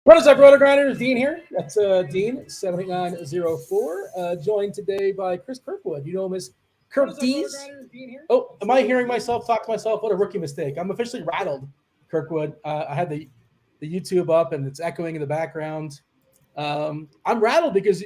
What is up, RotoGrinders? Dean here. That's Dean78904. Joined today by Chris Kirkwood. You know him as Kirk D's. Oh, am I hearing myself talk to myself? What a rookie mistake. I'm officially rattled, Kirkwood. I had the YouTube up and it's echoing in the background. I'm rattled because,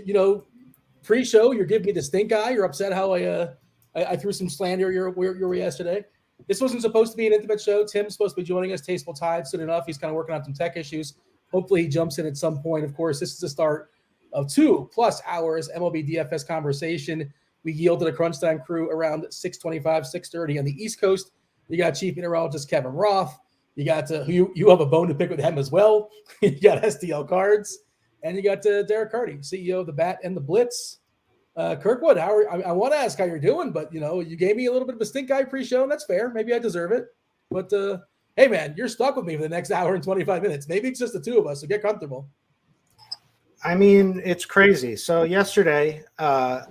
pre-show, you're giving me the stink eye. You're upset how I threw some slander your way yesterday. This wasn't supposed to be an intimate show. Tim's supposed to be joining us, Tasteful Tide. Soon enough, he's kind of working on some tech issues. Hopefully he jumps in at some point. Of course, this is the start of 2+ hours Mlb Dfs conversation. We yielded a crunch time crew around 6:25, 6:30 on the East Coast. You got Chief Meteorologist Kevin Roth. You got you have a bone to pick with him as well. You got STL Cards, and you got DerekCarty, CEO of the Bat and the Blitz. Kirkwood, I want to ask how you're doing, but you gave me a little bit of a stink eye pre-show, and that's fair. Maybe I deserve it, but hey, man, you're stuck with me for the next hour and 25 minutes. Maybe it's just the two of us, so get comfortable. I mean, it's crazy. So yesterday, I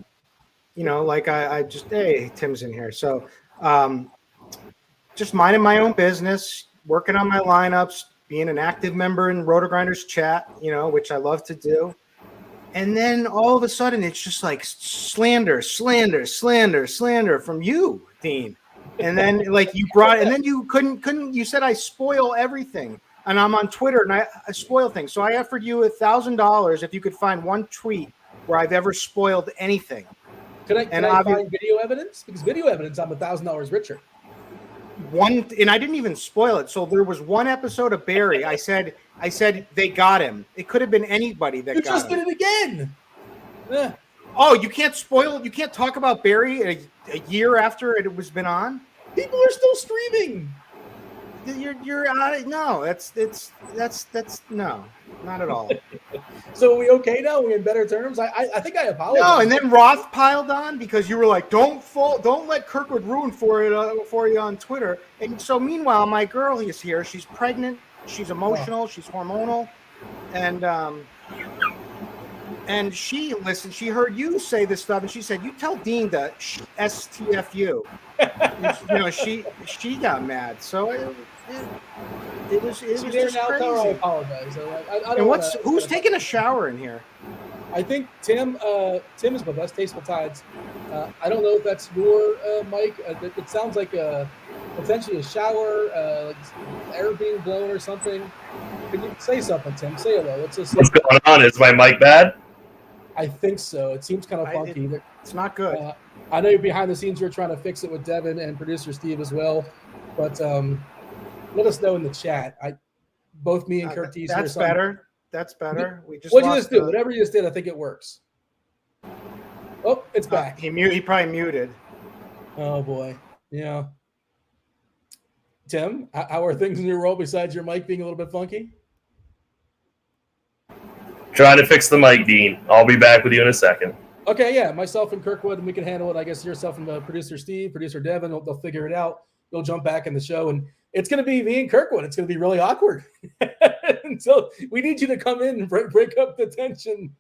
just, hey, Tim's in here. So just minding my own business, working on my lineups, being an active member in RotoGrinders chat, which I love to do. And then all of a sudden, it's just like slander from you, Dean. And then you said I spoil everything, and I'm on Twitter and I spoil things. So I offered you $1,000 if you could find one tweet where I've ever spoiled anything. Can I find video evidence? Because video evidence, I'm $1,000 richer. And I didn't even spoil it. So there was one episode of Barry. I said they got him. It could have been anybody that got him. You just did it again. Yeah. Oh, you can't spoil it. You can't talk about Barry a year after it was been on. People are still streaming. You're no. That's no, not at all. So are we okay now? Are we in better terms? I think I apologize. No, and then Roth piled on because you were like, don't let Kirkwood ruin for you on Twitter. And so meanwhile, my girl is here. She's pregnant. She's emotional. She's hormonal, and she listened. She heard you say this stuff, and she said, "You tell Dean to STFU." She got mad. So it was just crazy. I apologize. Who's taking a shower in here? I think Tim is with us. Tasteful Tides. I don't know if that's your mic. It sounds like potentially a shower, like air being blown or something. Can you say something, Tim? Say hello. What's going on? Is my mic bad? I think so. It seems kind of funky. It's not good. I know you're behind the scenes. You're trying to fix it with Devin and producer Steve as well. But let us know in the chat. Both me and Curtis. That's better. That's better. What'd you just do? Whatever you just did, I think it works. Oh, it's back. He probably muted. Oh boy. Yeah. Tim, how are things in your world besides your mic being a little bit funky? Trying to fix the mic, Dean. I'll be back with you in a second. Okay, yeah. Myself and Kirkwood, and we can handle it. I guess yourself and producer Steve, producer Devin, they'll figure it out. They'll jump back in the show, and it's going to be me and Kirkwood. It's going to be really awkward. So we need you to come in and break up the tension.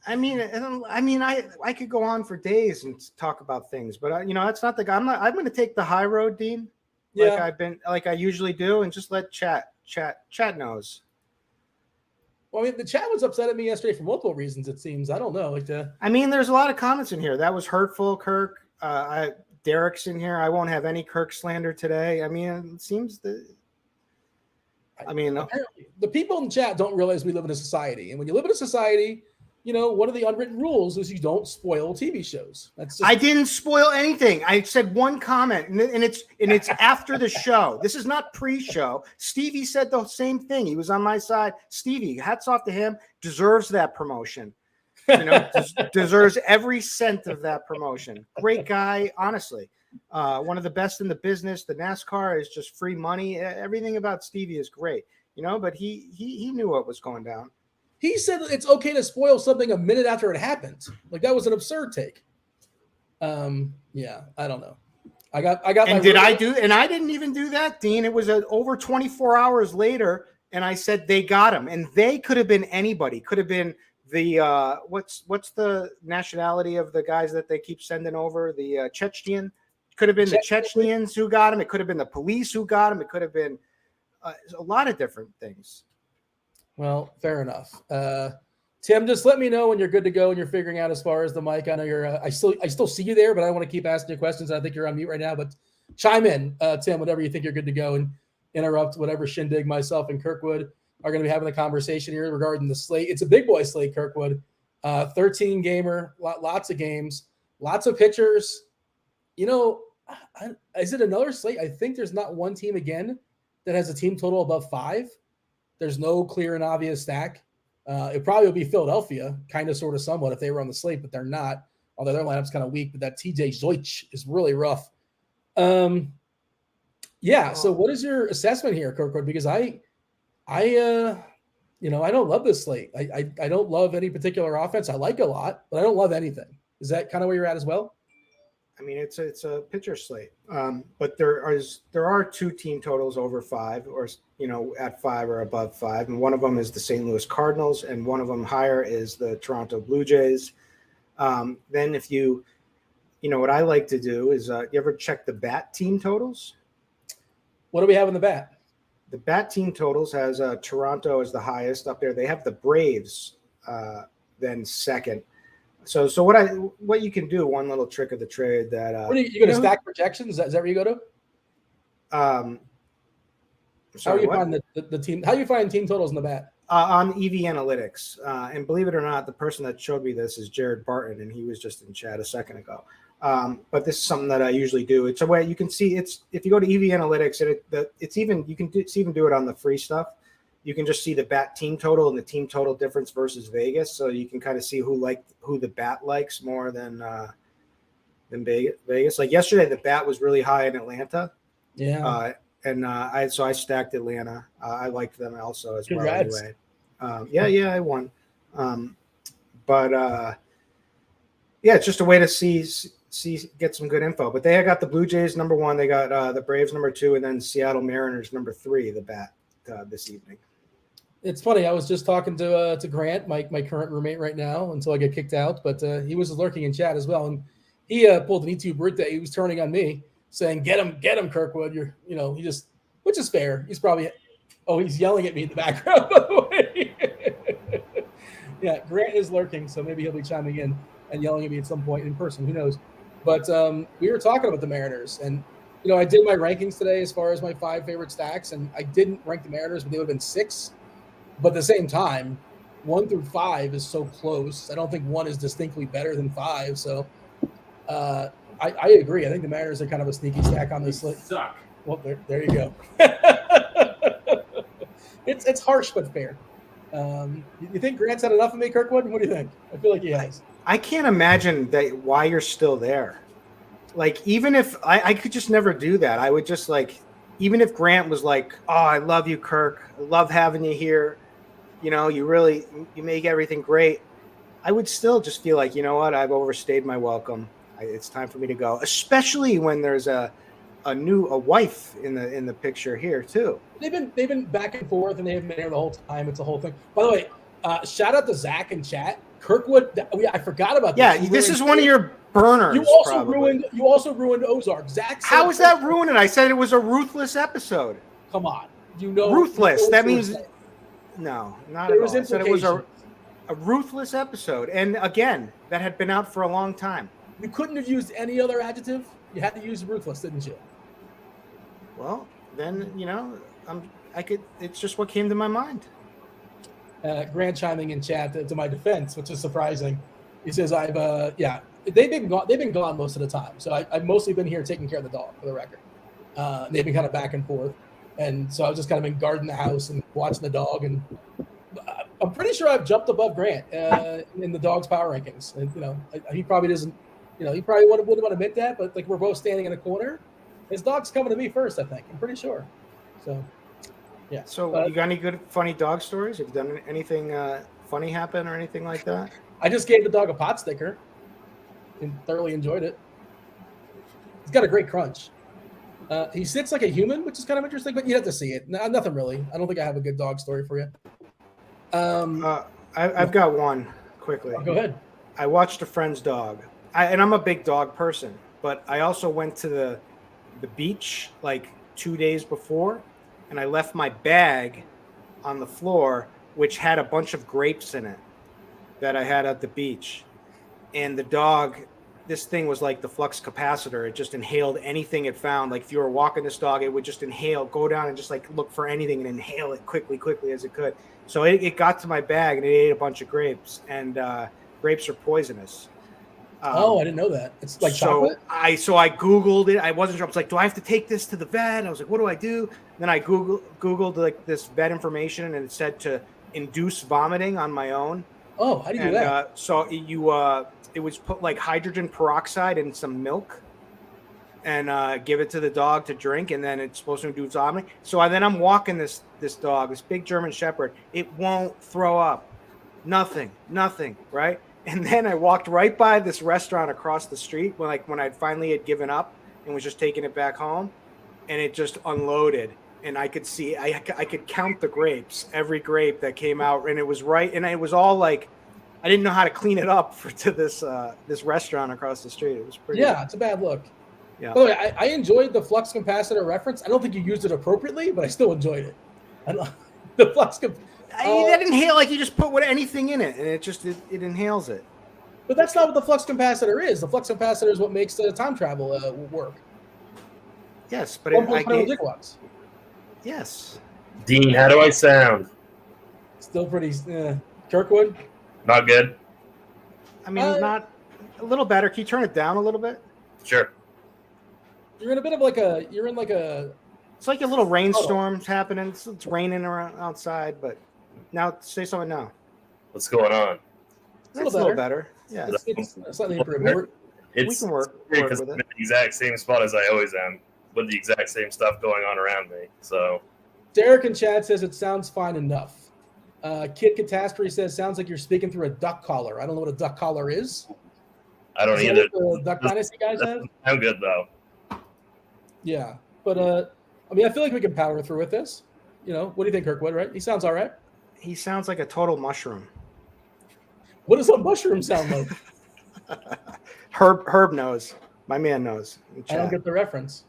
I could go on for days and talk about things, but that's not the guy. I'm going to take the high road, Dean. Yeah. Like I usually do, and just let chat knows. Well, I mean, the chat was upset at me yesterday for multiple reasons. It seems. I don't know. There's a lot of comments in here. That was hurtful, Kirk. Derek's in here. I won't have any Kirk slander today. It seems that. The people in the chat don't realize we live in a society, and when you live in a society, one of the unwritten rules is you don't spoil TV shows. I didn't spoil anything. I said one comment, and it's after the show. This is not pre-show. Stevie said the same thing. He was on my side. Stevie, hats off to him. Deserves that promotion. Deserves every cent of that promotion. Great guy, honestly. One of the best in the business. The NASCAR is just free money. Everything about Stevie is great. But he knew what was going down. He said it's okay to spoil something a minute after it happened. Like that was an absurd take. Yeah, I don't know. I got. And I didn't even do that, Dean. It was over 24 hours later, and I said they got him, and they could have been anybody. Could have been the what's the nationality of the guys that they keep sending over? The Chechen. Could have been the Chechens who got him. It could have been the police who got him. It could have been a lot of different things. Well, fair enough. Tim, just let me know when you're good to go and you're figuring out as far as the mic. I know you're. I still see you there, but I don't want to keep asking you questions. I think you're on mute right now. But chime in, Tim, whenever you think you're good to go, and interrupt whatever shindig myself and Kirkwood are going to be having a conversation here regarding the slate. It's a big boy slate, Kirkwood. 13 gamer, lots of games, lots of pitchers. You know, is it another slate? I think there's not one team again that has a team total above 5. There's no clear and obvious stack. It probably would be Philadelphia, kind of, sort of, somewhat, if they were on the slate, but they're not. Although their lineup's kind of weak, but that TJ Zoich is really rough. Yeah. So, what is your assessment here, Kirkwood? Because I don't love this slate. I don't love any particular offense. I like a lot, but I don't love anything. Is that kind of where you're at as well? I mean, it's a pitcher slate, but there are 2 team totals over 5, or at 5 or above 5, and one of them is the St. Louis Cardinals, and one of them higher is the Toronto Blue Jays. Then if what I like to do is, you ever check the bat team totals? What do we have in the bat? The bat team totals has Toronto as the highest up there. They have the Braves then second. So what you can do, one little trick of the trade that what are you going to stack projections? Is that where you go to? Sorry, how are you find the team? How do you find team totals in the bat? On EV Analytics, and believe it or not, the person that showed me this is Jared Barton, and he was just in chat a second ago. But this is something that I usually do. It's a way you can see. It's if you go to EV Analytics, you can even do it on the free stuff. You can just see the bat team total and the team total difference versus Vegas, so you can kind of see who the bat likes more than Vegas. Like yesterday, the bat was really high in Atlanta. Yeah. I stacked Atlanta. I liked them also as Congrats. well. Anyway, I won. It's just a way to get some good info. But they got the Blue Jays number 1, they got the Braves number 2, and then Seattle Mariners number 3. The bat this evening. It's funny. I was just talking to Grant, my current roommate right now, until I get kicked out. But he was lurking in chat as well, and he pulled an E2 birthday. He was turning on me, saying, "Get him, Kirkwood." He just, which is fair. He's probably, he's yelling at me in the background. By the way, yeah, Grant is lurking, so maybe he'll be chiming in and yelling at me at some point in person. Who knows? But we were talking about the Mariners, and I did my rankings today as far as my 5 favorite stacks, and I didn't rank the Mariners, but they would have been 6. But at the same time, 1 through 5 is so close. I don't think 1 is distinctly better than 5. So I agree. I think the Mariners are kind of a sneaky stack on this list. Suck. Well, there you go. It's harsh but fair. You think Grant's had enough of me, Kirkwood? What do you think? I feel like he has. I can't imagine why you're still there. Like, even if I could just never do that. I would just even if Grant was like, "Oh, I love you, Kirk. I love having you here. You make everything great." I would still just feel like, you know what? I've overstayed my welcome. It's time for me to go, especially when there's a wife in the picture here too. They've been back and forth, and they haven't been here the whole time. It's a whole thing. By the way, shout out to Zach in chat. Kirkwood, I forgot about this. Yeah, this is one of your burners. You also ruined Ozark. Zach. How is that ruining it? I said it was a ruthless episode. Come on, ruthless. That means no, not there at was all. I said it was a ruthless episode, and again, that had been out for a long time. You couldn't have used any other adjective. You had to use ruthless, didn't you? Well, then I could. It's just what came to my mind. Grant chiming in chat to my defense, which is surprising. He says, they've been gone most of the time. So I've mostly been here taking care of the dog, for the record. They've been kind of back and forth. And so I've just kind of been guarding the house and watching the dog. And I'm pretty sure I've jumped above Grant in the dog's power rankings. And, he probably doesn't, he probably wouldn't want to admit that, but we're both standing in a corner. His dog's coming to me first, I think. I'm pretty sure. So, yeah. So you got any good, funny dog stories? Have you done anything funny happen or anything like that? I just gave the dog a pot sticker and thoroughly enjoyed it. He's got a great crunch. He sits like a human, which is kind of interesting, but you have to see it. No, nothing really. I don't think I have a good dog story for you. I've got one quickly. Go ahead. I watched a friend's dog, and I'm a big dog person, but I also went to the beach like 2 days before, and I left my bag on the floor which had a bunch of grapes in it that I had at the beach. And the dog, this thing was like the flux capacitor. It just inhaled anything it found. Like if you were walking this dog, it would just inhale, go down and just like look for anything and inhale it quickly as it could. So it got to my bag and it ate a bunch of grapes. And grapes are poisonous. I didn't know that. It's like chocolate? I Googled it. I wasn't sure. I was like, do I have to take this to the vet? I was like, what do I do? Then I Googled like this vet information, and it said to induce vomiting on my own. Oh, how do you do that? So it was put like hydrogen peroxide in some milk and give it to the dog to drink, and then it's supposed to induce vomiting. So then I'm walking this dog, this big German Shepherd. It won't throw up. Nothing, right? And then I walked right by this restaurant across the street when I finally had given up and was just taking it back home, and it just unloaded. And I could see, I could count the grapes, every grape that came out, and it was right. And it was all like, I didn't know how to clean it up to this restaurant across the street. It was pretty. Yeah, it's a bad look. Yeah. By the way, I enjoyed the flux capacitor reference. I don't think you used it appropriately, but I still enjoyed it. The flux capacitor. That inhale, like you just put anything in it, and it inhales it. But that's not what the flux capacitor is. The flux capacitor is what makes the time travel work. Yes, but 1.5 gigawatts. Yes. Dean, how do I sound? Still pretty. Kirkwood? Not good? I mean, not a little better. Can you turn it down a little bit? Sure. You're in a bit of like a. It's like a little rainstorm's happening. It's raining around outside, but now say something now. What's going on? It's a little better. Yeah. It's slightly improved. We can work because with I'm it. in the exact same spot as I always am, with the exact same stuff going on around me. So Derek in chat says it sounds fine enough. Kid Catastrophe says sounds like you're speaking through a duck collar. I don't know what a duck collar is. I don't Is either. that what the Duck Dynasty guys have? I'm good though. Yeah, but I mean, I feel like we can power through with this. You know, what do you think, Kirkwood? Right? He sounds all right. He sounds like a total mushroom. What does a mushroom sound like? Herb knows. My man knows. I don't get the reference.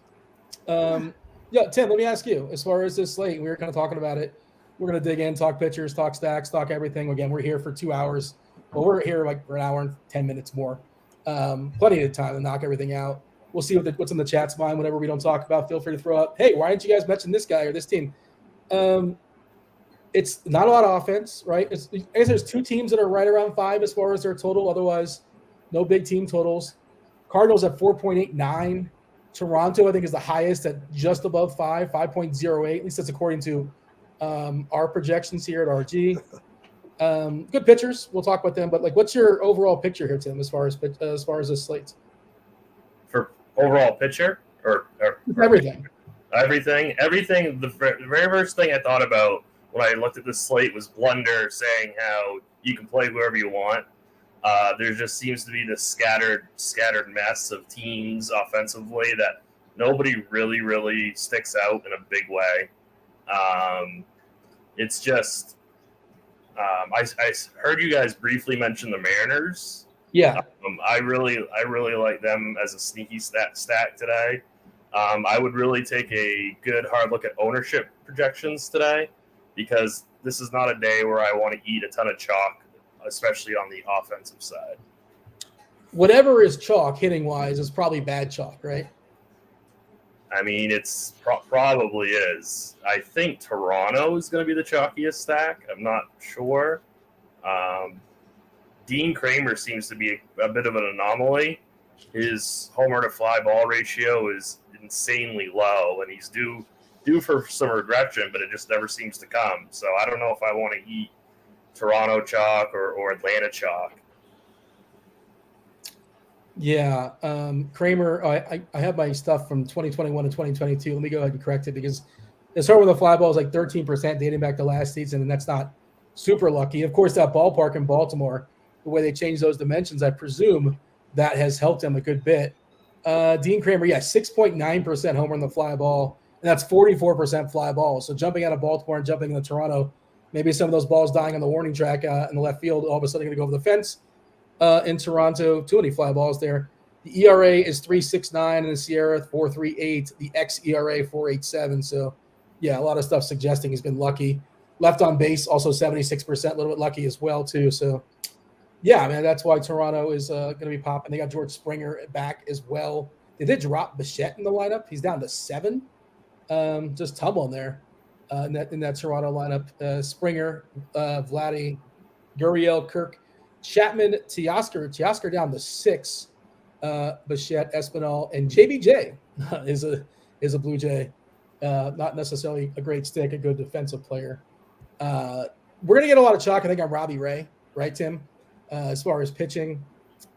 Yeah, Tim, let me ask you. As far as this slate, we were kind of talking about it. We're going to dig in, talk pitchers, talk stacks, talk everything. Again, we're here for 2 hours. Well, we're here like for an hour and 10 minutes more. Plenty of time to knock everything out. We'll see what's in the chat's mind. Whatever we don't talk about, feel free to throw up. Hey, why didn't you guys mention this guy or this team? It's not a lot of offense, right? I guess there's 2 teams that are right around 5 as far as their total. Otherwise, no big team totals. Cardinals at 4.89. Toronto, I think, is the highest at just above 5, 5.08. At least that's according to our projections here at RG. Good pitchers. We'll talk about them. But like, what's your overall picture here, Tim, as far as this slate? For overall pitcher or Everything. Everything. The very first thing I thought about when I looked at this slate was Blunder saying how you can play whoever you want. There just seems to be this scattered mess of teams offensively that nobody really sticks out in a big way. It's just I heard you guys briefly mention the Mariners. Yeah. I really like them as a sneaky stack today. I would really take a good hard look at ownership projections today, because this is not a day where I want to eat a ton of chalk, especially on the offensive side. Whatever is chalk hitting wise is probably bad chalk, right? I mean, it's probably is. I think Toronto is going to be the chalkiest stack. I'm not sure. Dean Kramer seems to be a bit of an anomaly. His homer to fly ball ratio is insanely low, and he's due for some regression, but it just never seems to come. So I don't know if I want to eat Toronto chalk or Atlanta chalk. Yeah, Kramer, I have my stuff from 2021 to 2022. Let me go ahead and correct it, because his homer with the fly ball is like 13% dating back to last season, and that's not super lucky. Of course, that ballpark in Baltimore, the way they changed those dimensions, I presume that has helped him a good bit. Dean Kramer, 6.9% homer on the fly ball, and that's 44% fly ball. So jumping out of Baltimore and jumping into Toronto, maybe some of those balls dying on the warning track in the left field, all of a sudden going to go over the fence. In Toronto, too many fly balls there. The ERA is 3.69 and the Sierra 4.38. The xERA 4.87. So, yeah, a lot of stuff suggesting he's been lucky. Left on base, also 76%, a little bit lucky as well, too. So, yeah, man, that's why Toronto is going to be popping. They got George Springer back as well. They did drop Bichette in the lineup. He's down to 7. Just tumbling there in that Toronto lineup. Springer, Vladdy, Gurriel, Kirk, Chapman, Teoscar down to 6. Bichette, Espinal, and JBJ is a Blue Jay. Not necessarily a great stick, a good defensive player. We're going to get a lot of chalk, I think, on Robbie Ray, right, Tim? As far as pitching,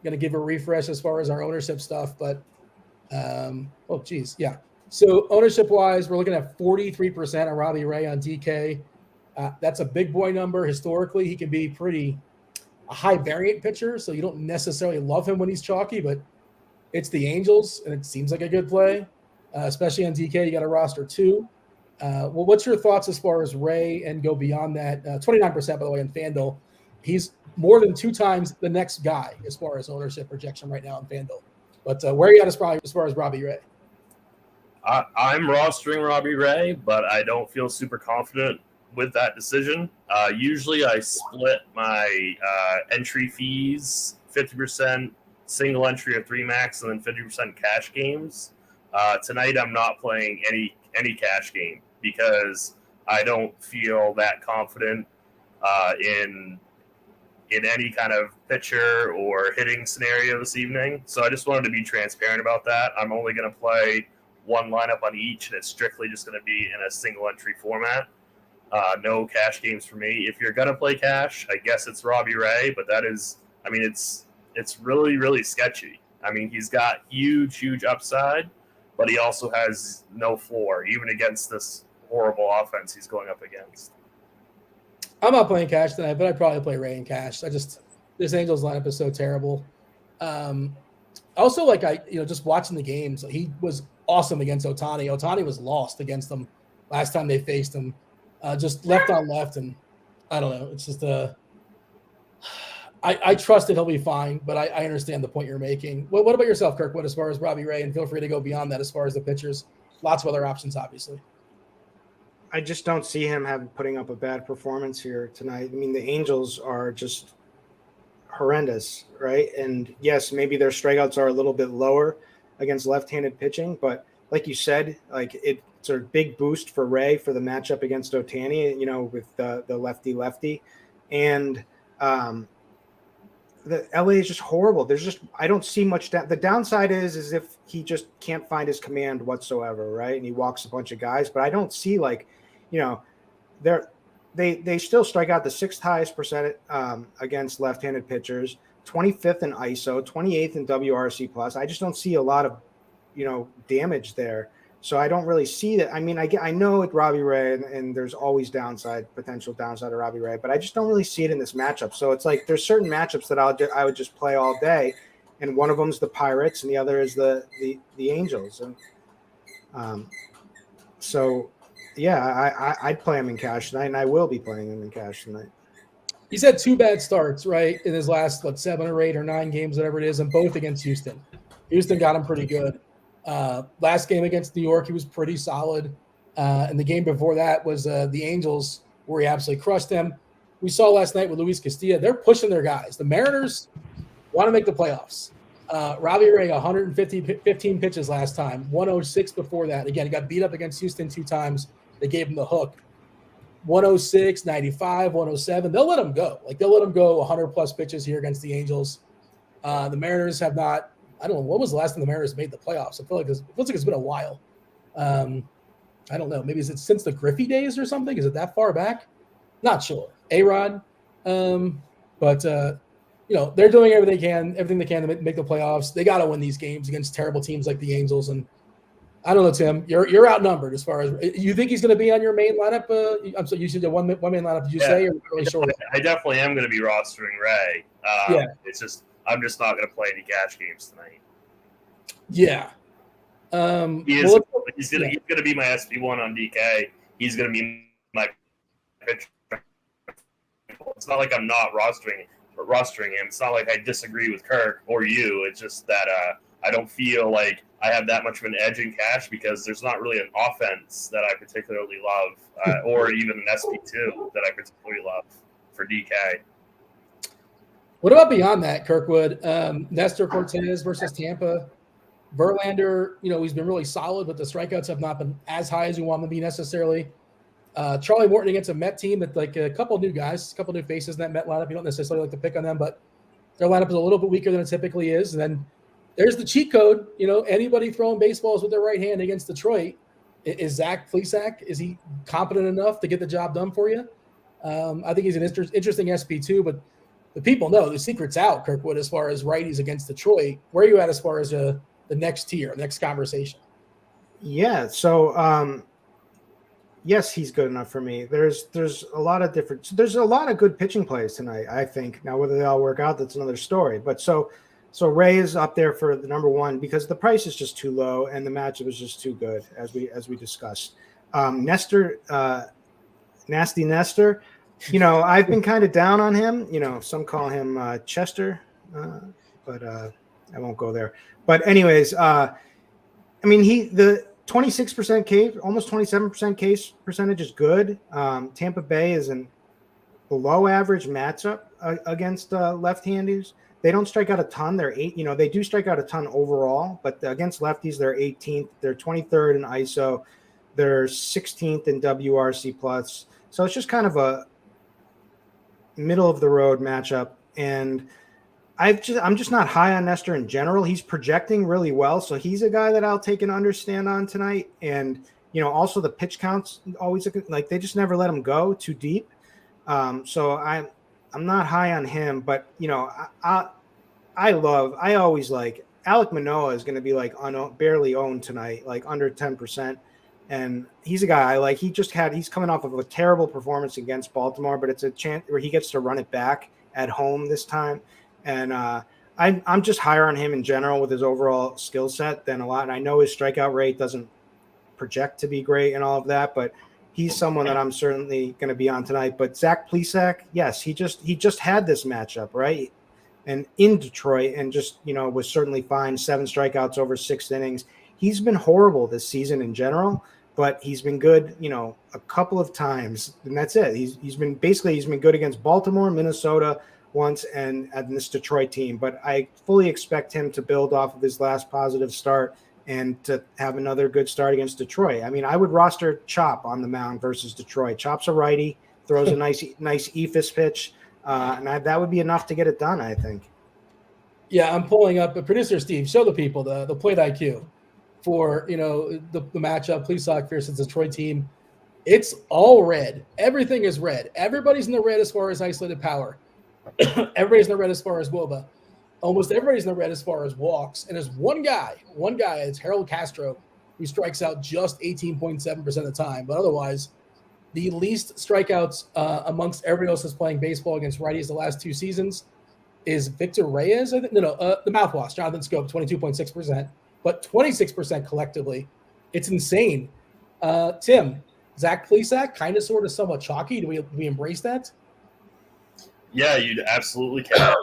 going to give a refresh as far as our ownership stuff. But, yeah. So ownership-wise, we're looking at 43% on Robbie Ray on DK. That's a big boy number. Historically, he can be a high variant pitcher, so you don't necessarily love him when he's chalky, but it's the Angels, and it seems like a good play, especially on DK. You got a roster 2. What's your thoughts as far as Ray and go beyond that? 29%, by the way, on FanDuel. He's more than 2 times the next guy as far as ownership projection right now on FanDuel. But where are you at as far as Robbie Ray? I'm rostering Robbie Ray, but I don't feel super confident with that decision. Usually I split my entry fees, 50% single entry or 3 max, and then 50% cash games. Tonight I'm not playing any cash game because I don't feel that confident in any kind of pitcher or hitting scenario this evening. So I just wanted to be transparent about that. I'm only going to play 1 lineup on each, and it's strictly just going to be in a single entry format. No cash games for me. If you're going to play cash, I guess it's Robbie Ray, but that is, I mean, it's really, really sketchy. I mean, he's got huge upside, but he also has no floor, even against this horrible offense he's going up against. I'm not playing cash tonight, but I'd probably play Ray in cash. This Angels lineup is so terrible. Also, just watching the games, he was awesome against Ohtani. Ohtani was lost against them last time they faced him. Just left on left, and I don't know. It's just I trust that he'll be fine, but I understand the point you're making. What about yourself, Kirkwood, as far as Robbie Ray? And feel free to go beyond that as far as the pitchers. Lots of other options, obviously. I just don't see him putting up a bad performance here tonight. I mean, the Angels are just horrendous, right? And yes, maybe their strikeouts are a little bit lower against left-handed pitching, but like you said, it's a big boost for Ray for the matchup against Ohtani, with the lefty. And the LA is just horrible. I don't see much. The downside is if he just can't find his command whatsoever, right? And he walks a bunch of guys, but I don't see they still strike out the 6th highest percent against left-handed pitchers, 25th in ISO, 28th in WRC plus. I just don't see a lot of, damage there. So I don't really see that. I mean, I know it's Robbie Ray, and there's always potential downside of Robbie Ray, but I just don't really see it in this matchup. So it's like there's certain matchups that I would just play all day, and one of them is the Pirates, and the other is the Angels. And I'd play him in cash tonight, and I will be playing him in cash tonight. He's had 2 bad starts, right, in his last 7 or 8 or 9 games, whatever it is, and both against Houston. Houston got him pretty good. Last game against New York, he was pretty solid. And the game before that was the Angels, where he absolutely crushed them. We saw last night with Luis Castillo, they're pushing their guys. The Mariners want to make the playoffs. Robbie Ray, 115 pitches last time, 106 before that. Again, he got beat up against Houston 2 times. They gave him the hook. 106, 95, 107. They'll let him go. They'll let him go 100-plus pitches here against the Angels. The Mariners have not – I don't know. What was the last time the Mariners made the playoffs? It feels like it's been a while. I don't know. Maybe is it since the Griffey days or something? Is it that far back? Not sure. A-Rod. But they're doing everything they can to make the playoffs. They got to win these games against terrible teams like the Angels. And I don't know, Tim. You're outnumbered as far as you think he's going to be on your main lineup. I'm sorry, you said the one main lineup. Did you say? Or really sure? I definitely am going to be rostering Ray. It's just I'm just not going to play any cash games tonight. Yeah. He's going to be my SP1 on DK. He's going to be my pitcher. It's not like I'm not rostering him. It's not like I disagree with Kirk or you. It's just that I don't feel like I have that much of an edge in cash because there's not really an offense that I particularly love, or even an SP2 that I particularly love for DK. What about beyond that, Kirkwood? Nestor Cortez versus Tampa. Verlander, he's been really solid, but the strikeouts have not been as high as you want them to be necessarily. Charlie Morton against a Met team that like a couple new guys, a couple new faces in that Met lineup. You don't necessarily like to pick on them, but their lineup is a little bit weaker than it typically is. And then there's the cheat code. Anybody throwing baseballs with their right hand against Detroit. Is Zach Plesac, is he competent enough to get the job done for you? I think he's an interesting SP2, but the people know the secret's out, Kirkwood, as far as righties against Detroit. Where are you at as far as the next tier, next conversation? Yeah. So, yes, he's good enough for me. There's a lot of there's a lot of good pitching plays tonight, I think. Now, whether they all work out, that's another story. But so Ray is up there for the number one because the price is just too low and the matchup is just too good, as we discussed. Nestor, Nasty Nestor, I've been kind of down on him. Some call him Chester, but I won't go there. But anyways, the 26% case, almost 27% case percentage is good. Tampa Bay is an below average matchup against left-handers. They don't strike out a ton. They're they do strike out a ton overall, but against lefties, they're 18th. They're 23rd in ISO. They're 16th in WRC plus. So it's just kind of a middle of the road matchup. And I'm just not high on Nestor in general. He's projecting really well, so he's a guy that I'll take an understand on tonight. And also the pitch counts always like they just never let him go too deep. So I'm not high on him, but I always like Alek Manoah is going to be like barely owned tonight, like under 10%. And he's a guy I like. He's coming off of a terrible performance against Baltimore, but it's a chance where he gets to run it back at home this time. And I'm just higher on him in general with his overall skill set than a lot. And I know his strikeout rate doesn't project to be great and all of that, but he's someone that I'm certainly going to be on tonight. But Zach Plesac, yes, he just had this matchup, right? And in Detroit and just, was certainly fine. 7 strikeouts over 6 innings. He's been horrible this season in general, but he's been good, a couple of times. And that's it. He's been good against Baltimore, Minnesota once, and this Detroit team. But I fully expect him to build off of his last positive start and to have another good start against Detroit. I mean, I would roster Chop on the mound versus Detroit. Chop's a righty, throws a nice eephus pitch, and that would be enough to get it done, I think. Yeah, I'm pulling up. Producer Steve, show the people the plate IQ for the matchup. Plesac versus Detroit team. It's all red. Everything is red. Everybody's in the red as far as isolated power. Everybody's in the red as far as WOBA. Almost everybody's in the red as far as walks. And there's one guy, it's Harold Castro, who strikes out just 18.7% of the time. But otherwise, the least strikeouts amongst everybody else that's playing baseball against righties the last 2 seasons is Victor Reyes. I think the mouthwash, Jonathan Scope, 22.6%, but 26% collectively. It's insane. Tim, Zach Plesac, kind of, sort of, somewhat chalky. Do we embrace that? Yeah, you absolutely can.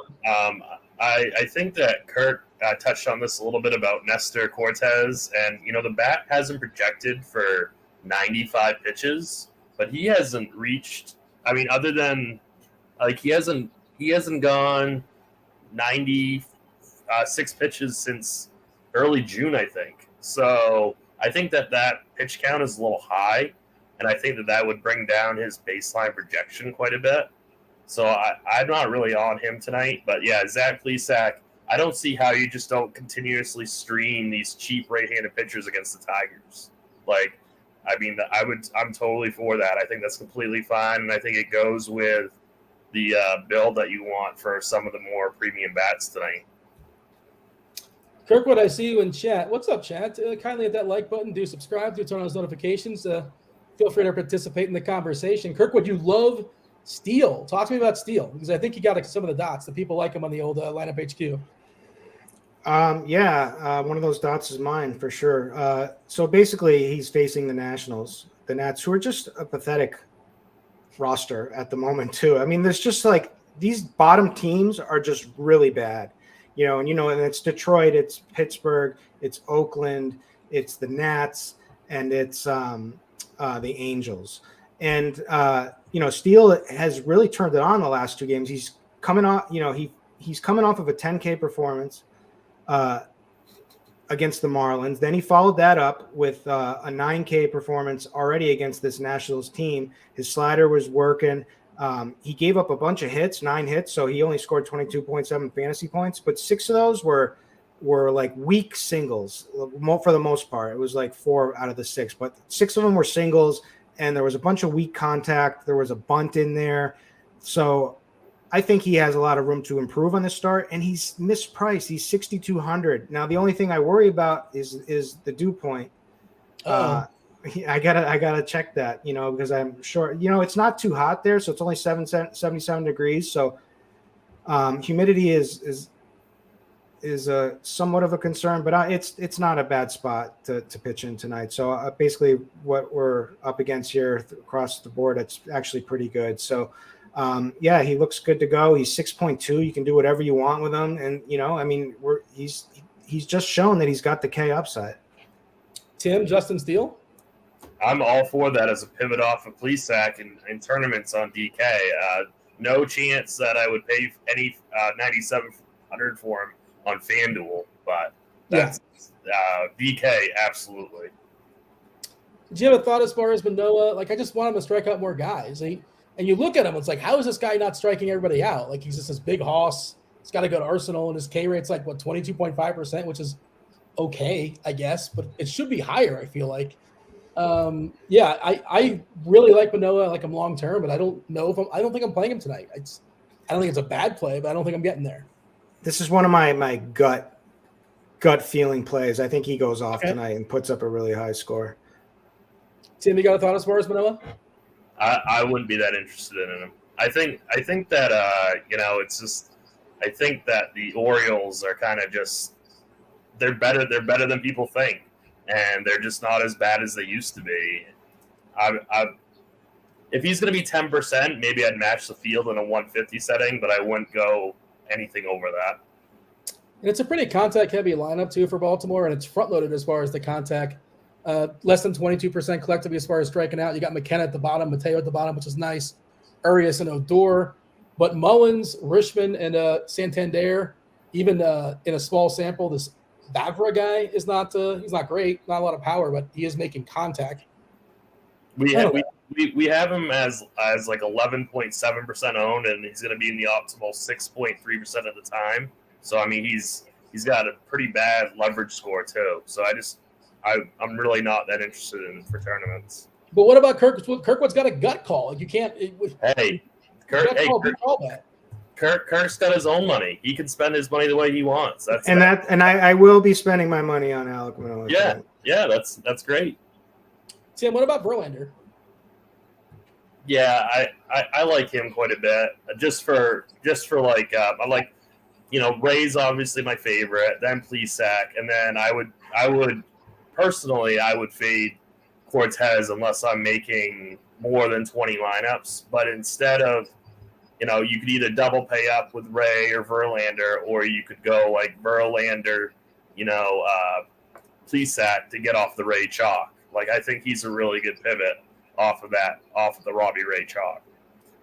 I think that Kurt touched on this a little bit about Nestor Cortez, and the bat hasn't projected for 95 pitches, but he hasn't reached. I mean, other than like he hasn't gone 96 pitches since early June, I think. So I think that pitch count is a little high, and I think that would bring down his baseline projection quite a bit. So I'm not really on him tonight. But, yeah, Zach Plesac, I don't see how you just don't continuously stream these cheap right-handed pitchers against the Tigers. Like, I mean, I'm totally for that. I think that's completely fine, and I think it goes with the build that you want for some of the more premium bats tonight. Kirkwood, I see you in chat. What's up, chat? Kindly hit that like button. Do subscribe. Do turn on those notifications. Feel free to participate in the conversation. Kirkwood, you love Steele. Talk to me about Steele, because I think you got some of the dots. The people like him on the old lineup HQ. One of those dots is mine for sure. So basically, he's facing the Nationals, the Nats, who are just a pathetic roster at the moment too. I mean, there's just like these bottom teams are just really bad. and it's Detroit, it's Pittsburgh, it's Oakland, it's the Nats, and it's the Angels. And Steele has really turned it on the last 2 games. He's coming off, he's coming off of a 10K performance against the Marlins. Then he followed that up with a 9K performance already against this Nationals team. His slider was working. He gave up a bunch of hits, 9 hits, so he only scored 22.7 fantasy points, but 6 of those were like weak singles for the most part. It was like 4 out of the 6, but 6 of them were singles, and there was a bunch of weak contact. There was a bunt in there. So I think he has a lot of room to improve on the start, and he's mispriced. He's 6,200. Now, the only thing I worry about is the dew point. I gotta check that, because I'm sure, it's not too hot there, so it's only 77 degrees. So humidity is somewhat of a concern, but it's not a bad spot to pitch in tonight. So basically, what we're up against here across the board, it's actually pretty good. So he looks good to go. He's 6.2. You can do whatever you want with him, and he's just shown that he's got the K upside. Tim, Justin Steele. I'm all for that as a pivot off of Plesac in tournaments on DK. No chance that I would pay any 9,700 for him on Fanduel, but that's DK absolutely. Did you have a thought as far as Manoah? Like, I just want him to strike out more guys. And you look at him, it's like, how is this guy not striking everybody out? Like, he's just this big hoss. He's got to go to Arsenal, and his K rate's like 22.5%, which is okay, I guess, but it should be higher. I feel like. I really like Manoah. I like him long term, but I don't know I don't think I'm playing him tonight. I don't think it's a bad play, but I don't think I'm getting there. This is one of my gut feeling plays. I think he goes off tonight and puts up a really high score. Tim, you got a thought as far as Manoah? I wouldn't be that interested in him. I think that it's just, I think that the Orioles are kind of just, they're better than people think. And they're just not as bad as they used to be. If he's going to be 10%, maybe I'd match the field in a 150 setting, but I wouldn't go anything over that. And it's a pretty contact-heavy lineup, too, for Baltimore, and it's front-loaded as far as the contact. Less than 22% collectively as far as striking out. You got McKenna at the bottom, Mateo at the bottom, which is nice. Urias and Odor. But Mullins, Rishman, and Santander, even in a small sample, this Vavra guy is not he's not great, not a lot of power, but he is making contact. We have him as like 11.7% owned, and he's going to be in the optimal 6.3% of the time. So I mean, he's got a pretty bad leverage score too. So I'm really not that interested in for tournaments. But what about Kirk? Kirkwood's got a gut call. Like, you can't. Kirk's got his own money. He can spend his money the way he wants. I will be spending my money on Alec Manoah. Yeah, that's great. Tim, what about Verlander? Yeah, I like him quite a bit. Just for like I like, Ray's obviously my favorite. Then Plesac, and then I would personally fade Cortez unless I'm making more than 20 lineups. But instead of, you could either double pay up with Ray or Verlander, or you could go like Verlander, Plesac to get off the Ray chalk. Like, I think he's a really good pivot off of the Robbie Ray chalk.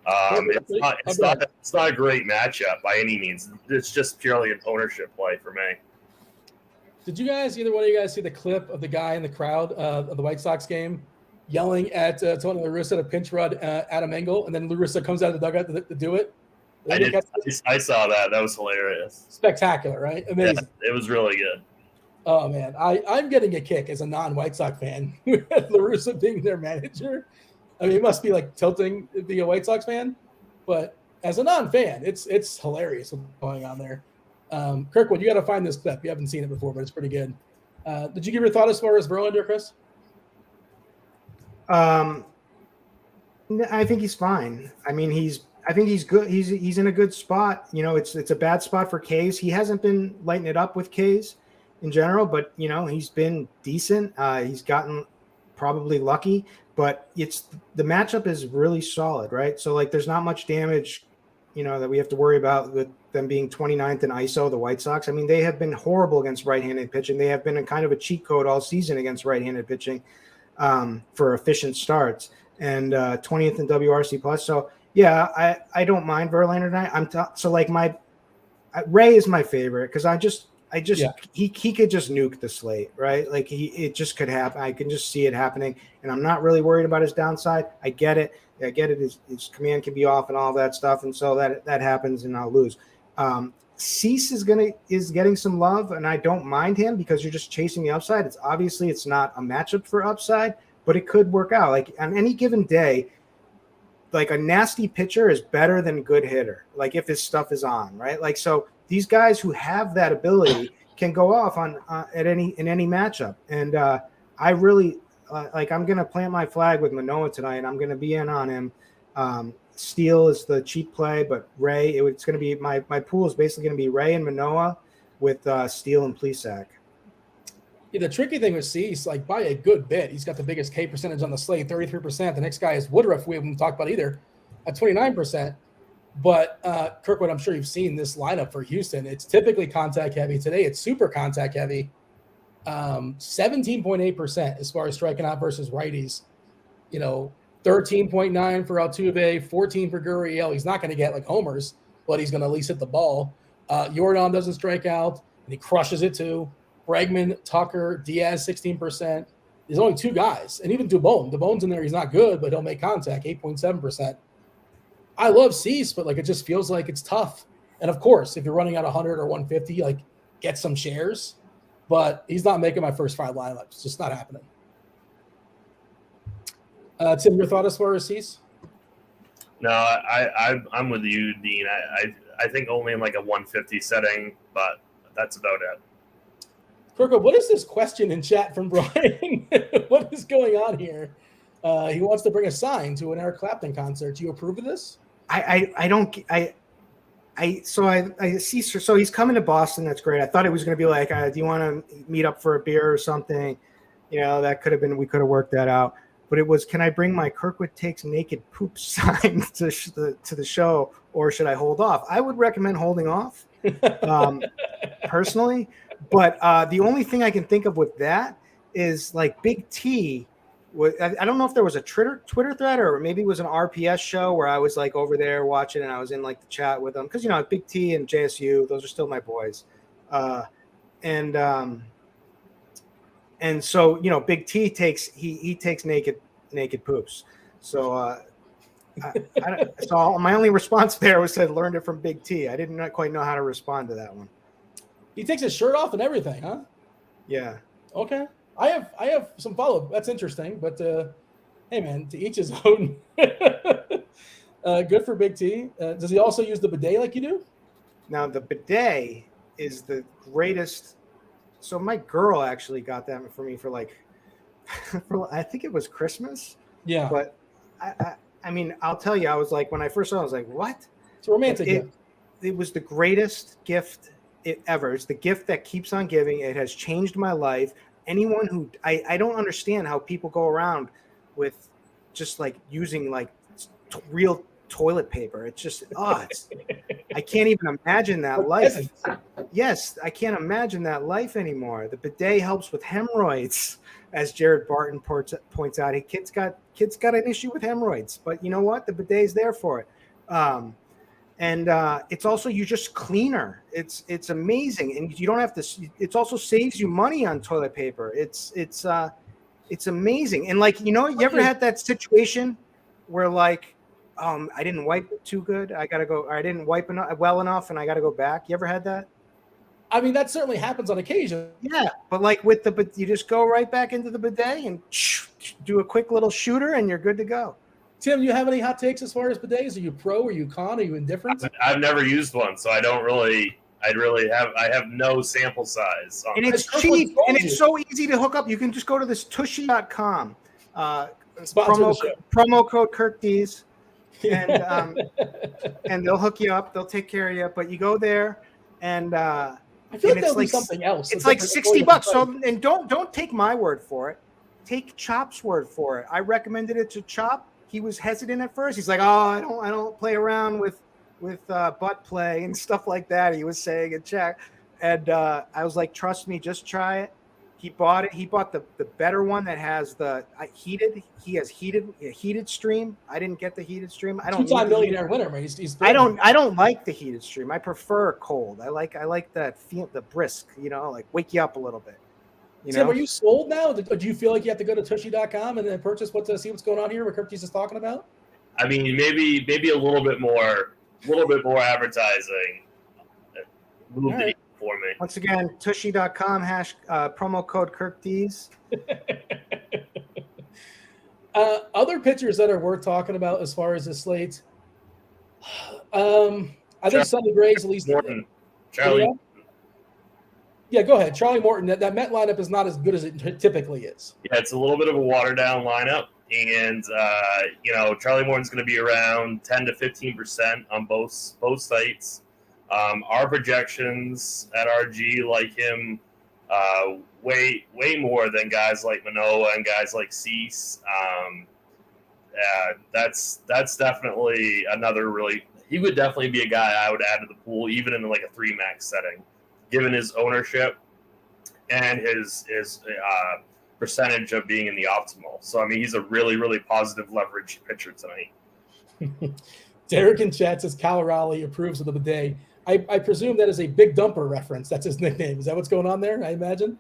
It's not a great matchup by any means. It's just purely an ownership play for me. Did you guys, either one of you guys, see the clip of the guy in the crowd of the White Sox game yelling at Tony La Russa to pinch run Adam Engel, and then La Russa comes out of the dugout to do it? I saw that. That was hilarious. Spectacular, right? Amazing. Yeah, it was really good. Oh, man. I'm getting a kick as a non-White Sox fan with La Russa being their manager. I mean, it must be like tilting being a White Sox fan, but as a non-fan, it's hilarious what's going on there. Kirkwood, you got to find this clip. You haven't seen it before, but it's pretty good. Did you give your thought as far as Verlander, Chris? I think he's fine. I mean, I think he's good. He's in a good spot. It's a bad spot for K's. He hasn't been lighting it up with K's in general, but he's been decent. He's gotten probably lucky, but the matchup is really solid, right? So like, there's not much damage, that we have to worry about with them being 29th in ISO, the White Sox. I mean, they have been horrible against right-handed pitching. They have been a kind of a cheat code all season against right-handed pitching for efficient starts, and 20th in WRC plus. So yeah, I don't mind Verlander tonight. So like Ray is my favorite because he could just nuke the slate, right? Like it just could happen. I can just see it happening, and I'm not really worried about his downside. I get it. His command can be off and all that stuff, and so that happens, and I'll lose. Cease is getting some love, and I don't mind him because you're just chasing the upside. It's not a matchup for upside, but it could work out. Like on any given day, like a nasty pitcher is better than a good hitter. Like if his stuff is on, right? Like so, these guys who have that ability can go off in any matchup, and I really I'm going to plant my flag with Manoah tonight, and I'm going to be in on him. Steele is the cheap play, but Ray, it's going to be my pool is basically going to be Ray and Manoah with Steele and Plesac. Yeah, the tricky thing with Cease, like by a good bit, he's got the biggest K percentage on the slate, 33%. The next guy is Woodruff. We haven't talked about either at 29%. But Kirkwood, I'm sure you've seen this lineup for Houston. It's typically contact heavy. Today, it's super contact heavy. 17.8% as far as striking out versus righties. 13.9 for Altuve, 14 for Gurriel. He's not going to get like homers, but he's going to at least hit the ball. Jordan doesn't strike out, and he crushes it too. Bregman, Tucker, Diaz, 16%. There's only two guys, and even Dubon. Dubon's in there. He's not good, but he'll make contact, 8.7%. I love Cease, but like it just feels like it's tough. And of course, if you're running at 100 or 150, like get some shares. But he's not making my first 5 lineups. It's just not happening. Tim, your thought as far as Cease? No, I'm with you, Dean. I think only in like a 150 setting, but that's about it. Kirko, what is this question in chat from Brian? What is going on here? He wants to bring a sign to an Eric Clapton concert. Do you approve of this? I see. So he's coming to Boston. That's great. I thought it was going to be like, do you want to meet up for a beer or something? That could have been. We could have worked that out. But it was, can I bring my Kirkwood Takes Naked Poop sign to the show, or should I hold off? I would recommend holding off, personally. But the only thing I can think of with that is like Big T. I don't know if there was a Twitter thread or maybe it was an RPS show where I was like over there watching and I was in like the chat with them because Big T and JSU, those are still my boys, and so Big T takes naked poops. So so my only response there was I learned it from Big T. I didn't quite know how to respond to that one. He takes his shirt off and everything, huh? Yeah. Okay. I have some follow-up. That's interesting, but hey, man, to each his own. Good for Big T. Does he also use the bidet like you do? Now, the bidet is the greatest. So my girl actually got that for me for I think it was Christmas. Yeah. But I mean, I'll tell you, I was like, when I first saw it, I was like, what? It's a romantic gift. It was the greatest gift ever. It's the gift that keeps on giving. It has changed my life. Anyone who I don't understand how people go around with just like using like real toilet paper. It's just I can't even imagine that life. Yes, I can't imagine that life anymore. The bidet helps with hemorrhoids, as Jared Barton points out. Kid's got an issue with hemorrhoids, but you know what? The bidet is there for it. And it's also, you're just cleaner. It's amazing, and you don't have to. It also saves you money on toilet paper. It's amazing. And like you ever had that situation where like, I didn't wipe it too good. I gotta go. Or I didn't wipe well enough, and I gotta go back. You ever had that? I mean, that certainly happens on occasion. Yeah, but like you just go right back into the bidet and do a quick little shooter, and you're good to go. Tim, you have any hot takes as far as bidets? Are you pro? Are you con? Are you indifferent? I've never used one, so I don't really. I have no sample size. And it's cheap, and it's so easy to hook up. You can just go to this tushy.com. Promo code KirkDs, and they'll hook you up. They'll take care of you. But you go there, and I feel like there'll be something else. It's like $60. So, and don't take my word for it. Take Chop's word for it. I recommended it to Chop. He was hesitant at first. He's like, "Oh, I don't play around with butt play and stuff like that. He was saying in chat, and I was like, trust me, just try it. He bought it. He bought the better one that has the heated. He has heated stream. I didn't get the heated stream. I don't. Two-time millionaire winner, man. He's I don't like the heated stream. I prefer cold. I like that feel, the brisk. Like wake you up a little bit. Tim, are you sold now? Do you feel like you have to go to tushy.com and then purchase see what's going on here? What Kirk's is talking about? I mean, maybe a little bit more advertising. Move the for me. Once again, tushy.com promo code KirkDs. Other pitchers that are worth talking about as far as the slate. I think Sonny Gray's at least. Morton. Charlie. Yeah, go ahead. Charlie Morton. That Met lineup is not as good as it typically is. Yeah, it's a little bit of a watered down lineup. And, Charlie Morton's going to be around 10 to 15% on both sites. Our projections at RG like him way more than guys like Manoah and guys like Cease. That's definitely another really – he would definitely be a guy I would add to the pool, even in like a 3-max setting, given his ownership and his percentage of being in the optimal. So, I mean, he's a really, really positive leverage pitcher tonight. Derek in chat says Cal Raleigh approves of the bidet. I presume that is a big dumper reference. That's his nickname. Is that what's going on there? I imagine.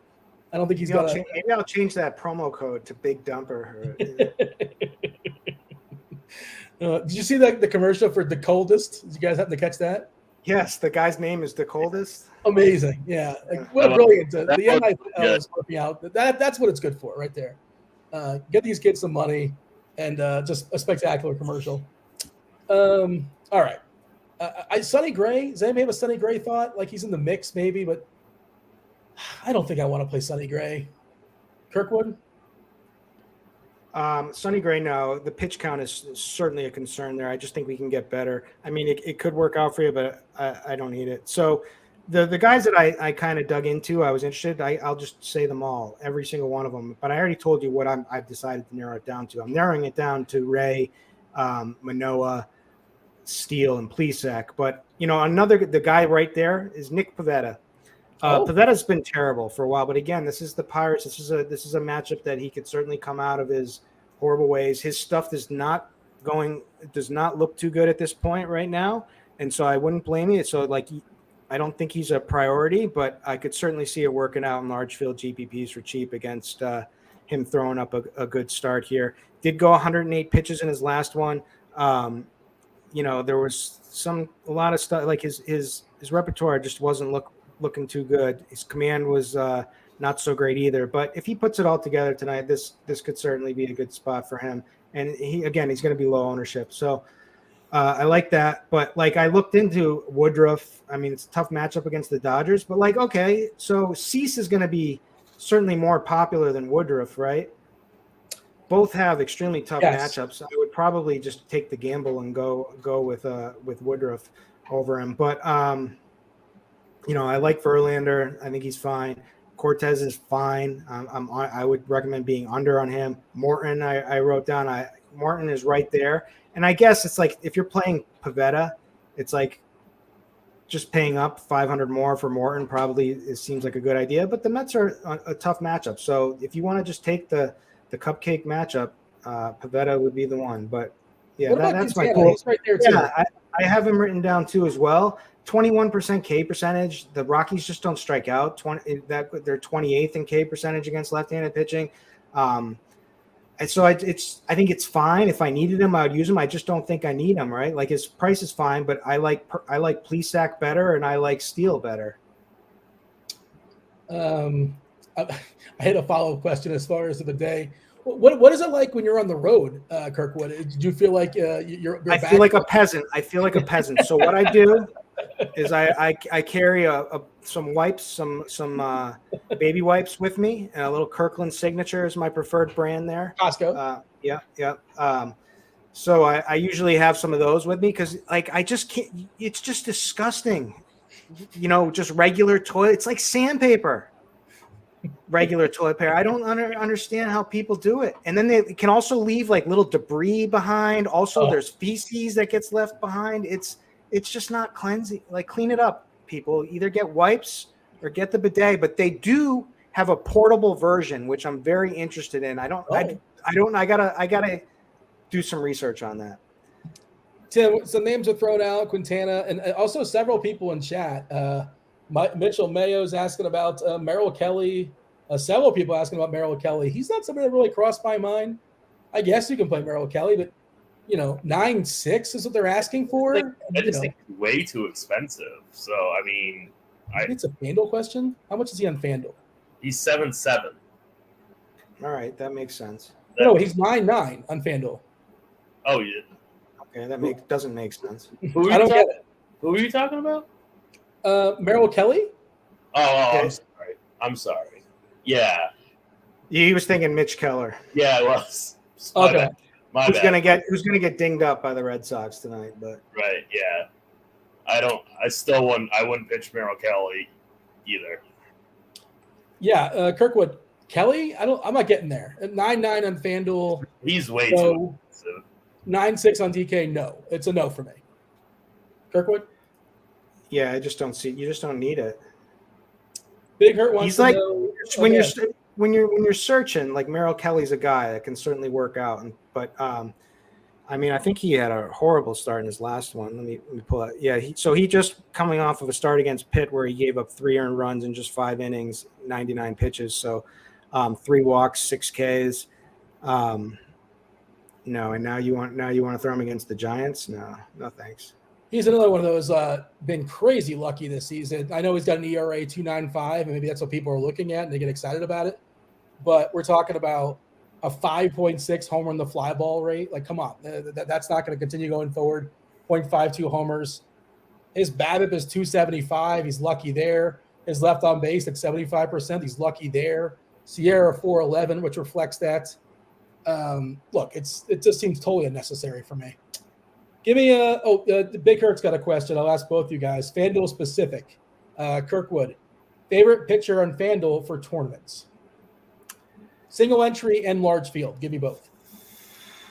I don't think he's got. Maybe I'll change that promo code to Big Dumper. Did you see the commercial for The Coldest? Did you guys happen to catch that? Yes, the guy's name is The Coldest. Amazing. Yeah. What a brilliant. The NIL is working out. That's what it's good for right there. Get these kids some money and just a spectacular commercial. All right. Sonny Gray. Does anybody have a Sonny Gray thought? Like he's in the mix maybe, but I don't think I want to play Sonny Gray. Kirkwood? Sonny Gray, no. The pitch count is certainly a concern there. I just think we can get better. I mean, it could work out for you, but I don't need it. So the guys that I kind of dug into, I was interested. I'll just say them all, every single one of them. But I already told you what I've decided to narrow it down to. I'm narrowing it down to Ray, Manoah, Steele, and Plesac. But, the guy right there is Nick Pivetta. Pavetta's been terrible for a while, but again, this is the Pirates. This is a matchup that he could certainly come out of his horrible ways. His stuff does not look too good at this point right now, and so I wouldn't blame you. So I don't think he's a priority, but I could certainly see it working out in large field GPPs for cheap against him throwing up a good start here. Did go 108 pitches in his last one. There was a lot of stuff like his repertoire just wasn't looking too good. His command was not so great either. But if he puts it all together tonight, this could certainly be a good spot for him. And he's going to be low ownership. So I like that. But I looked into Woodruff. I mean, it's a tough matchup against the Dodgers. But okay, so Cease is going to be certainly more popular than Woodruff, right? Both have extremely tough matchups. I would probably just take the gamble and go with Woodruff over him. But I like Verlander. I think he's fine. Cortez is fine. I would recommend being under on him. Morton, I wrote down. Morton is right there. And I guess it's like if you're playing Pivetta, it's like just paying up 500 more for Morton probably seems like a good idea. But the Mets are a tough matchup. So if you want to just take the cupcake matchup, Pivetta would be the one. But yeah, that's my pool. He's right there too. Yeah, I have him written down too as well. 21% K percentage. The Rockies just don't strike out. They're 28th in K percentage against left-handed pitching. And so I think it's fine. If I needed him, I would use him. I just don't think I need him, right? Like his price is fine, but I like Plesac better and I like Steele better. I had a follow-up question as far as the day. What is it like when you're on the road, Kirkwood? Did you feel like you're I feel like a peasant. So what I do is I carry some wipes, some baby wipes with me, and a little Kirkland Signature is my preferred brand there. Costco. Yeah. So I usually have some of those with me because I just can't. It's just disgusting. Just regular toilet. It's like sandpaper. Regular toilet paper. I don't understand how people do it. And then they can also leave little debris behind. Also, there's feces that gets left behind. It's it's just not cleansing. Like, clean it up, people. Either get wipes or get the bidet, but they do have a portable version, which I'm very interested in. I gotta do some research on that. Tim, some names are thrown out, Quintana, and also several people in chat. Mitchell Mayo's asking about Merrill Kelly. Several people asking about Merrill Kelly. He's not somebody that really crossed my mind. I guess you can play Merrill Kelly, but 9.6 is what they're asking for. I just think it's way too expensive. So I mean, it's a FanDuel question. How much is he on FanDuel? He's 7.7. All right, that makes sense. No, he's 9.9 on FanDuel. Oh, yeah. Okay, that doesn't make sense. I don't get it. Who are you talking about? Merrill Kelly. Oh, I'm sorry. Yeah. He was thinking Mitch Keller. Yeah, it was. Okay. My bad. Who's gonna get dinged up by the Red Sox tonight? But right, yeah. I wouldn't pitch Merrill Kelly either. Yeah, Kirkwood. Kelly, I'm not getting there. At 9.9 on FanDuel. He's way too expensive. 9.6 on DK, no. It's a no for me. Kirkwood? Yeah, I just don't see. You just don't need it. Big Hurt wants to know. When you're searching, like, Merrill Kelly's a guy that can certainly work out, but I mean, I think he had a horrible start in his last one. Let me pull out. Yeah, he just coming off of a start against Pitt where he gave up 3 earned runs in just 5 innings, 99 pitches. So 3 walks, 6 Ks. No, and now you want to throw him against the Giants? No thanks. He's another one of those been crazy lucky this season. I know he's got an ERA 2.95, and maybe that's what people are looking at and they get excited about it. But we're talking about a 5.6 homer in the fly ball rate. Like, come on, that's not going to continue going forward. 0.52 homers. His BABIP is 275. He's lucky there. His left on base at 75%. He's lucky there. Sierra 411, which reflects that. Look, it just seems totally unnecessary for me. Give me Big Hurt's got a question. I'll ask both you guys. FanDuel specific. Kirkwood, favorite pitcher on FanDuel for tournaments? Single entry and large field. Give me both.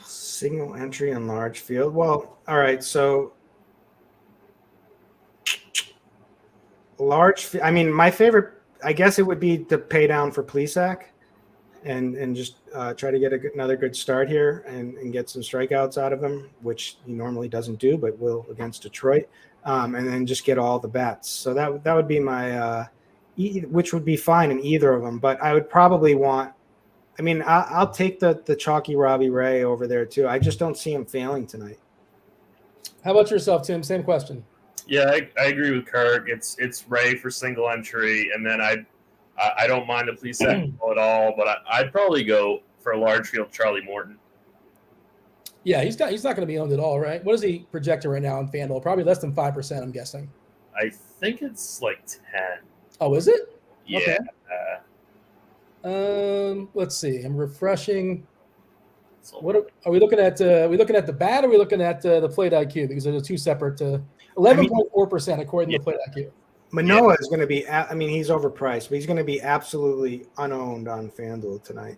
Single entry and large field. Well, all right. So I mean, my favorite, I guess it would be to pay down for Plesac and just try to get another good start here and get some strikeouts out of him, which he normally doesn't do, but will against Detroit. And then just get all the bats. So that would be my, which would be fine in either of them. But I would probably want, I mean, I'll take the chalky Robbie Ray over there too. I just don't see him failing tonight. How about yourself, Tim? Same question. Yeah, I agree with Kirk. It's Ray for single entry, and then I don't mind a Plesac at all, but I'd probably go for a large field Charlie Morton. Yeah, he's not going to be owned at all, right? What is he projected right now on FanDuel? Probably less than 5%, I'm guessing. I think it's like 10. Oh, is it? Yeah. Okay. Let's see. I'm refreshing. What are we looking at? Are we looking at the bat? Or are we looking at the plate IQ? Because there's 2 separate. 11.4% according to plate IQ. Manoah is going to be. I mean, he's overpriced, but he's going to be absolutely unowned on FanDuel tonight.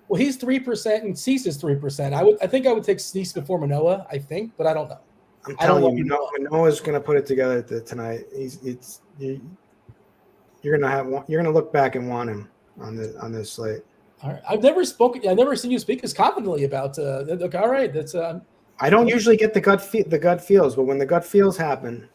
Well, he's 3% and Cease is 3%. I think I would take Cease before Manoah. I think, but I don't know. I'm telling you, Manoah's going to put it together tonight. You're going to look back and want him on this slate. All right. I've never seen you speak as confidently about. Look, all right, that's. I don't usually get the gut feels, but when the gut feels happen,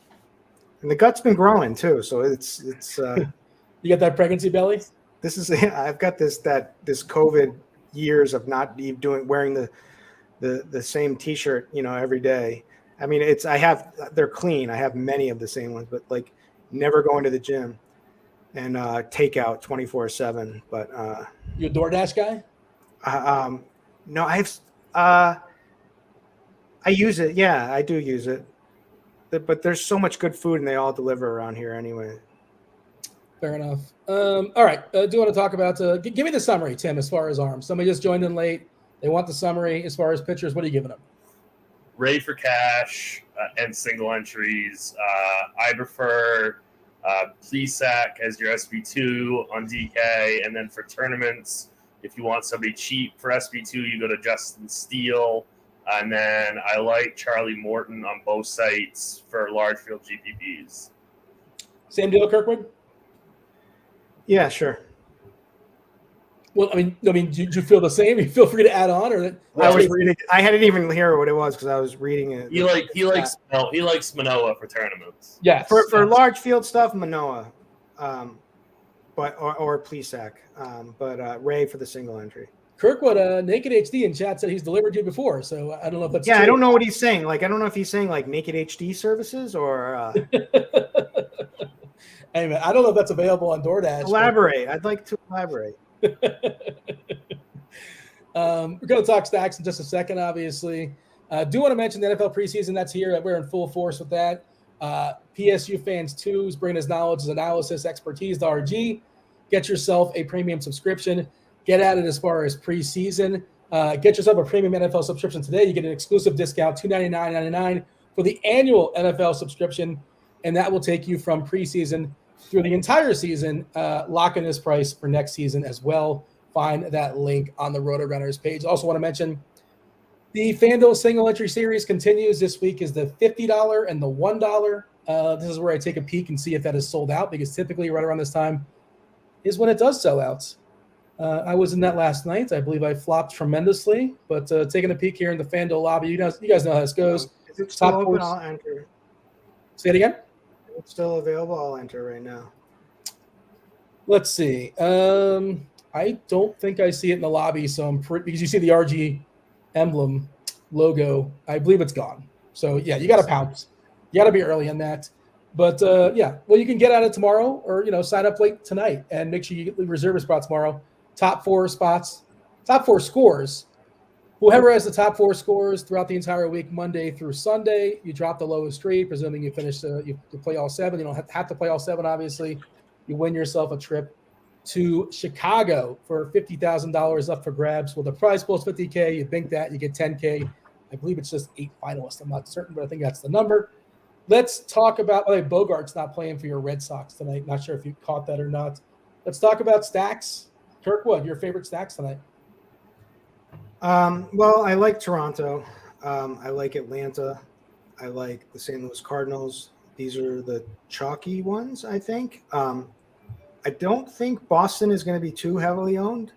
and the gut's been growing too, so it's. You got that pregnancy belly? I've got this COVID years of not wearing the same T-shirt, every day. I mean, they're clean. I have many of the same ones, but like never going to the gym and takeout 24/7. But you a DoorDash guy? No, I use it. Yeah, I do use it. But there's so much good food and they all deliver around here anyway. Fair enough. All right. Do you want to talk about give me the summary, Tim, as far as arms? Somebody just joined in late. They want the summary as far as pitchers. What are you giving them? Ray for cash and single entries. I prefer Plesac as your SB2 on DK. And then for tournaments, if you want somebody cheap for SB2, you go to Justin Steele. And then I like Charlie Morton on both sites for large field GPPs. Same deal, Kirkwood? Yeah, sure. Well, I mean, do you feel the same? You feel free to add on, or that I was reading. I hadn't even hear what it was because I was reading it. He likes Manoah for tournaments. Yes, for large field stuff, Manoah, but or Plesac, but Ray for the single entry. Kirkwood, Naked HD in chat said he's delivered you before, so I don't know if that's true. I don't know what he's saying. Like, I don't know if he's saying like Naked HD services or. Hey man, I don't know if that's available on DoorDash. Elaborate. I'd like to elaborate. We're going to talk stacks in just a second, obviously. Do want to mention the NFL preseason that's here. We're in full force with that. PSU Fans 2 is bringing his knowledge, his analysis, expertise to RG. Get yourself a premium subscription. Get at it as far as preseason. Get yourself a premium NFL subscription today. You get an exclusive discount, $299.99 for the annual NFL subscription, and that will take you from preseason through the entire season, lock in this price for next season as well. Find that link on the RotoGrinders page. Also want to mention the Fanduel single entry series continues. This week is the $50 and the $1. This is where I take a peek and see if that is sold out, because typically right around this time is when it does sell out. I was in that last night. I believe I flopped tremendously, but taking a peek here in the Fanduel lobby, you guys know how this goes. Is it still open? I'll enter. Say it again. It's still available. I'll enter right now. Let's see. I don't think I see it in the lobby, so because you see the RG emblem logo, I believe it's gone. So yeah, you got to pounce. You got to be early in that. But yeah, well, you can get at it tomorrow, or sign up late tonight and make sure you reserve a spot tomorrow. Top 4 spots, top 4 scores. Whoever has the top 4 scores throughout the entire week, Monday through Sunday, you drop the lowest 3, presuming you finish you play all 7. You don't have to play all 7, obviously. You win yourself a trip to Chicago for $50,000 up for grabs. Well, the prize pool is $50K. You bank that, you get $10K. I believe it's just 8 finalists. I'm not certain, but I think that's the number. Let's talk about Bogart's not playing for your Red Sox tonight. Not sure if you caught that or not. Let's talk about stacks. Kirkwood, your favorite stacks tonight? Well, I like Toronto. I like Atlanta. I like the St. Louis Cardinals. These are the chalky ones, I think. I don't think Boston is going to be too heavily owned.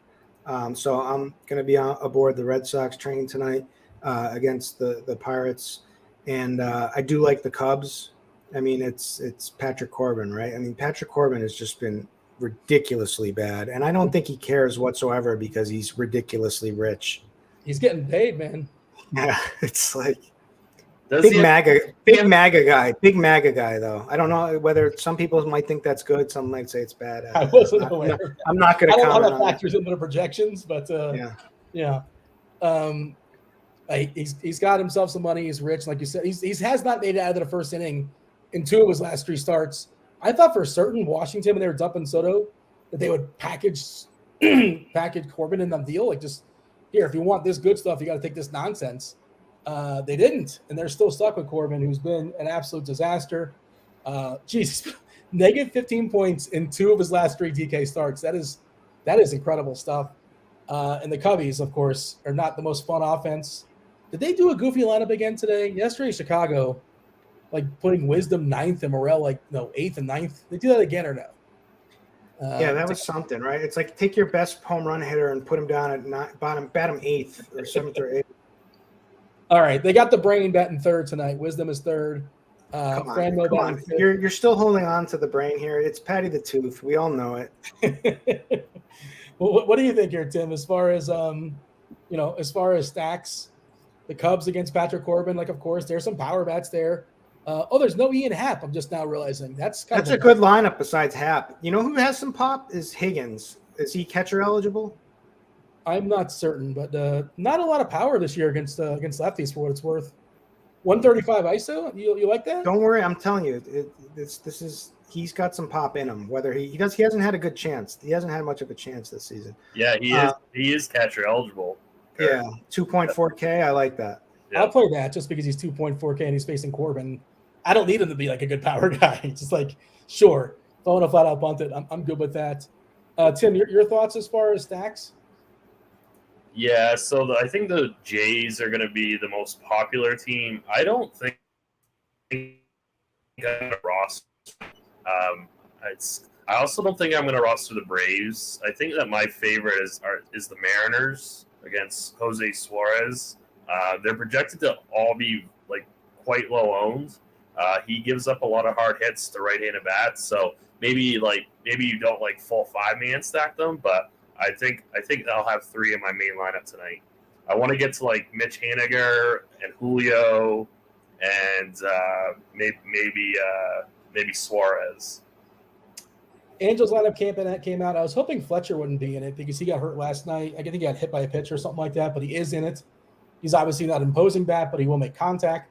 So I'm going to be aboard the Red Sox train tonight against the Pirates. And I do like the Cubs. I mean, it's Patrick Corbin, right? I mean, Patrick Corbin has just been ridiculously bad. And I don't think he cares whatsoever because he's ridiculously rich. He's getting paid, man. Yeah, it's like big MAGA guy, though. I don't know whether some people might think that's good. Some might say it's bad. I wasn't aware. I'm not going to comment on that. I don't know how that factors into the projections, but yeah. He's got himself some money. He's rich, like you said. He has not made it out of the first inning in 2 of his last 3 starts. I thought for certain Washington, when they were dumping Soto, that they would package Corbin in the deal. Like, just here, if you want this good stuff, you got to take this nonsense. They didn't, and they're still stuck with Corbin, who's been an absolute disaster. Negative 15 points in 2 of his last 3 DK starts. That is incredible stuff. And the Cubbies, of course, are not the most fun offense. Did they do a goofy lineup again today? Yesterday, Chicago, like putting Wisdom 9th and Morel 8th and 9th. They do that again or no? Yeah, that was something, right? It's like take your best home run hitter and put him down at bat him 8th or 7th or 8th. All right, they got the brain batting 3rd tonight. Wisdom is 3rd. Come on. You're still holding on to the brain here. It's Patty the Tooth. We all know it. Well, what do you think here, Tim? As far as stacks, the Cubs against Patrick Corbin, of course, there's some power bats there. There's no Ian Happ. I'm just now realizing that's a good lineup besides Happ. You know who has some pop is Higgins. Is he catcher eligible? I'm not certain, but not a lot of power this year against lefties for what it's worth. 135 ISO. You like that? Don't worry, I'm telling you, he's got some pop in him. Whether he hasn't had a good chance. He hasn't had much of a chance this season. Yeah, he is catcher eligible. Yeah, 2.4K. I like that. Yeah. I'll play that just because he's 2.4K and he's facing Corbin. I don't need him to be like a good power guy. It's just sure, if I want to flat out bunt it, I'm good with that. Tim, your thoughts as far as stacks? Yeah, so I think the Jays are going to be the most popular team. I don't think I'm going to roster. I also don't think I'm going to roster the Braves. I think that my favorite is the Mariners against Jose Suarez. They're projected to all be like quite low owned. He gives up a lot of hard hits to right-handed bats, so maybe you don't like full 5-man stack them, but I think I'll have 3 in my main lineup tonight. I want to get to like Mitch Haniger and Julio, and maybe Suarez. Angels lineup came out. I was hoping Fletcher wouldn't be in it because he got hurt last night. I think he got hit by a pitch or something like that, but he is in it. He's obviously not an imposing bat, but he will make contact.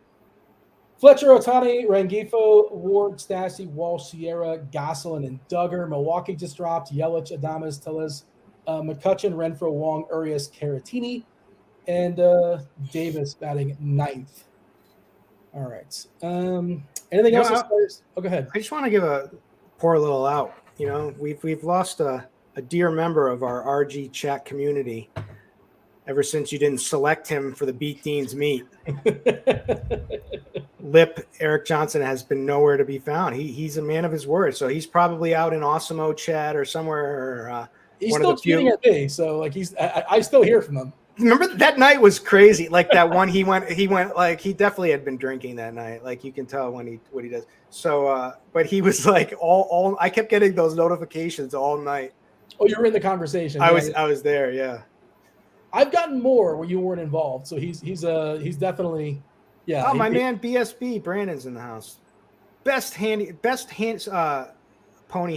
Fletcher, Ohtani, Rengifo, Ward, Stassi, Walsh, Sierra, Gosselin, and Duggar. Milwaukee just dropped Yelich, Adames, Tellez, McCutchen, Renfroe, Wong, Urias, Caratini, and Davis batting 9th. All right. Anything else? Oh, go ahead. I just want to give a poor little out. You know, we've lost a dear member of our RG chat community ever since you didn't select him for the Beat Deans meet. Lip Eric Johnson has been nowhere to be found. He's a man of his word, so he's probably out in Awesemo chat or somewhere. Or, he's still tweeting at me, so like I still hear from him. Remember that night was crazy. Like that one, he went like he definitely had been drinking that night. Like you can tell what he does. So, but he was like all. I kept getting those notifications all night. Oh, you were in the conversation. I was there. Yeah. I've gotten more where you weren't involved, so he's definitely. Yeah. Oh, my man BSB Brandon's in the house. Best pony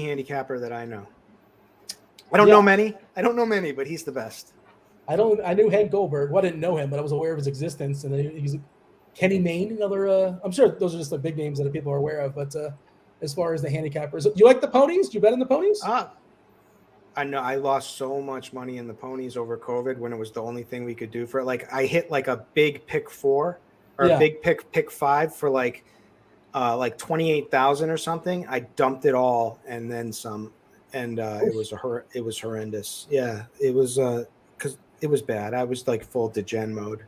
handicapper that I know. I don't know many, but he's the best. I knew Hank Goldberg. Well, I didn't know him, but I was aware of his existence. And he's Kenny Mayne, another. I'm sure those are just the big names that people are aware of. But as far as the handicappers, you like the ponies? Do you bet on the ponies? I know I lost so much money in the ponies over COVID when it was the only thing we could do for it. Like I hit like a big pick 4 or a big pick 5 for like 28,000 or something. I dumped it all and then some, and it was horrendous. Yeah, it was because it was bad. I was like full degen mode.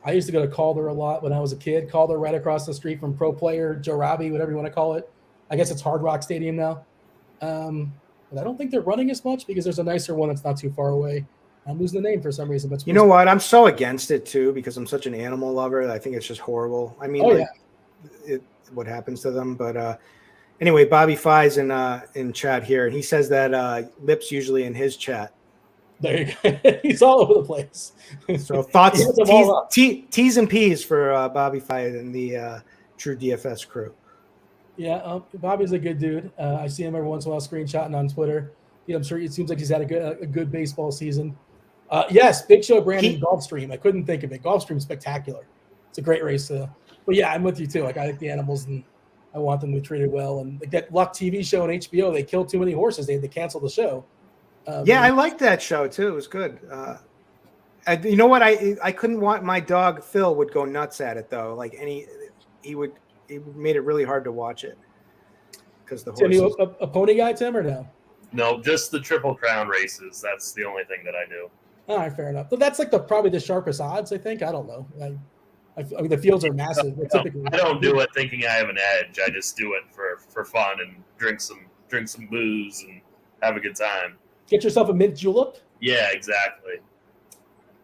I used to go to Calder a lot when I was a kid. Calder right across the street from Pro Player, Joe Robbie, whatever you want to call it. I guess it's Hard Rock Stadium now. But I don't think they're running as much because there's a nicer one that's not too far away. I'm losing the name for some reason. But you know what? I'm so against it too because I'm such an animal lover. I think it's just horrible. I mean, what happens to them. But anyway, Bobby Fi's in chat here, and he says that Lip's usually in his chat. There you go. He's all over the place. So thoughts, T's and P's for Bobby Fi and the True DFS crew. Yeah, Bobby's a good dude. I see him every once in a while screenshotting on Twitter. I'm sure it seems like he's had a good baseball season. Yes, Big Show Brandon Gulfstream. I couldn't think of it. Gulfstream's spectacular. It's a great race. But yeah, I'm with you too. Like I like the animals and I want them to be treated well. And like that Luck TV show on HBO, they killed too many horses. They had to cancel the show. I liked that show too. It was good. You know what? I couldn't want my dog Phil would go nuts at it though. Like it made it really hard to watch it because the horses. Are you a pony guy, Tim, or no? No, just the Triple Crown races. That's the only thing that I do. All right, fair enough. But that's like probably the sharpest odds, I think. I don't know. I mean, the fields are massive. I don't do it thinking I have an edge. I just do it for fun and drink some booze and have a good time. Get yourself a mint julep. Yeah, exactly.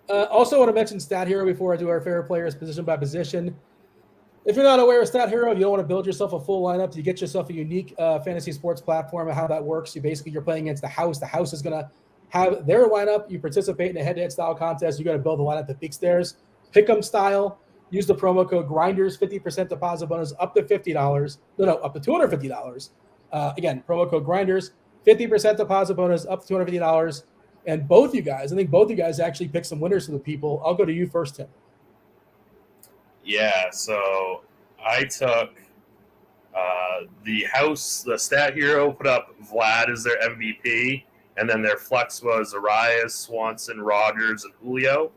Also, I want to mention Stat Hero before I do our favorite players position by position. If you're not aware of Stat Hero, you don't want to build yourself a full lineup. You get yourself a unique fantasy sports platform and how that works. You're playing against the house. The house is going to have their lineup. You participate in a head-to-head style contest. You got to build a lineup that beats theirs. Pick 'em style. Use the promo code GRINDERS, 50% deposit bonus up to $50. No, up to $250. Again, promo code GRINDERS, 50% deposit bonus up to $250. And I think both you guys actually picked some winners for the people. I'll go to you first, Tim. Yeah, so I took the Stat Hero put up Vlad as their MVP, and then their flex was Arias, Swanson, Rogers, and Julio.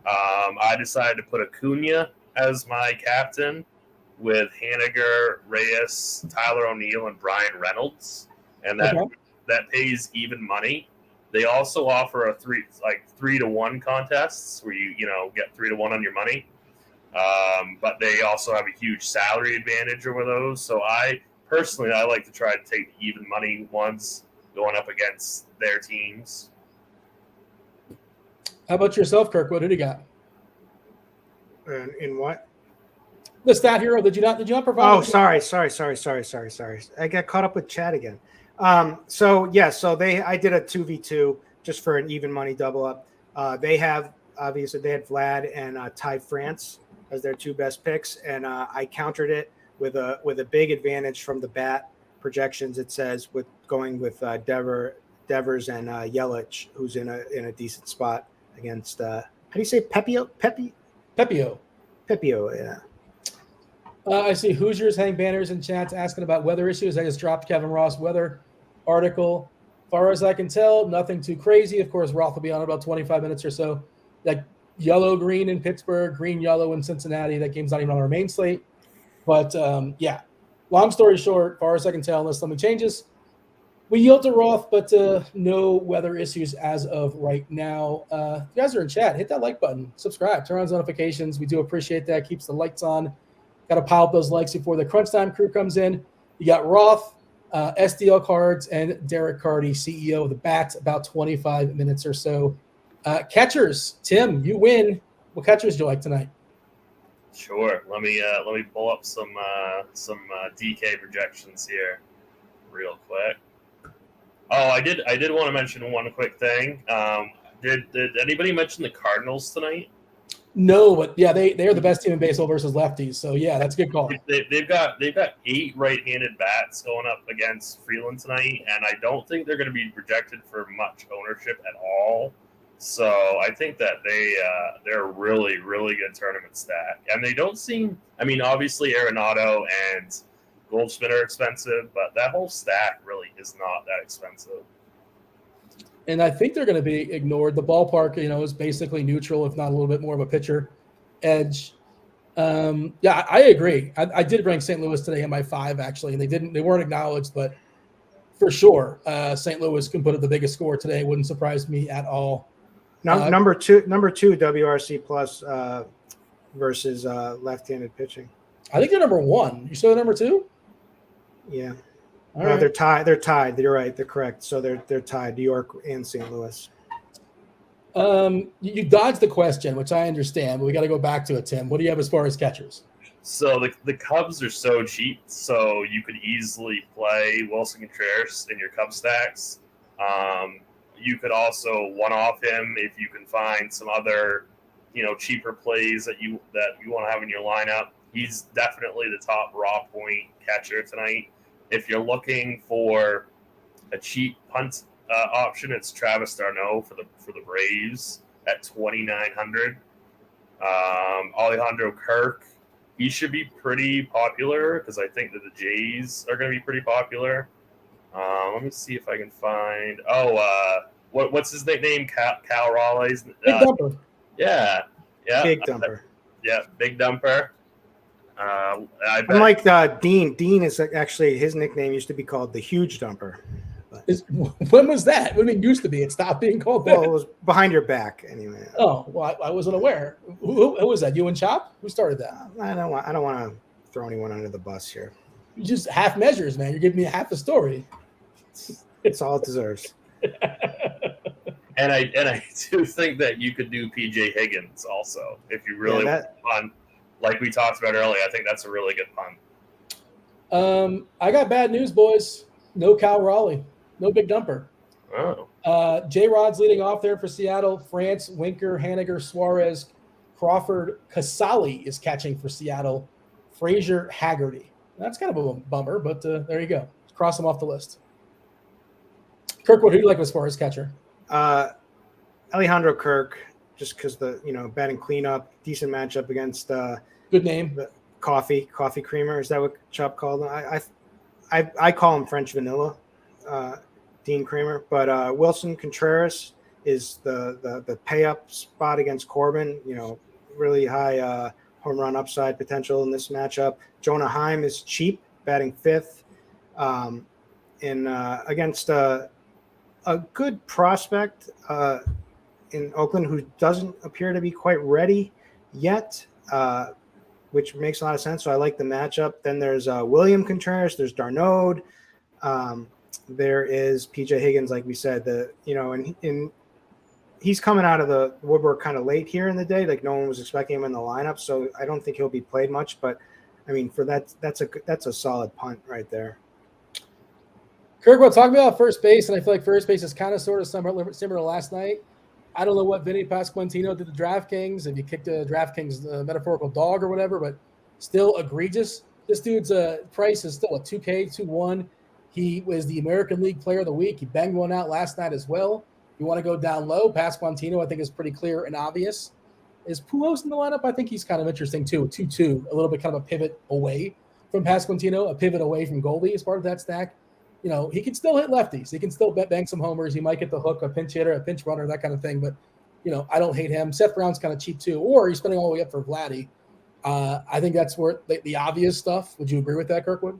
I decided to put Acuna as my captain with Haniger, Reyes, Tyler O'Neill, and Brian Reynolds, and that pays even money. They also offer a 3-to-1 contests where you get 3-to-1 on your money. But they also have a huge salary advantage over those. So I like to try to take the even money ones going up against their teams. How about yourself, Kirk? What did you got? In what? The stat hero. Did you not provide? Oh, sorry. I got caught up with chat again. I did a 2v2 just for an even money double up. They had Vlad and Ty France as their two best picks, and I countered it with a big advantage from the bat projections. It says with going with Devers and Yelich, who's in a decent spot against how do you say Pepio, yeah. I see Hoosiers hang banners in chats asking about weather issues. I just dropped Kevin Roth's weather article. Far as I can tell, nothing too crazy. Of course, Roth will be on about 25 minutes or so. Like yellow-green in Pittsburgh, green-yellow in Cincinnati. That game's not even on our main slate. But, long story short, far as I can tell, unless something changes, we yield to Roth, but no weather issues as of right now. If you guys are in chat, hit that like button, subscribe, turn on notifications. We do appreciate that. Keeps the lights on. Got to pile up those likes before the crunch time crew comes in. You got Roth, SDL Cards, and DerekCarty, CEO of the Bats, about 25 minutes or so. Catchers, Tim, you win. What catchers do you like tonight? Sure. Let me pull up some DK projections here, real quick. Oh, I did want to mention one quick thing. Did anybody mention the Cardinals tonight? No, but yeah, they are the best team in baseball versus lefties. So yeah, that's a good call. They've got 8 right-handed bats going up against Freeland tonight, and I don't think they're going to be projected for much ownership at all. So I think that they're a really, really good tournament stack, and they don't seem. I mean, obviously Arenado and Goldschmidt are expensive, but that whole stack really is not that expensive. And I think they're going to be ignored. The ballpark, is basically neutral, if not a little bit more of a pitcher edge. I agree. I did rank St. Louis today in my 5, actually, and they weren't acknowledged, but for sure, St. Louis can put up the biggest score today. It wouldn't surprise me at all. Number two WRC plus versus left-handed pitching. I think they're number 1. You saw the number 2? Yeah. All right. They're tied. They're tied. You're right. They're correct. So they're tied. New York and St. Louis. You dodged the question, which I understand, but we got to go back to it, Tim. What do you have as far as catchers? So the Cubs are so cheap, so you could easily play Wilson Contreras in your Cub stacks. You could also one-off him if you can find some other, cheaper plays that you want to have in your lineup. He's definitely the top raw point catcher tonight. If you're looking for a cheap punt option, it's Travis d'Arnaud for the Braves at 2,900. Alejandro Kirk, he should be pretty popular because I think that the Jays are going to be pretty popular. Let me see if I can find. What's his nickname? Cal Raleigh's. Big Dumper. Yeah. Big Dumper. Big Dumper. Unlike Dean. Dean is actually, his nickname used to be called the Huge Dumper. When was that? When it used to be, it stopped being called that. Well, it was behind your back anyway. Oh, well, I wasn't aware. Who was that? You and Chop? Who started that? I don't want to throw anyone under the bus here. You just half measures, man. You're giving me half the story. It's all it deserves. And I do think that you could do PJ Higgins also if you really want fun. Like we talked about earlier, I think that's a really good pun. I got bad news, boys. No Cal Raleigh. No Big Dumper. Oh. J-Rod's leading off there for Seattle. France, Winker, Haniger, Suarez, Crawford, Casali is catching for Seattle. Frazier, Haggerty. That's kind of a bummer, but there you go. Cross them off the list. Kirkwood, who do you like as far as catcher? Alejandro Kirk, just because the batting cleanup, decent matchup against good name. The coffee creamer. Is that what Chop called him? I call him French vanilla, Dean Kramer. But Wilson Contreras is the pay up spot against Corbin. Really high home run upside potential in this matchup. Jonah Heim is cheap, batting 5th, against a good prospect in Oakland who doesn't appear to be quite ready yet, which makes a lot of sense. So I like the matchup. Then there's William Contreras. There's Darnode. There is PJ Higgins, like we said. And he's coming out of the woodwork kind of late here in the day. Like no one was expecting him in the lineup, so I don't think he'll be played much. But I mean, for that's a solid punt right there. Kirk, we'll talk about first base, and I feel like first base is kind of sort of similar to last night. I don't know what Vinny Pasquantino did to DraftKings, if you kicked a DraftKings metaphorical dog or whatever, but still egregious. This dude's price is still a 2K, 2-1. He was the American League Player of the Week. He banged one out last night as well. You want to go down low, Pasquantino, I think, is pretty clear and obvious. Is Pujols in the lineup? I think he's kind of interesting, too. 2-2, a little bit kind of a pivot away from Pasquantino, a pivot away from Goldie as part of that stack. You know, he can still hit lefties. He can still bang some homers. He might get the hook, a pinch hitter, a pinch runner, that kind of thing. But, you know, I don't hate him. Seth Brown's kind of cheap, too. Or he's spending all the way up for Vladdy. I think that's where the obvious stuff. Would you agree with that, Kirkwood?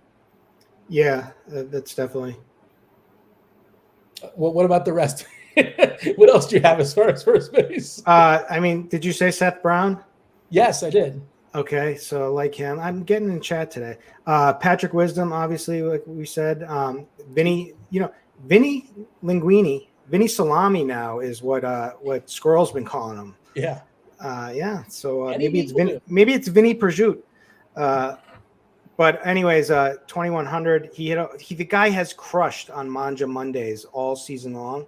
Yeah, that's definitely. Well, what about the rest? What else do you have as far as first base? I mean, did you say Seth Brown? Yes, I did. Okay, so I like him. I'm getting in chat today. Patrick Wisdom, obviously, like we said. Vinny Linguini, Vinny Salami now is what Squirrel's been calling him. Yeah. Yeah. So maybe it's Vinny Perjute. But anyways, 2100. The guy has crushed on Manja Mondays all season long.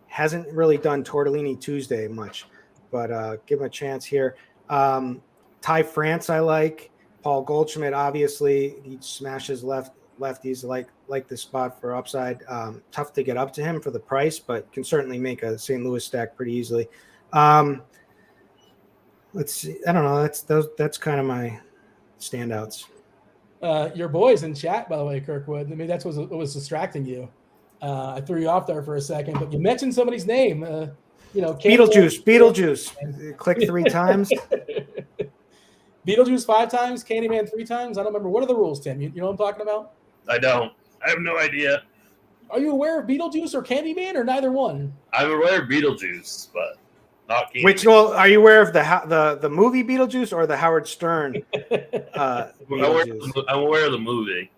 Hasn't really done Tortellini Tuesday much, but give him a chance here. Ty France, I like. Paul Goldschmidt, obviously, he smashes lefties. Like the spot for upside. Tough to get up to him for the price, but can certainly make a St. Louis stack pretty easily. Let's see. I don't know. That's kind of my standouts. Your boys in chat, by the way, Kirkwood. I mean, that's what was distracting you. I threw you off there for a second, but you mentioned somebody's name. Beetlejuice. Click 3 times. Beetlejuice 5 times, Candyman 3 times. I don't remember. What are the rules, Tim? You know what I'm talking about? I don't. I have no idea. Are you aware of Beetlejuice or Candyman, or neither one? I'm aware of Beetlejuice, but not Candyman. Are you aware of the movie Beetlejuice or the Howard Stern? I'm aware of the movie.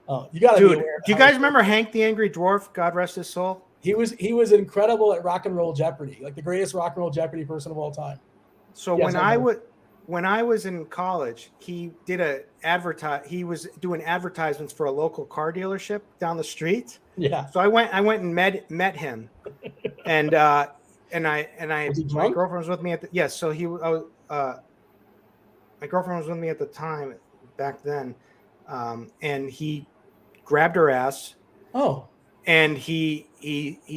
Oh, you gotta be aware. Do you guys remember Hank the Angry Dwarf? God rest his soul. He was incredible at Rock and Roll Jeopardy, like the greatest Rock and Roll Jeopardy person of all time. So yes, when I was in college, he did he was doing advertisements for a local car dealership down the street. Yeah. So I went and met him, and my girlfriend was with me my girlfriend was with me at the time back then, and he grabbed her ass. Oh. And he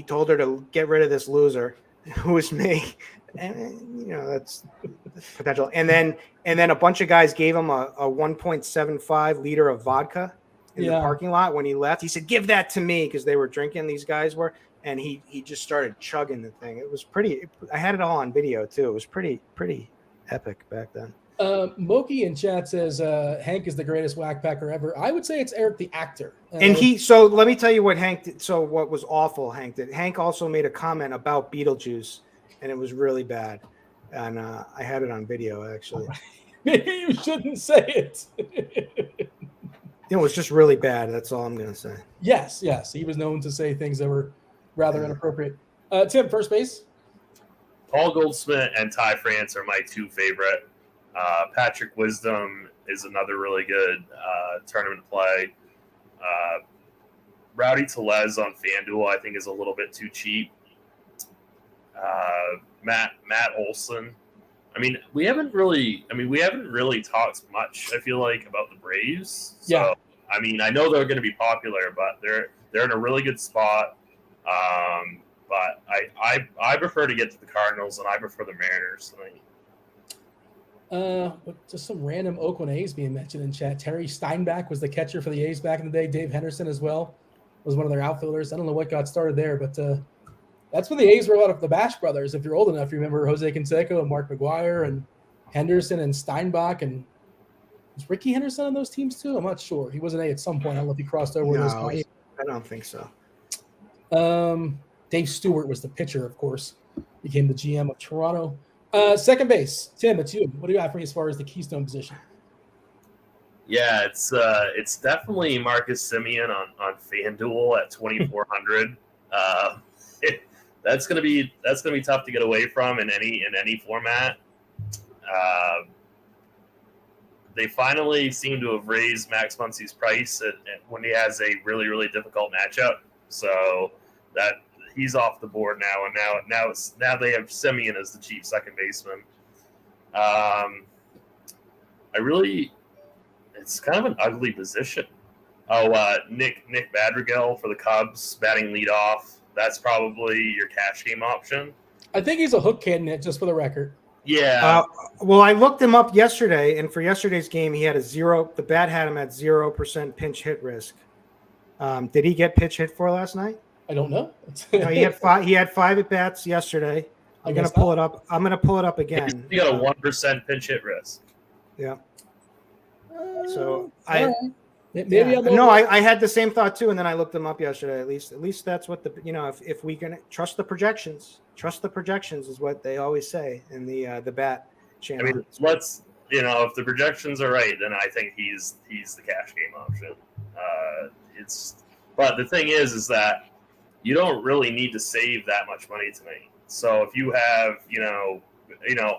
told her to get rid of this loser, who was me. And that's potential. And then a bunch of guys gave him a 1.75 liter of vodka in the parking lot when he left. He said, "Give that to me," because they were drinking. These guys were, and he just started chugging the thing. It was pretty. I had it all on video too. It was pretty epic back then. Moki in chat says Hank is the greatest whack packer ever. I would say it's Eric the actor. So let me tell you what Hank did. So what was awful Hank did. Hank also made a comment about Beetlejuice, and it was really bad. And I had it on video, actually. Maybe you shouldn't say it. It was just really bad. That's all I'm going to say. Yes. He was known to say things that were rather inappropriate. Tim, first base? Paul Goldschmidt and Ty France are my 2 favorite. Patrick Wisdom is another really good tournament play. Rowdy Tellez on Fanduel, I think, is a little bit too cheap. Matt Olson. We haven't really talked much, I feel like, about the Braves. So, yeah. I know they're going to be popular, but they're in a really good spot. But I prefer to get to the Cardinals, and I prefer the Mariners. Just some random Oakland A's being mentioned in chat. Terry Steinbach was the catcher for the A's back in the day. Dave Henderson as well was one of their outfielders. I don't know what got started there, but that's when the A's were a lot of the Bash brothers. If you're old enough, you remember Jose Canseco and Mark McGuire and Henderson and Steinbach. And was Ricky Henderson on those teams too? I'm not sure. He was an A at some point. I don't know if he crossed over with those guys. I don't think so. Dave Stewart was the pitcher, of course. Became the GM of Toronto. Second base, Tim, it's you. What do you have for me as far as the keystone position? Yeah, it's definitely Marcus Semien on FanDuel at 2,400. That's gonna be tough to get away from in any format. They finally seem to have raised Max Muncy's price when he has a really, really difficult matchup. So that he's off the board now, and now they have Semien as the cheap second baseman. It's kind of an ugly position. Nick Madrigal for the Cubs batting leadoff. That's probably your cash game option. I think he's a hook candidate, just for the record. Yeah. Well, I looked him up yesterday, and for yesterday's game, he had the bat had him at 0% pinch hit risk. Did he get pitch hit for last night? I don't know. No, he had 5 at bats yesterday. I'm going to pull it up. I'm going to pull it up again. He got a 1% pinch hit risk. Yeah. So I had the same thought too, and then I looked them up yesterday. At least that's what if we can trust the projections is what they always say in the bat channel. I mean, if the projections are right, then I think he's the cash game option. But the thing is that you don't really need to save that much money to me. So if you have,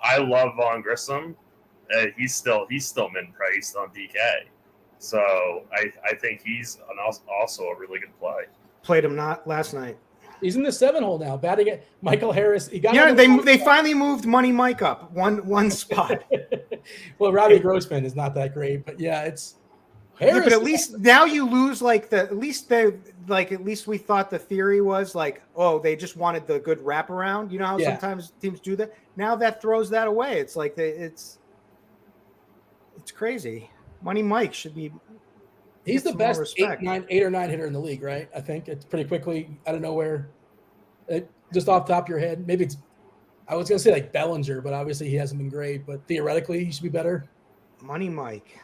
I love Vaughn Grissom. He's still min priced on DK. So I think he's also a really good play. Played him not last night. He's in the 7-hole now, batting at Michael Harris. They finally moved Money Mike up one spot. Well, Robbie Grossman is not that great, but yeah, it's Harris. Yeah, but at least now you lose at least we thought the theory was they just wanted the good wraparound. You know how sometimes teams do that. Now that throws that away. It's like it's crazy. Money Mike should be. He's the best 8 or 9 hitter in the league, right? I think it's pretty quickly. I don't know where. Just off the top of your head, maybe it's. I was gonna say like Bellinger, but obviously he hasn't been great. But theoretically, he should be better. Money Mike.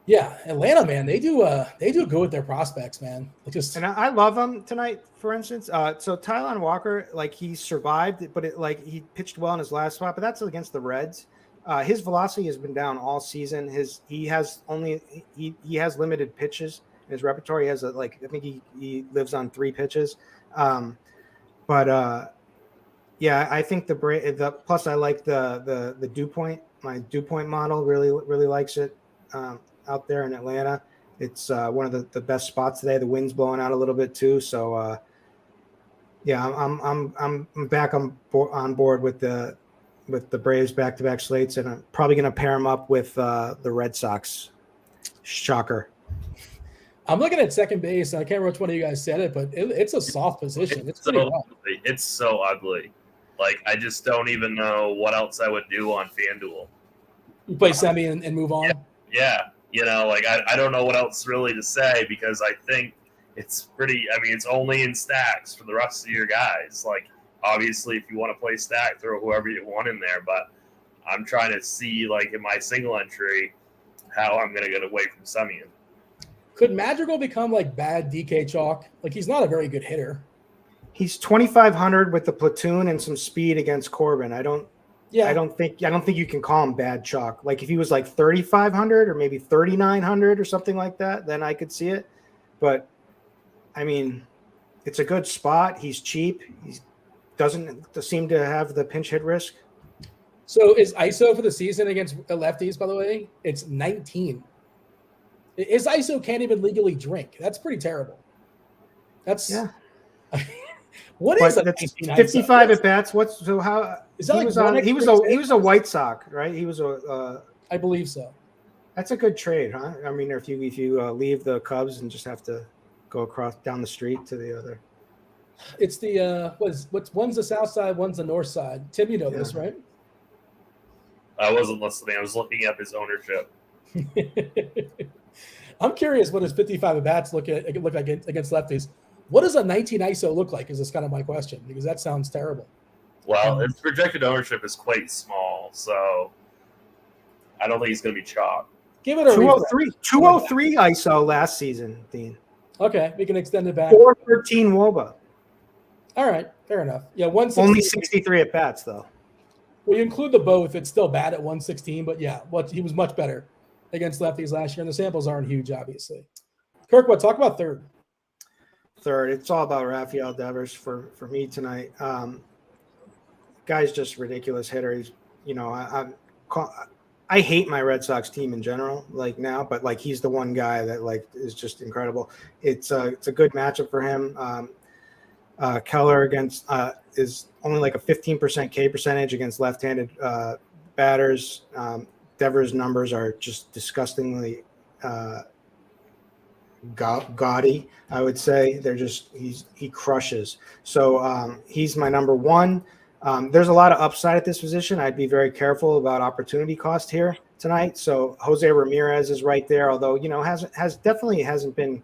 Yeah, Atlanta, man, they do good with their prospects, man. And I love them tonight. For instance, so Tylon Walker, he survived, but he pitched well in his last spot, but that's against the Reds. His velocity has been down all season. He has limited pitches in his repertoire. He has I think he lives on 3 pitches. I think the plus I like the dew point. My dew point model really likes it out there in Atlanta. It's one of the best spots today. The wind's blowing out a little bit too, so I'm back on board with the Braves back-to-back slates, and I'm probably going to pair them up with the Red Sox. Shocker. I'm looking at second base, and I can't remember which one of you guys said it, but it's a soft position. It's pretty rough. It's so ugly. I just don't even know what else I would do on FanDuel. You play semi and move on? Yeah. I don't know what else really to say, because I think it's it's only in stacks for the rest of your guys. Obviously, if you want to play stack, throw whoever you want in there. But I'm trying to see, in my single entry, how I'm going to get away from Semien. Could Madrigal become bad DK chalk? He's not a very good hitter. He's 2,500 with the platoon and some speed against Corbin. I don't think you can call him bad chalk. If he was 3,500 or maybe 3,900 or something like that, then I could see it. But I mean, it's a good spot. He's cheap. He doesn't seem to have the pinch hit risk. So is ISO for the season against lefties, by the way? It's 19. His ISO can't even legally drink. That's pretty terrible. What is 55 at bats? How is that? He was a White Sox, right? He was I believe so. That's a good trade, huh? I mean, if you leave the Cubs and just have to go down the street to the other. It's the one's the south side, one's the north side. Tim, you know this, right? I wasn't listening. I was looking up his ownership. I'm curious what his 55 at bats look like against lefties. What does a 19 ISO look like? Is kind of my question, because that sounds terrible. Well, his projected ownership is quite small, so I don't think he's going to be chalk. Give it a 203 ISO last season, Dean. Okay, we can extend it back. 413 WOBA. All right, fair enough. Yeah, 116. Only 63 at bats though. When you include the both, it's still bad at 116, but yeah, he was much better against lefties last year, and the samples aren't huge, obviously. Kirkwood, talk about third. Third, it's all about Rafael Devers for me tonight. Guy's just a ridiculous hitter. He's, I hate my Red Sox team in general, like now, but like he's the one guy that like is just incredible. It's a good matchup for him. Keller against is only like a 15% K percentage against left-handed batters. Devers' numbers are just disgustingly gaudy, I would say. They're just he crushes. So he's my number one. There's a lot of upside at this position. I'd be very careful about opportunity cost here tonight. So Jose Ramirez is right there, although definitely hasn't been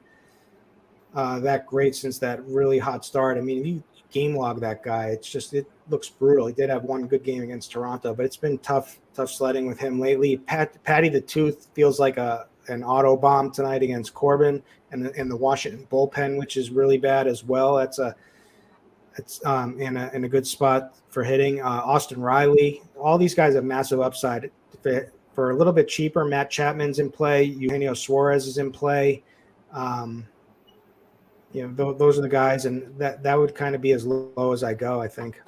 that great since that really hot start. I mean, if you game log that guy, it looks brutal. He did have one good game against Toronto, but it's been tough sledding with him lately. Patty the Tooth feels like an auto bomb tonight against Corbin and the Washington bullpen, which is really bad as well. It's in a good spot for hitting. Austin Riley, all these guys have massive upside. For a little bit cheaper, Matt Chapman's in play. Eugenio Suarez is in play. Those are the guys, and that would kind of be as low as I go, I think.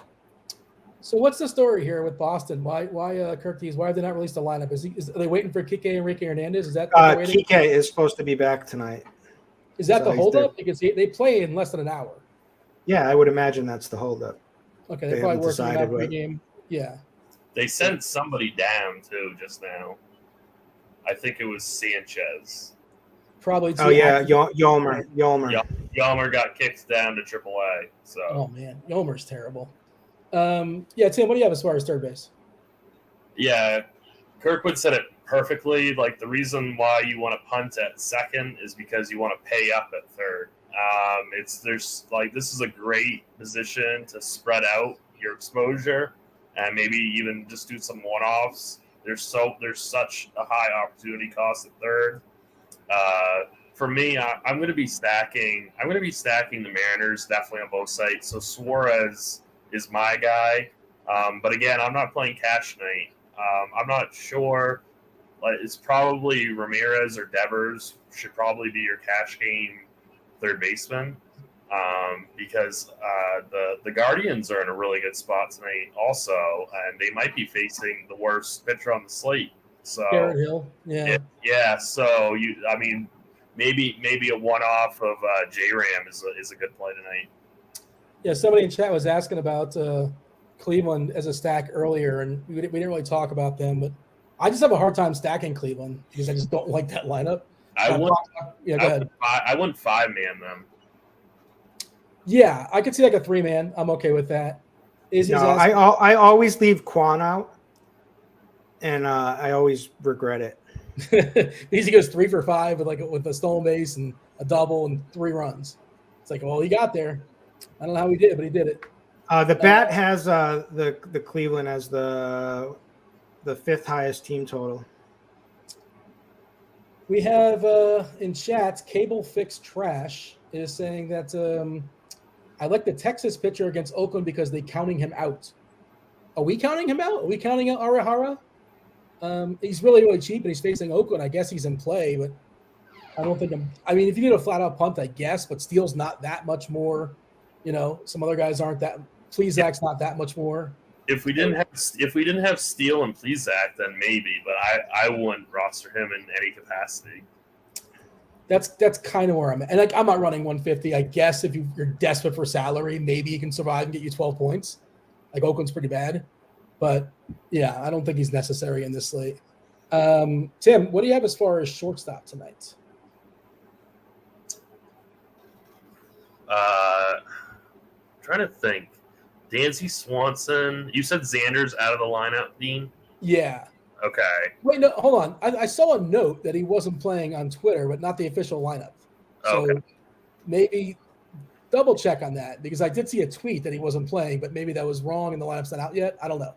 So what's the story here with Boston? Why Kirk? Why have they not released the lineup? Are they waiting for Kike Enrique Hernandez? Is that Kike is supposed to be back tonight? Is that the holdup? Because they play in less than an hour. Yeah, I would imagine that's the holdup. Okay, they're probably working on pregame. Yeah. They sent somebody down too just now. I think it was Sanchez. Probably. Oh yeah, Yolmer. Yolmer got kicked down to AAA. So. Oh man, Yolmer's terrible. Tim, what do you have as far as third base? Yeah, Kirkwood said it perfectly. Like the reason why you want to punt at second is because you want to pay up at third. This is a great position to spread out your exposure and maybe even just do some one-offs. There's such a high opportunity cost at third. For me, I'm going to be stacking. I'm going to be stacking the Mariners definitely on both sides. So Suarez is my guy, but again, I'm not playing cash tonight. I'm not sure. It's probably Ramirez or Devers should probably be your cash game third baseman, because the Guardians are in a really good spot tonight also, and they might be facing the worst pitcher on the slate. So Garrett Hill, yeah. So maybe a one-off of J-Ram is a good play tonight. Yeah, somebody in chat was asking about Cleveland as a stack earlier, and we didn't really talk about them, but I just have a hard time stacking Cleveland because I just don't like that lineup. I wouldn't five-man them. Yeah, I could see like a three-man. I'm okay with that. I always leave Quan out, and I always regret it. He goes 3 for 5 with a stolen base and a double and 3 runs. It's like, well, he got there. I don't know how he did it, but he did it. The bat has the Cleveland as the 5th highest team total. We have in chat, Cable Fix Trash is saying that I like the Texas pitcher against Oakland because they're counting him out. Are we counting him out? Are we counting out Arihara? He's really, really cheap, and he's facing Oakland. I guess he's in play, but I don't think I mean, if you get a flat-out punt, I guess, but Steele's not that much more. Some other guys aren't that. Plezak's not that much more. If we didn't have Steele and Plezak, then maybe, but I wouldn't roster him in any capacity. That's kind of where I'm at. And I'm not running 150. I guess if you're desperate for salary, maybe he can survive and get you 12 points. Oakland's pretty bad. But yeah, I don't think he's necessary in this slate. Tim, what do you have as far as shortstop tonight? Trying to think. Dansby Swanson. You said Xander's out of the lineup, Dean? Yeah. Okay. Wait, no, hold on. I saw a note that he wasn't playing on Twitter, but not the official lineup. So okay. Maybe double check on that, because I did see a tweet that he wasn't playing, but maybe that was wrong and the lineup's not out yet. I don't know.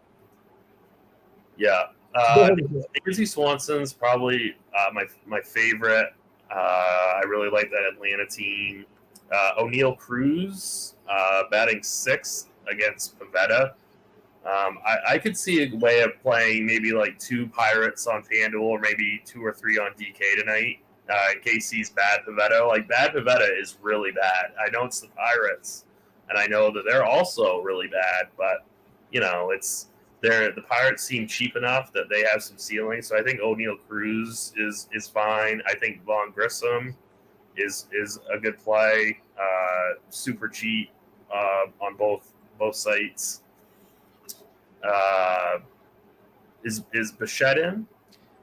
Yeah. Dansby Swanson's probably my favorite. I really like that Atlanta team. O'Neal Cruz batting 6th against Pivetta. I could see a way of playing maybe like 2 Pirates on FanDuel or maybe 2 or 3 on DK tonight in case he's bad Pivetta. Like, bad Pivetta is really bad. I know it's the Pirates, and I know that they're also really bad, but, the Pirates seem cheap enough that they have some ceiling, so I think O'Neal Cruz is fine. I think Vaughn Grissom is a good play, super cheap on both sites. Is Bichette in?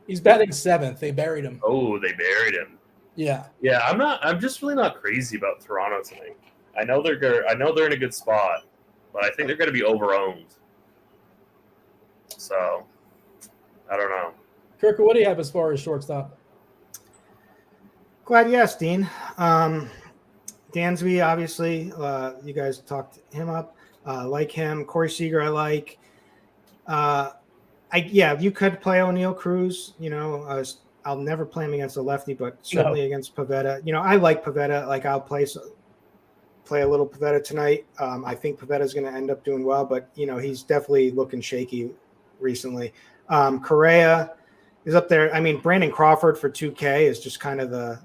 He's batting 7th. They buried him. Oh, they buried him. Yeah. Yeah, I'm just really not crazy about Toronto tonight. I know they're in a good spot, but I think they're going to be overowned. So, I don't know. Kirk, what do you have as far as shortstop? Glad you asked, Dean. Dansby, obviously, you guys talked him up. Like him. Corey Seager, I like. You could play O'Neal Cruz. I'll never play him against a lefty, but certainly against Pivetta. I like Pivetta. Like, I'll play a little Pivetta tonight. I think Pivetta is going to end up doing well, but he's definitely looking shaky recently. Correa is up there. I mean, Brandon Crawford for 2K is just kind of the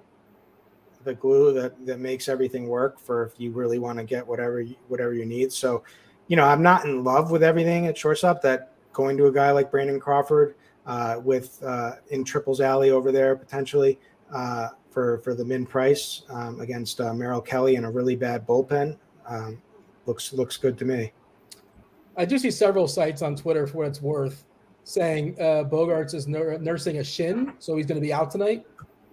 glue that makes everything work for if you really want to get whatever you need. So, I'm not in love with everything at shortstop. That going to a guy like Brandon Crawford with in triples alley over there potentially for the min price against Merrill Kelly and a really bad bullpen looks good to me. I do see several sites on Twitter, for what it's worth, saying Bogarts is nursing a shin, so he's going to be out tonight.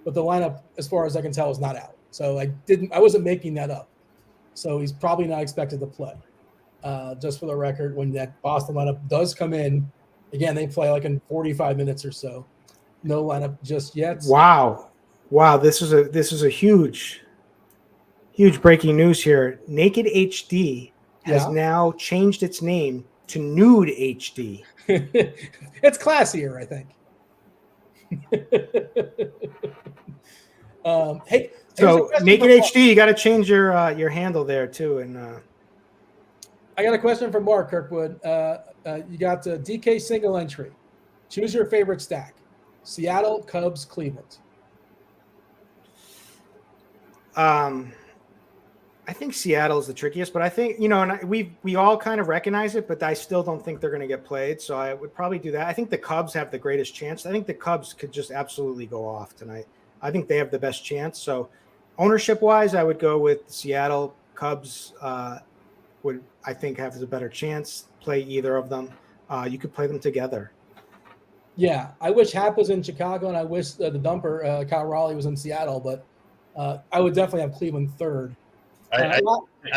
But the lineup, as far as I can tell, is not out. So I wasn't making that up. So he's probably not expected to play. Just for the record, when that Boston lineup does come in, again, they play like in 45 minutes or so. No lineup just yet. Wow. This is a huge breaking news here. Naked HD has now changed its name to Nude HD. It's classier, I think. Hey, so Naked HD, you got to change your handle there too. And I got a question from Mark Kirkwood. You got the DK single entry. Choose your favorite stack: Seattle, Cubs, Cleveland. I think Seattle is the trickiest, but I think, and we all kind of recognize it, but I still don't think they're going to get played. So I would probably do that. I think the Cubs have the greatest chance. I think the Cubs could just absolutely go off tonight. I think they have the best chance. So ownership wise, I would go with Seattle. Cubs would, I think, have the better chance. Play either of them. You could play them together. Yeah. I wish Hap was in Chicago, and I wish the dumper, Kyle Raleigh, was in Seattle, but I would definitely have Cleveland third. I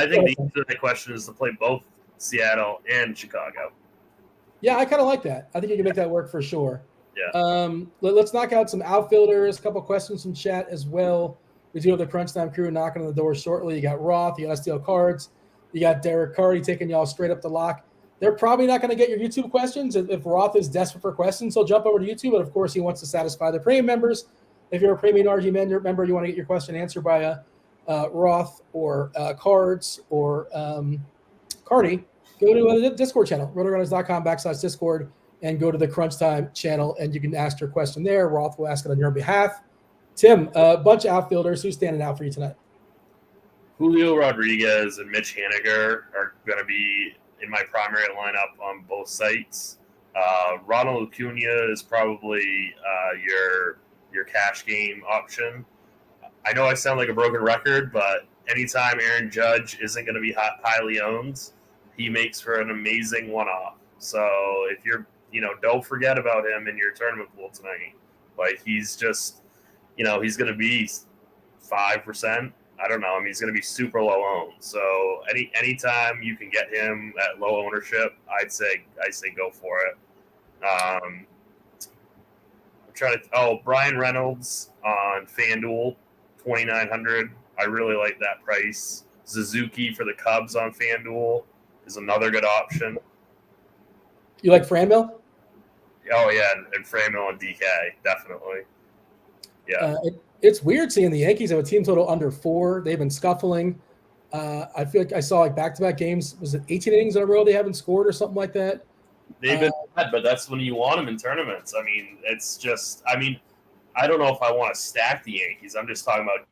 think the answer to the question is to play both Seattle and Chicago. Yeah, I kind of like that. I think you can make that work for sure. Yeah. Let's knock out some outfielders. A couple questions from chat as well. We do have the Crunch Time crew knocking on the door shortly. You got Roth, you got Steele Cards, you got DerekCarty taking y'all straight up the lock. They're probably not going to get your YouTube questions. If Roth is desperate for questions, he'll jump over to YouTube. But of course, he wants to satisfy the premium members. If you're a premium RG member, you want to get your question answered by Roth or Cards or Carty, go to the Discord channel, RotoGrinders.com/Discord, and go to the Crunch Time channel, and you can ask your question there. Roth will ask it on your behalf. Tim, a bunch of outfielders. Who's standing out for you tonight? Julio Rodriguez and Mitch Haniger are going to be in my primary lineup on both sites. Ronald Acuna is probably your cash game option. I know I sound like a broken record, but anytime Aaron Judge isn't going to be highly owned, he makes for an amazing one-off. So if you're, don't forget about him in your tournament pool tonight. Like, he's just, he's going to be 5%. I don't know. I mean, he's going to be super low owned. So anytime you can get him at low ownership, I'd say go for it. I'm trying to. Brian Reynolds on FanDuel, 2,900. I really like that price. Suzuki for the Cubs on FanDuel is another good option. You like Franmil? Oh yeah, and Franmil and DK definitely. Yeah. It's weird seeing the Yankees have a team total under 4. They've been scuffling. I feel like I saw like back-to-back games. Was it 18 innings in a row they haven't scored or something like that? They've been bad, but that's when you want them in tournaments. I mean, it's just. I mean, I don't know if I want to stack the Yankees. I'm just talking about.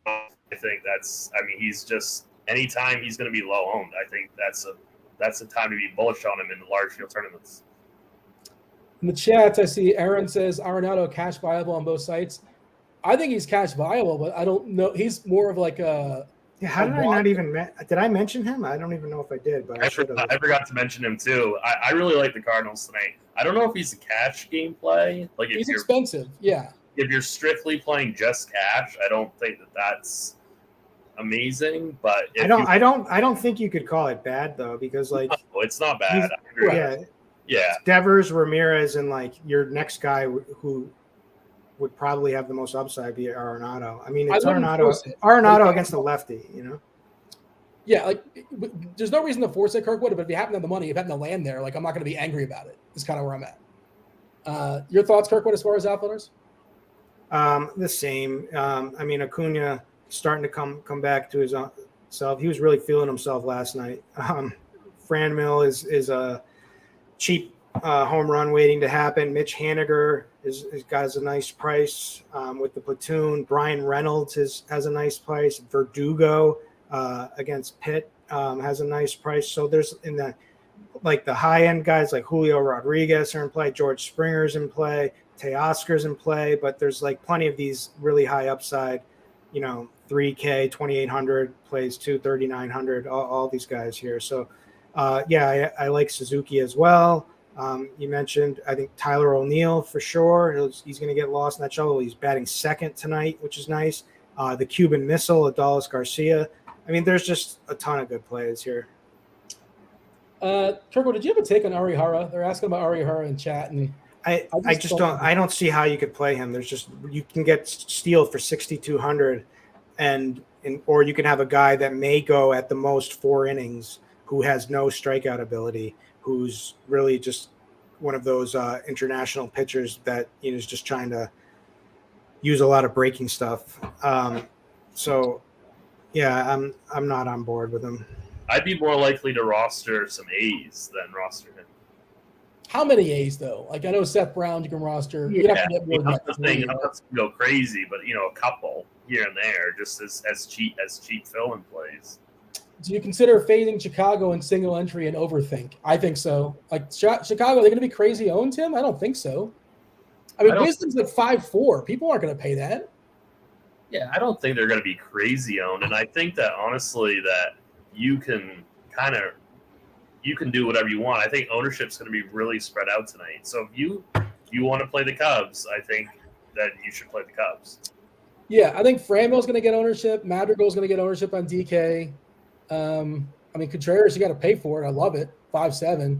I think that's. I mean, he's just anytime he's going to be low owned. I think that's the time to be bullish on him in the large field tournaments. In the chat, I see Aaron says Arenado cash viable on both sites. I think he's cash viable, but I don't know. He's more of like a. Yeah, how did I not even did I mention him? I don't even know if I did, but I forgot to mention him too. I really like the Cardinals tonight. I don't know if he's a cash game play. Like if he's you're expensive, yeah. If you're strictly playing just cash, I don't think that's amazing. But I don't think you could call it bad though, because like it's not bad. Yeah. Devers, Ramirez, and like your next guy who would probably have the most upside be Arenado. I mean, it's Arenado against the lefty, you know? Yeah, like there's no reason to force it, Kirkwood, but if you happen to have the money, if you happen to land there, like I'm not going to be angry about it. Is kind of where I'm at. Your thoughts, Kirkwood, as far as outfielders? The same. I mean, Acuna starting to come back to his self. He was really feeling himself last night. Franmil is a cheap home run waiting to happen. Mitch Haniger has got a nice price with the platoon. Brian Reynolds has a nice price. Verdugo against Pitt has a nice price. So there's in the high end guys like Julio Rodriguez are in play. George Springer's in play. Teoscar's in play. But there's like plenty of these really high upside, 3K, 2,800 plays 3,900. All these guys here. So I like Suzuki as well. You mentioned, I think Tyler O'Neill for sure. He's going to get lost in that shuffle. He's batting second tonight, which is nice. The Cuban Missile, Adolis Garcia. I mean, there's just a ton of good plays here. Turbo, did you have a take on Arihara? They're asking about Arihara in chat, and I don't see how you could play him. You can get Steele for 6,200, or you can have a guy that may go at the most 4 innings who has no strikeout ability, who's really just one of those international pitchers that is just trying to use a lot of breaking stuff. So, yeah, I'm not on board with him. I'd be more likely to roster some A's than roster him. How many A's though? Like I know Seth Brown you can roster. Yeah, have to get more than I'm not to go crazy, but a couple here and there, just as cheap fill-in plays. Do you consider fading Chicago in single entry and overthink? I think so. Like Chicago, they're going to be crazy owned him? I don't think so. I mean, Wisdom's like 5.4. People aren't going to pay that. Yeah, I don't think they're going to be crazy owned, and I think that honestly that you can do whatever you want. I think ownership's going to be really spread out tonight. So if you want to play the Cubs, I think that you should play the Cubs. Yeah, I think Franmil's going to get ownership. Madrigal's going to get ownership on DK. I mean, Contreras, you got to pay for it. I love it. 5.7.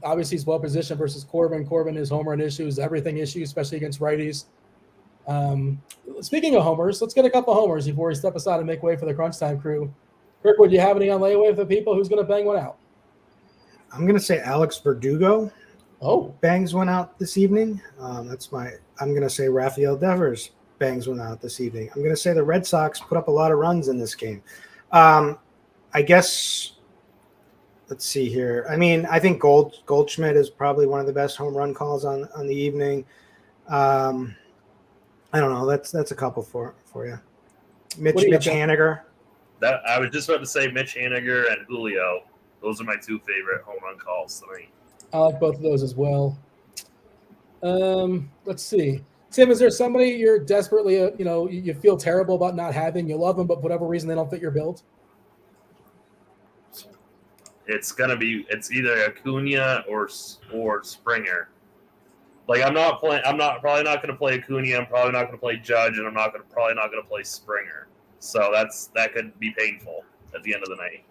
Obviously, he's well positioned versus Corbin. Corbin is home run issues, everything issues, especially against righties. Speaking of homers, let's get a couple homers before we step aside and make way for the crunch time crew. Kirkwood, do you have any on layaway for people? Who's going to bang one out? I'm going to say Alex Verdugo. Bangs one out this evening. I'm going to say Rafael Devers bangs one out this evening. I'm going to say the Red Sox put up a lot of runs in this game. I guess, let's see here. I mean, I think Goldschmidt is probably one of the best home run calls on the evening. I don't know. That's a couple for you. Mitch Haniger. I was just about to say Mitch Haniger and Julio. Those are my 2 favorite home run calls tonight. I like both of those as well. Let's see. Tim, is there somebody you're desperately, you feel terrible about not having? You love them, but for whatever reason they don't fit your build? It's either Acuna or Springer. Like I'm probably not going to play Acuna. I'm probably not going to play Judge, and I'm probably not going to play Springer. So that could be painful at the end of the night.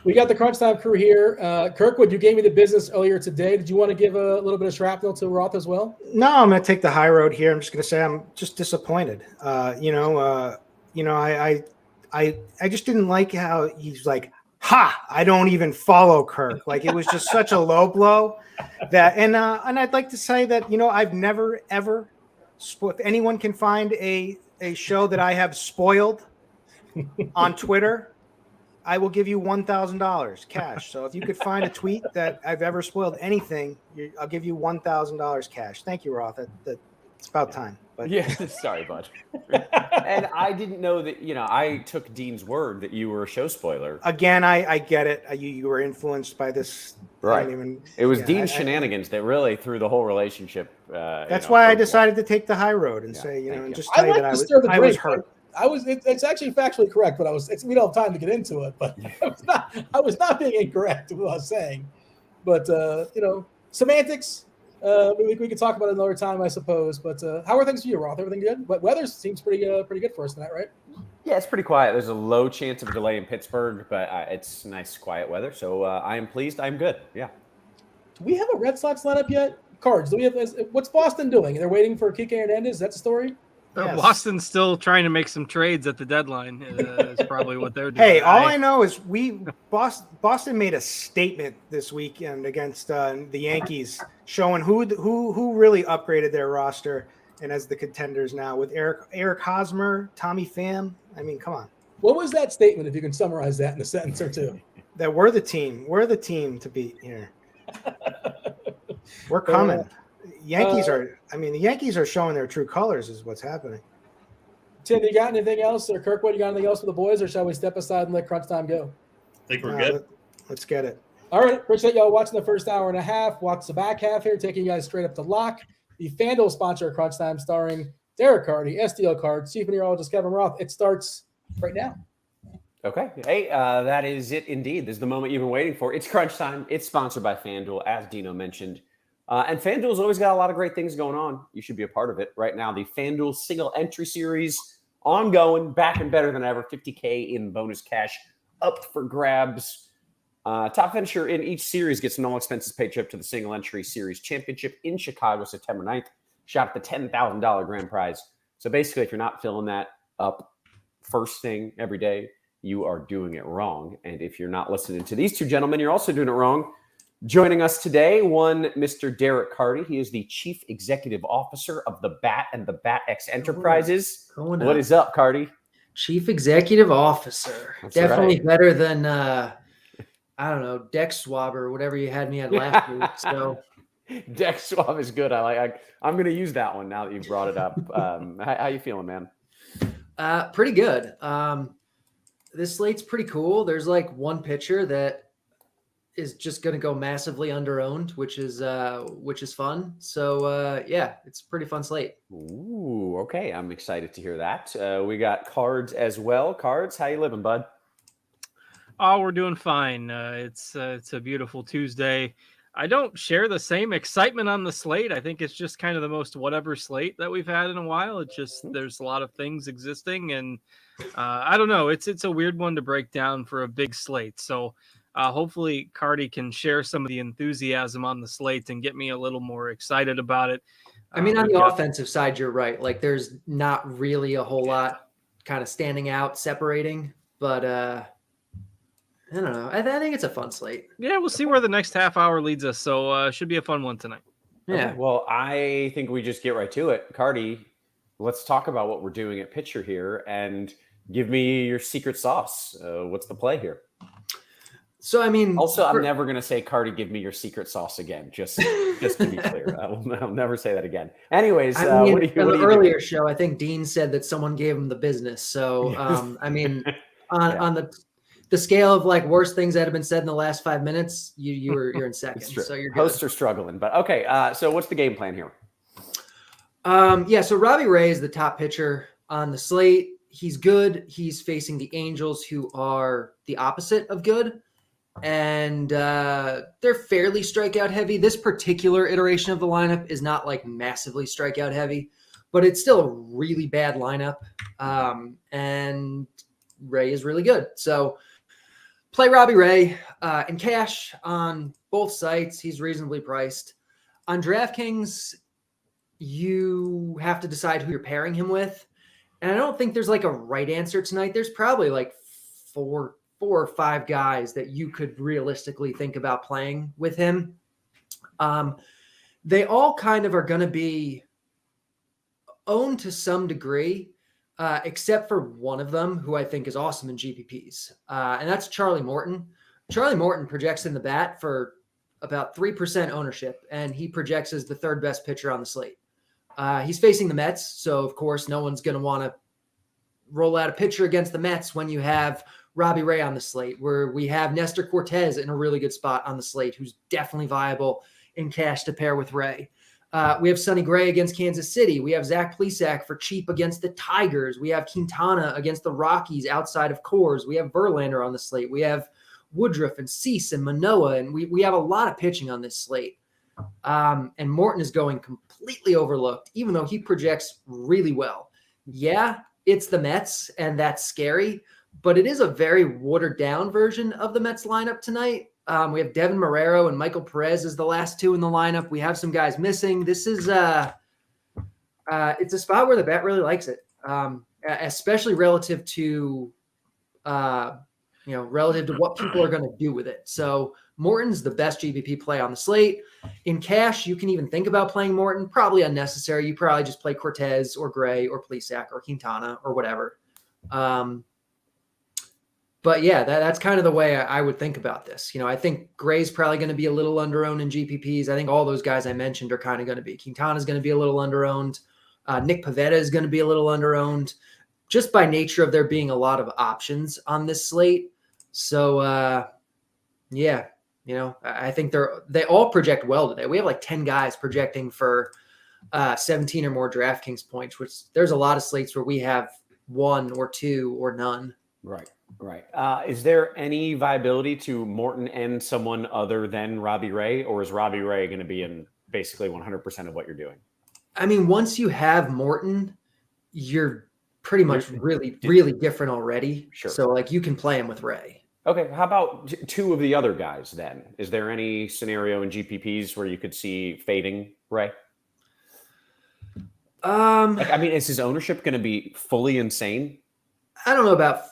We got the crunch time crew here. Kirkwood, you gave me the business earlier today. Did you want to give a little bit of shrapnel to Roth as well? No, I'm going to take the high road here. I'm just going to say I'm just disappointed. I just didn't like how he's like I don't even follow Kirk. Like, it was just such a low blow that, and I'd like to say that, I've never, ever, if anyone can find a show that I have spoiled on Twitter, I will give you $1,000 cash. So if you could find a tweet that I've ever spoiled anything, I'll give you $1,000 cash. Thank you, Roth. It's about time. But yeah, sorry, bud. And I didn't know that, I took Dean's word that you were a show spoiler. Again, I get it. You were influenced by this. Right. It was Dean's shenanigans that really threw the whole relationship. That's why I decided to take the high road and say, and just tell you that I was hurt. It's actually factually correct, but we don't have time to get into it, but I was not being incorrect in what I was saying. But, semantics, we could talk about it another time, I suppose. But how are things for you, Roth? Everything good? But weather seems pretty good for us tonight, right? Yeah, it's pretty quiet. There's a low chance of a delay in Pittsburgh, but it's nice, quiet weather. So I am pleased. I'm good. Yeah. Do we have a Red Sox lineup yet? Cards. Do we have? What's Boston doing? They're waiting for Kike Hernandez. Is that the story? Yes. Boston's still trying to make some trades at the deadline. Is probably what they're doing. Hey, all I know is Boston made a statement this weekend against the Yankees, showing who really upgraded their roster and as the contenders now with Eric Hosmer, Tommy Pham. I mean, come on. What was that statement? If you can summarize that in a sentence or two. That we're the team. We're the team to beat here. We're coming. The Yankees are showing their true colors is what's happening. Tim, you got anything else? Or Kirkwood, you got anything else for the boys? Or shall we step aside and let crunch time go? I think we're good. Let's get it. All right. Appreciate y'all watching the first hour and a half. Watch the back half here, taking you guys straight up to lock. The Fanduel sponsor of Crunch Time, starring DerekCarty, Steele Card, Chief Meteorologist Kevin Roth. It starts right now. Okay. Hey, that is it indeed. This is the moment you've been waiting for. It's crunch time. It's sponsored by FanDuel, as Dino mentioned. And FanDuel's always got a lot of great things going on. You should be a part of it right now. The FanDuel Single Entry Series, ongoing, back and better than ever. $50K in bonus cash up for grabs. Top finisher in each series gets an all-expenses paid trip to the Single Entry Series Championship in Chicago, September 9th. Shot at the $10,000 grand prize. So basically, if you're not filling that up first thing every day, you are doing it wrong. And if you're not listening to these two gentlemen, you're also doing it wrong. Joining us today, one Mr. DerekCarty. He is the Chief Executive Officer of the Bat and the BatX Enterprises. What is up, Carty? Chief Executive Officer. That's definitely right. Better than, I don't know, Deck Swab or whatever you had me at last week. So Deck Swab is good. I'm going to use that one now that you've brought it up. How you feeling, man? pretty good. This slate's pretty cool. There's like one pitcher that is just going to go massively underowned, which is fun. So yeah, it's a pretty fun slate. Ooh, okay. I'm excited to hear that. We got Cards as well. Cards, how you living, bud? Oh, we're doing fine. It's a beautiful Tuesday. I don't share the same excitement on the slate. I think it's just kind of the most whatever slate that we've had in a while. It's just there's a lot of things existing, and I don't know. It's a weird one to break down for a big slate. So hopefully Carty can share some of the enthusiasm on the slate and get me a little more excited about it. I mean, on the offensive side, you're right. Like, there's not really a whole lot kind of standing out, separating, but I don't know. I think it's a fun slate. Yeah, we'll see where the next half hour leads us. So should be a fun one tonight. Yeah. Okay, well, I think we just get right to it. Carty, let's talk about what we're doing at pitcher here and give me your secret sauce. What's the play here? So, I mean, also, I'm never going to say, Carty, give me your secret sauce again. Just to be clear, I'll never say that again. Anyways, on what the do you earlier do? show, I think Dean said that someone gave him the business. So, I mean, on the scale of like worst things that have been said in the last 5 minutes, you're in second. So you're good. Hosts are struggling, but okay. So what's the game plan here? Yeah. So Robbie Ray is the top pitcher on the slate. He's good. He's facing the Angels, who are the opposite of good. And they're fairly strikeout heavy. This particular iteration of the lineup is not like massively strikeout heavy, but it's still a really bad lineup. And Ray is really good. So play Robbie Ray in cash on both sites. He's reasonably priced. On DraftKings, you have to decide who you're pairing him with. And I don't think there's like a right answer tonight. There's probably like four 4 or 5 guys that you could realistically think about playing with him. They all kind of are going to be owned to some degree, except for one of them who I think is awesome in GPPs. And that's Charlie Morton. Charlie Morton projects in the bat for about 3% ownership, and he projects as the 3rd best pitcher on the slate. He's facing the Mets, so of course no one's going to want to roll out a pitcher against the Mets when you have Robbie Ray on the slate, where we have Nestor Cortez in a really good spot on the slate, who's definitely viable in cash to pair with Ray. We have Sonny Gray against Kansas City. We have Zach Plesac for cheap against the Tigers. We have Quintana against the Rockies outside of Coors. We have Verlander on the slate. We have Woodruff and Cease and Manoah, and we have a lot of pitching on this slate. And Morton is going completely overlooked, even though he projects really well. Yeah, it's the Mets, and that's scary, but it is a very watered-down version of the Mets lineup tonight. We have Devin Marrero and Michael Perez as the last 2 in the lineup. We have some guys missing. This is it's a spot where the bat really likes it, especially relative to relative to what people are going to do with it. So Morton's the best GPP play on the slate. In cash, you can even think about playing Morton. Probably unnecessary. You probably just play Cortez or Gray or Plesac or Quintana or whatever. But yeah, that's kind of the way I would think about this. I think Gray's probably going to be a little underowned in GPPs. I think all those guys I mentioned are kind of going to be. Quintana's going to be a little underowned. Nick Pivetta is going to be a little underowned, just by nature of there being a lot of options on this slate. So yeah, I think they all project well today. We have like 10 guys projecting for 17 or more DraftKings points, which there's a lot of slates where we have 1 or 2 or none. Right. Is there any viability to Morton and someone other than Robbie Ray, or is Robbie Ray going to be in basically 100% of what you're doing? I mean, once you have Morton, you're pretty much really different already. Sure. So like you can play him with Ray. Okay. How about 2 of the other guys then? Is there any scenario in GPPs where you could see fading Ray? Is his ownership going to be fully insane? I don't know about.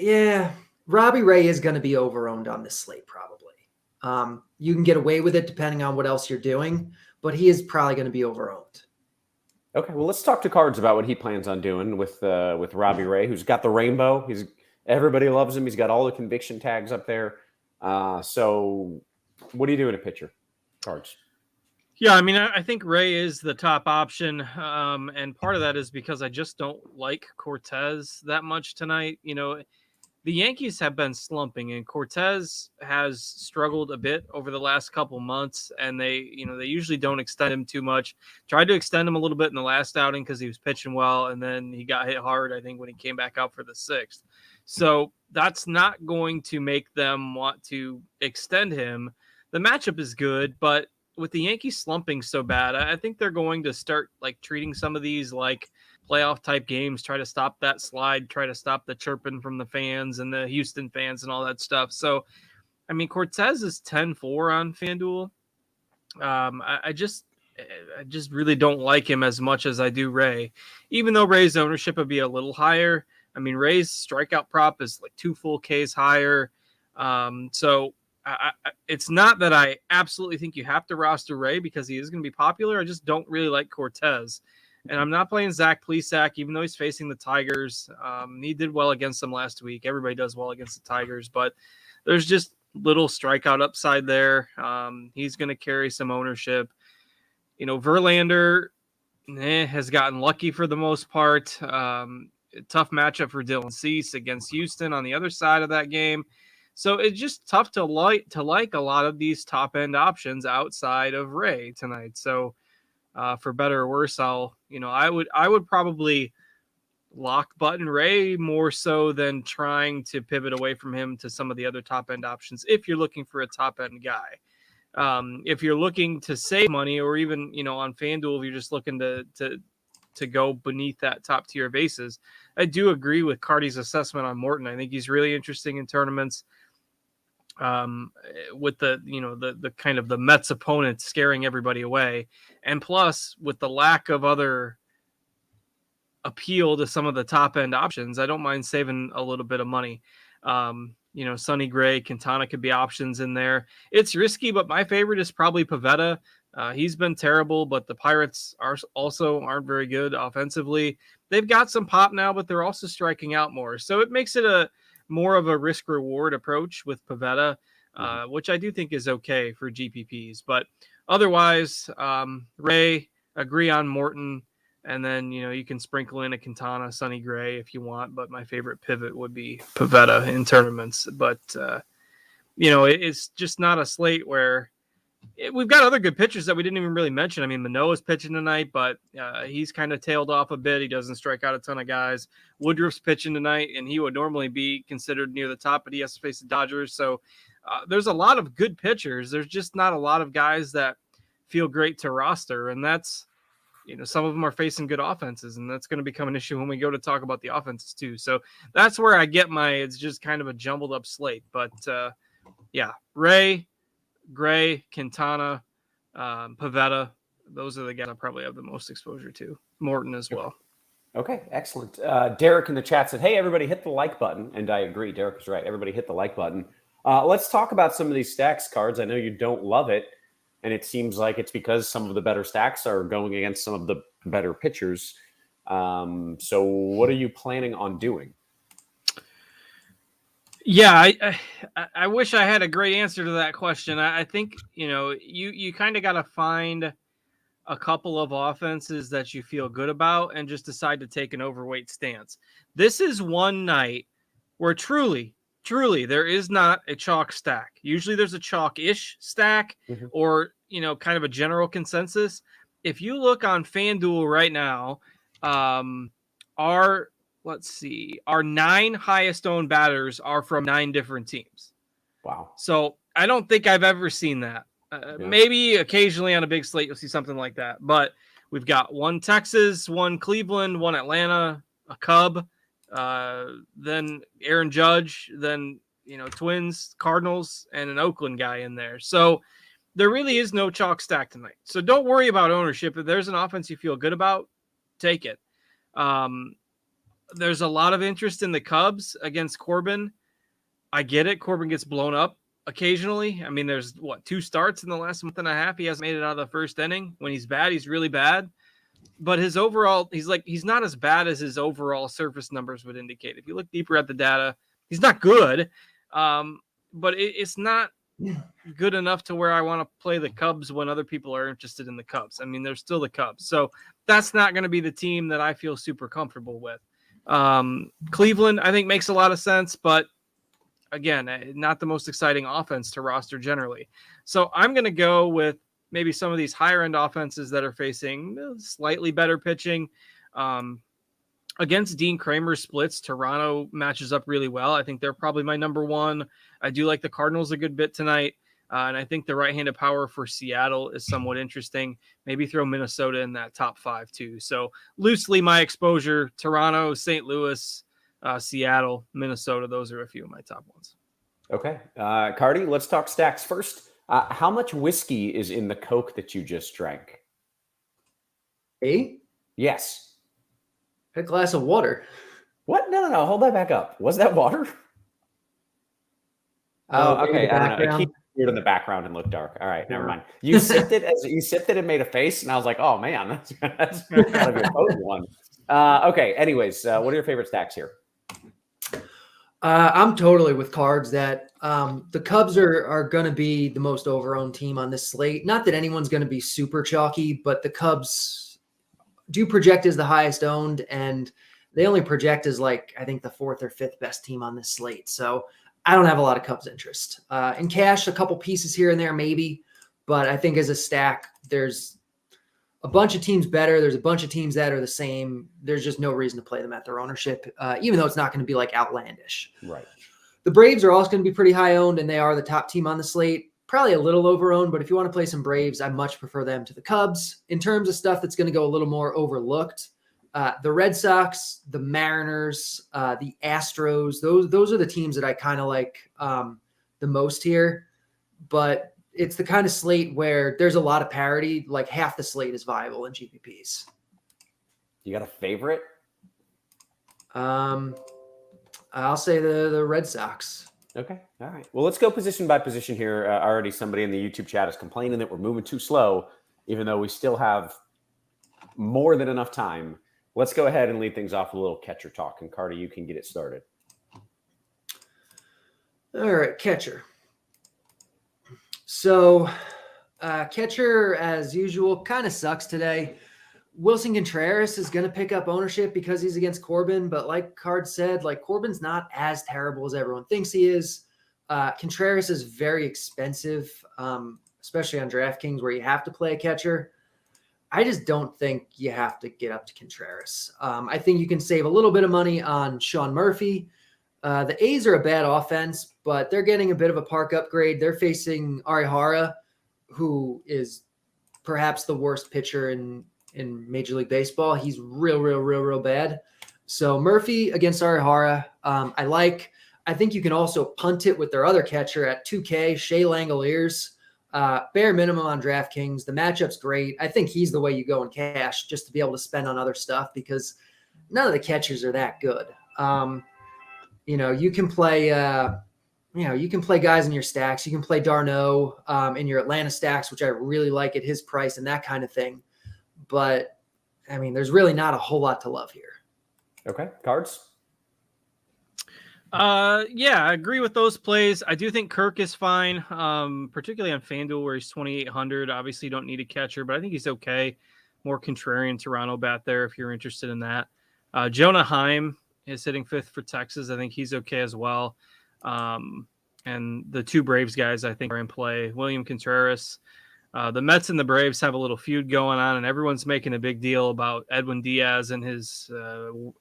Yeah, Robbie Ray is going to be overowned on this slate probably. You can get away with it depending on what else you're doing, but he is probably going to be overowned. Okay, well, let's talk to Cards about what he plans on doing with Robbie Ray, who's got the rainbow. Everybody loves him. He's got all the conviction tags up there. So what are you doing at pitcher, Cards? Yeah, I mean, I think Ray is the top option, and part of that is because I just don't like Cortez that much tonight. The Yankees have been slumping, and Cortez has struggled a bit over the last couple months, and they usually don't extend him too much. Tried to extend him a little bit in the last outing because he was pitching well, and then he got hit hard, I think, when he came back out for the 6th. So that's not going to make them want to extend him. The matchup is good, but with the Yankees slumping so bad, I think they're going to start like treating some of these like playoff type games, try to stop that slide, try to stop the chirping from the fans and the Houston fans and all that stuff. So, I mean, Cortez is 10-4 on FanDuel. I just really don't like him as much as I do Ray, even though Ray's ownership would be a little higher. I mean, Ray's strikeout prop is like 2 full Ks higher. So it's not that I absolutely think you have to roster Ray because he is going to be popular. I just don't really like Cortez. And I'm not playing Zach Plesac, even though he's facing the Tigers. He did well against them last week. Everybody does well against the Tigers, but there's just little strikeout upside there. He's going to carry some ownership. Verlander has gotten lucky for the most part. Tough matchup for Dylan Cease against Houston on the other side of that game. So it's just tough to like a lot of these top end options outside of Ray tonight. So for better or worse, I would probably lock button Ray more so than trying to pivot away from him to some of the other top end options. If you're looking for a top end guy, if you're looking to save money, or even on FanDuel, if you're just looking to go beneath that top tier bases, I do agree with Carty's assessment on Morton. I think he's really interesting in tournaments. With the kind of the Mets opponent scaring everybody away. And plus with the lack of other appeal to some of the top end options, I don't mind saving a little bit of money. Sonny Gray, Quintana could be options in there. It's risky, but my favorite is probably Pivetta. He's been terrible, but the Pirates aren't very good offensively. They've got some pop now, but they're also striking out more. So it makes it a more of a risk reward approach with Pivetta, which I do think is okay for GPPs. But otherwise, Ray, agree on Morton. And then, you can sprinkle in a Quintana, Sonny Gray if you want. But my favorite pivot would be Pivetta in tournaments. But, it's just not a slate where we've got other good pitchers that we didn't even really mention. I mean, Manoah's pitching tonight, but he's kind of tailed off a bit. He doesn't strike out a ton of guys. Woodruff's pitching tonight, and he would normally be considered near the top, but he has to face the Dodgers. So there's a lot of good pitchers. There's just not a lot of guys that feel great to roster, and that's, some of them are facing good offenses, and that's going to become an issue when we go to talk about the offenses too. So that's where I get it's just kind of a jumbled up slate. But Ray, Gray, Quintana, Pivetta, those are the guys I probably have the most exposure to. Morton as well. Okay, excellent. Derek in the chat said, hey, everybody hit the like button. And I agree. Derek is right. Everybody hit the like button. Let's talk about some of these stacks cards. I know you don't love it. And it seems like it's because some of the better stacks are going against some of the better pitchers. So what are you planning on doing? Yeah, I wish I had a great answer to that question. I think, you kind of got to find a couple of offenses that you feel good about and just decide to take an overweight stance. This is one night where truly there is not a chalk stack. Usually there's a chalk-ish stack or, kind of a general consensus. If you look on FanDuel right now, our 9 highest owned batters are from 9 different teams. Wow. So I don't think I've ever seen that. Maybe occasionally on a big slate, you'll see something like that. But we've got 1 Texas, 1 Cleveland, 1 Atlanta, a Cub, then Aaron Judge, then, Twins, Cardinals, and an Oakland guy in there. So there really is no chalk stack tonight. So don't worry about ownership. If there's an offense you feel good about, take it. There's a lot of interest in the Cubs against Corbin. I get it. Corbin gets blown up occasionally. I mean, there's 2 starts in the last month and a half. He hasn't made it out of the first inning. When he's bad, he's really bad. But his overall, he's not as bad as his overall surface numbers would indicate. If you look deeper at the data, he's not good. But it's not good enough to where I want to play the Cubs when other people are interested in the Cubs. I mean, they're still the Cubs. So that's not going to be the team that I feel super comfortable with. Cleveland, I think, makes a lot of sense, but again, not the most exciting offense to roster generally. So I'm going to go with maybe some of these higher end offenses that are facing slightly better pitching. Against Dean Kramer's splits, Toronto matches up really well. I think they're probably my number 1. I do like the Cardinals a good bit tonight. And I think the right-handed power for Seattle is somewhat interesting. Maybe throw Minnesota in that top 5 too. So loosely my exposure, Toronto, St. Louis, Seattle, Minnesota. Those are a few of my top ones. Okay. Carty, let's talk stacks first. How much whiskey is in the Coke that you just drank? 8? Yes. A glass of water. What? No. Hold that back up. Was that water? Oh, okay. I don't know. It keeps weird in the background and look dark. All right, never mind. You sipped it and made a face, and I was like, oh man, that's kind of your potent one. Okay. Anyways, what are your favorite stacks here? I'm totally with cards that the Cubs are going to be the most overowned team on this slate. Not that anyone's going to be super chalky, but the Cubs do project as the highest owned, and they only project as I think the 4th or 5th best team on this slate. So I don't have a lot of Cubs interest. In cash, a couple pieces here and there, maybe, but I think as a stack, there's a bunch of teams better. There's a bunch of teams that are the same. There's just no reason to play them at their ownership, even though it's not going to be outlandish. Right. The Braves are also going to be pretty high owned, and they are the top team on the slate. Probably a little overowned, but if you want to play some Braves, I much prefer them to the Cubs. In terms of stuff that's going to go a little more overlooked, the Red Sox, the Mariners, the Astros, those are the teams that I kind of like the most here. But it's the kind of slate where there's a lot of parity. Half the slate is viable in GPPs. You got a favorite? I'll say the Red Sox. Okay. All right. Well, let's go position by position here. Already somebody in the YouTube chat is complaining that we're moving too slow, even though we still have more than enough time. Let's go ahead and lead things off with a little catcher talk. And Carty, you can get it started. All right, catcher. So catcher, as usual, kind of sucks today. Wilson Contreras is going to pick up ownership because he's against Corbin. But like Card said, like Corbin's not as terrible as everyone thinks he is. Contreras is very expensive, especially on DraftKings where you have to play a catcher. I just don't think you have to get up to Contreras. I think you can save a little bit of money on Sean Murphy. The A's are a bad offense, but they're getting a bit of a park upgrade. They're facing Arihara, who is perhaps the worst pitcher in Major League Baseball. He's real bad. So Murphy against Arihara, I think you can also punt it with their other catcher at 2K, Shea Langoliers. Bare minimum on DraftKings. The matchup's great. I think he's the way you go in cash just to be able to spend on other stuff because none of the catchers are that good. You can play guys in your stacks. You can play Darno in your Atlanta stacks, which I really like at his price and that kind of thing. But I mean, there's really not a whole lot to love here. Okay. Cards? Yeah, I agree with those plays. I do think Kirk is fine, particularly on Fanduel where he's 2,800. Obviously, you don't need a catcher, but I think he's okay. More contrarian Toronto bat there if you're interested in that. Jonah Heim is hitting 5th for Texas. I think he's okay as well. And the two Braves guys I think are in play. William Contreras. The Mets and the Braves have a little feud going on, and everyone's making a big deal about Edwin Diaz and his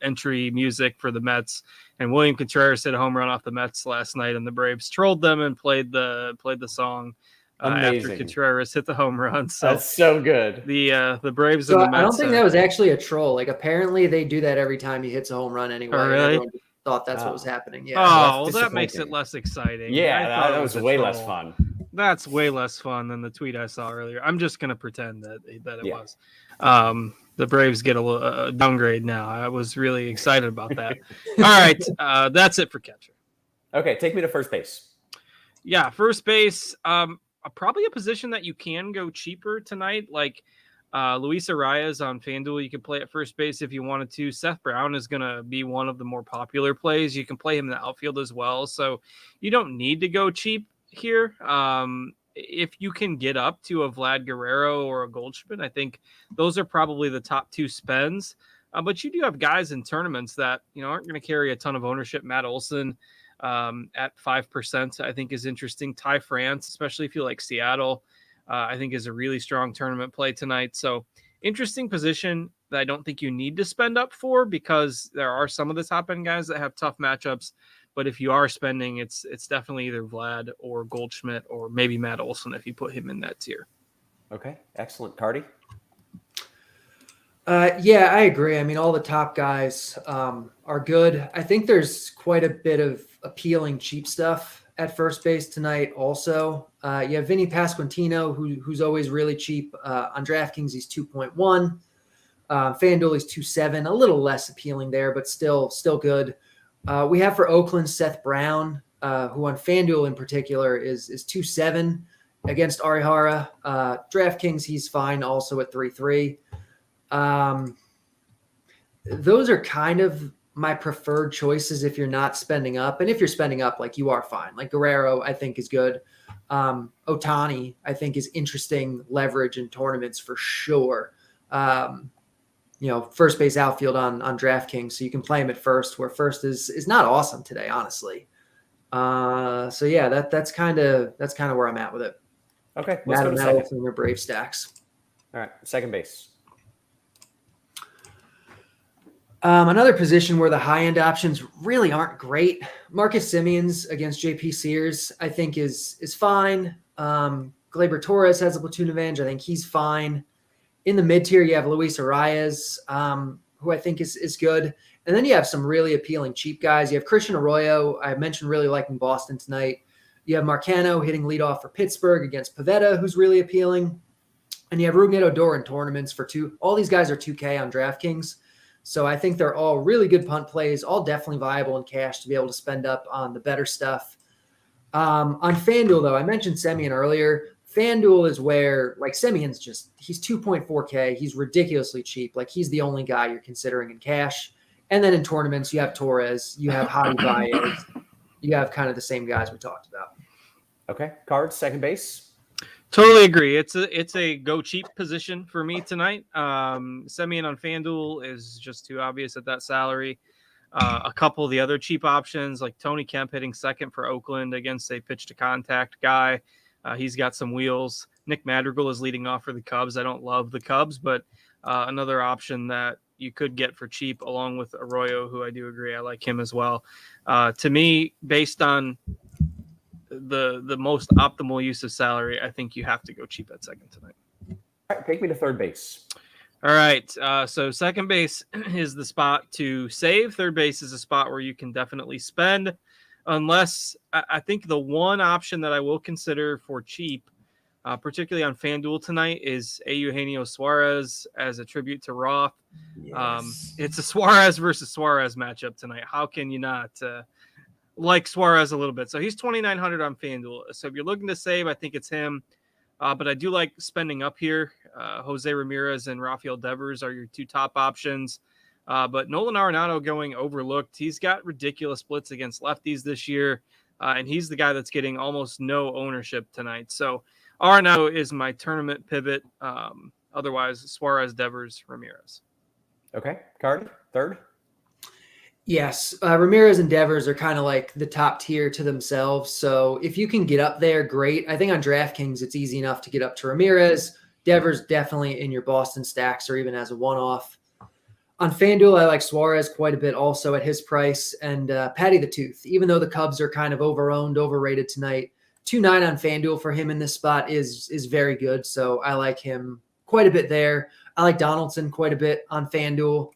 entry music for the Mets. And William Contreras hit a home run off the Mets last night, and the Braves trolled them and played the song after Contreras hit the home run. So that's so good. The Braves so and the Mets. I don't think that was actually a troll. Like apparently they do that every time he hits a home run anyway. Oh, really? Everyone thought that's what was happening. Yeah. Oh, well, that makes it less exciting. Yeah, that was way less fun. That's way less fun than the tweet I saw earlier. I'm just going to pretend that it was. The Braves get a downgrade now. I was really excited about that. All right. That's it for catcher. Okay. Take me to first base. Yeah. First base. Probably a position that you can go cheaper tonight. Like Luis Arias on FanDuel. You can play at first base if you wanted to. Seth Brown is going to be one of the more popular plays. You can play him in the outfield as well. So you don't need to go cheap here. If you can get up to a Vlad Guerrero or a Goldschmidt, I think those are probably the top two spends. But you do have guys in tournaments that aren't going to carry a ton of ownership. Matt Olson at 5%, I think is interesting. Ty France, especially if you like Seattle, I think is a really strong tournament play tonight. So interesting position that I don't think you need to spend up for because there are some of the top end guys that have tough matchups. But if you are spending, it's definitely either Vlad or Goldschmidt or maybe Matt Olson if you put him in that tier. Okay, excellent. Carty? Yeah, I agree. I mean, all the top guys are good. I think there's quite a bit of appealing cheap stuff at first base tonight also. You have Vinny Pasquantino, who's always really cheap. On DraftKings, he's 2.1. FanDuel, he's 2.7. A little less appealing there, but still good. We have for Oakland, Seth Brown, who on FanDuel in particular is 2.7 against Arihara. DraftKings, he's fine also at 3.3. Those are kind of my preferred choices if you're not spending up. And if you're spending up, like you are fine. Like Guerrero, I think is good. Ohtani, I think is interesting leverage in tournaments for sure. First base outfield on DraftKings. So you can play him at first, where first is not awesome today, honestly. So yeah, that's kind of where I'm at with it. Okay. Let's go to second. Your Brave stacks. All right. Second base. Another position where the high-end options really aren't great. Marcus Semien against JP Sears, I think is fine. Gleyber Torres has a platoon advantage. I think he's fine. In the mid-tier, you have Luis Arias, who I think is good. And then you have some really appealing cheap guys. You have Christian Arroyo. I mentioned really liking Boston tonight. You have Marcano hitting leadoff for Pittsburgh against Pivetta, who's really appealing. And you have Rougned Odor in tournaments for 2. All these guys are 2K on DraftKings. So I think they're all really good punt plays, all definitely viable in cash to be able to spend up on the better stuff. On FanDuel, though, I mentioned Semien earlier. FanDuel is where, like, Semien's he's 2.4K. He's ridiculously cheap. Like, he's the only guy you're considering in cash. And then in tournaments, you have Torres, you have Javi Baez, you have kind of the same guys we talked about. Okay. Cards, second base. Totally agree. It's a go cheap position for me tonight. Semien on FanDuel is just too obvious at that salary. A couple of the other cheap options, like Tony Kemp hitting second for Oakland against a pitch to contact guy. He's got some wheels. Nick Madrigal is leading off for the Cubs. I don't love the Cubs, but another option that you could get for cheap, along with Arroyo, who I do agree I like him as well. To me, based on the most optimal use of salary, I think you have to go cheap at second tonight. All right, take me to third base. All right. So second base is the spot to save. Third base is a spot where you can definitely spend, unless I think the one option that I will consider for cheap, particularly on FanDuel tonight, is Eugenio Suarez as a tribute to Roth. Yes. It's a Suarez versus Suarez matchup tonight. How can you not like Suarez a little bit? So he's 2,900 on FanDuel. So if you're looking to save, I think it's him. But I do like spending up here. Jose Ramirez and Rafael Devers are your two top options. But Nolan Arenado going overlooked. He's got ridiculous splits against lefties this year. And he's the guy that's getting almost no ownership tonight. So Arenado is my tournament pivot. Otherwise, Suarez, Devers, Ramirez. Okay. Card, third. Yes, Ramirez and Devers are kind of like the top tier to themselves. So if you can get up there, great. I think on DraftKings, it's easy enough to get up to Ramirez. Devers definitely in your Boston stacks or even as a one-off. On FanDuel, I like Suarez quite a bit also at his price. And Patty the Tooth, even though the Cubs are kind of overowned, overrated tonight, 2.9 on FanDuel for him in this spot is very good. So I like him quite a bit there. I like Donaldson quite a bit on FanDuel.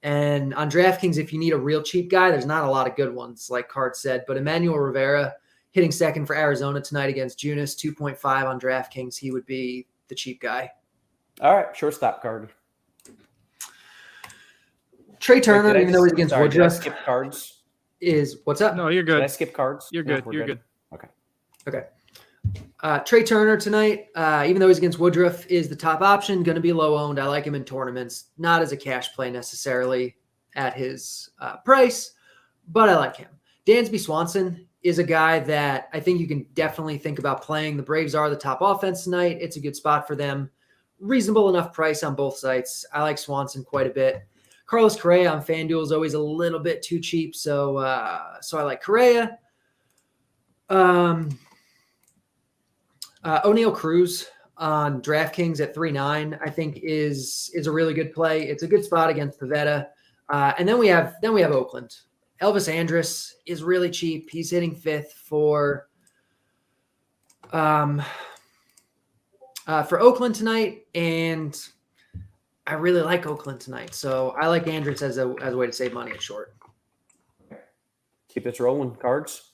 And on DraftKings, if you need a real cheap guy, there's not a lot of good ones, like Cart said. But Emmanuel Rivera hitting second for Arizona tonight against Junis, 2.5 on DraftKings. He would be the cheap guy. All right. Shortstop, card. Trey Turner, even though he's against Woodruff, skip cards. is what's up? No, you're Did I good. skip cards? You're No, good. we're You're good. Okay. Trey Turner tonight, even though he's against Woodruff, is the top option. Going to be low owned. I like him in tournaments, not as a cash play necessarily at his price, but I like him. Dansby Swanson is a guy that I think you can definitely think about playing. The Braves are the top offense tonight. It's a good spot for them. Reasonable enough price on both sites. I like Swanson quite a bit. Carlos Correa on FanDuel is always a little bit too cheap, so I like Correa. O'Neal Cruz on DraftKings at 3.9, I think is a really good play. It's a good spot against Pivetta. And then we have Oakland. Elvis Andrus is really cheap. He's hitting fifth for Oakland tonight, and I really like Oakland tonight. So I like Andrus as a way to save money at short. Keep this rolling. Cards.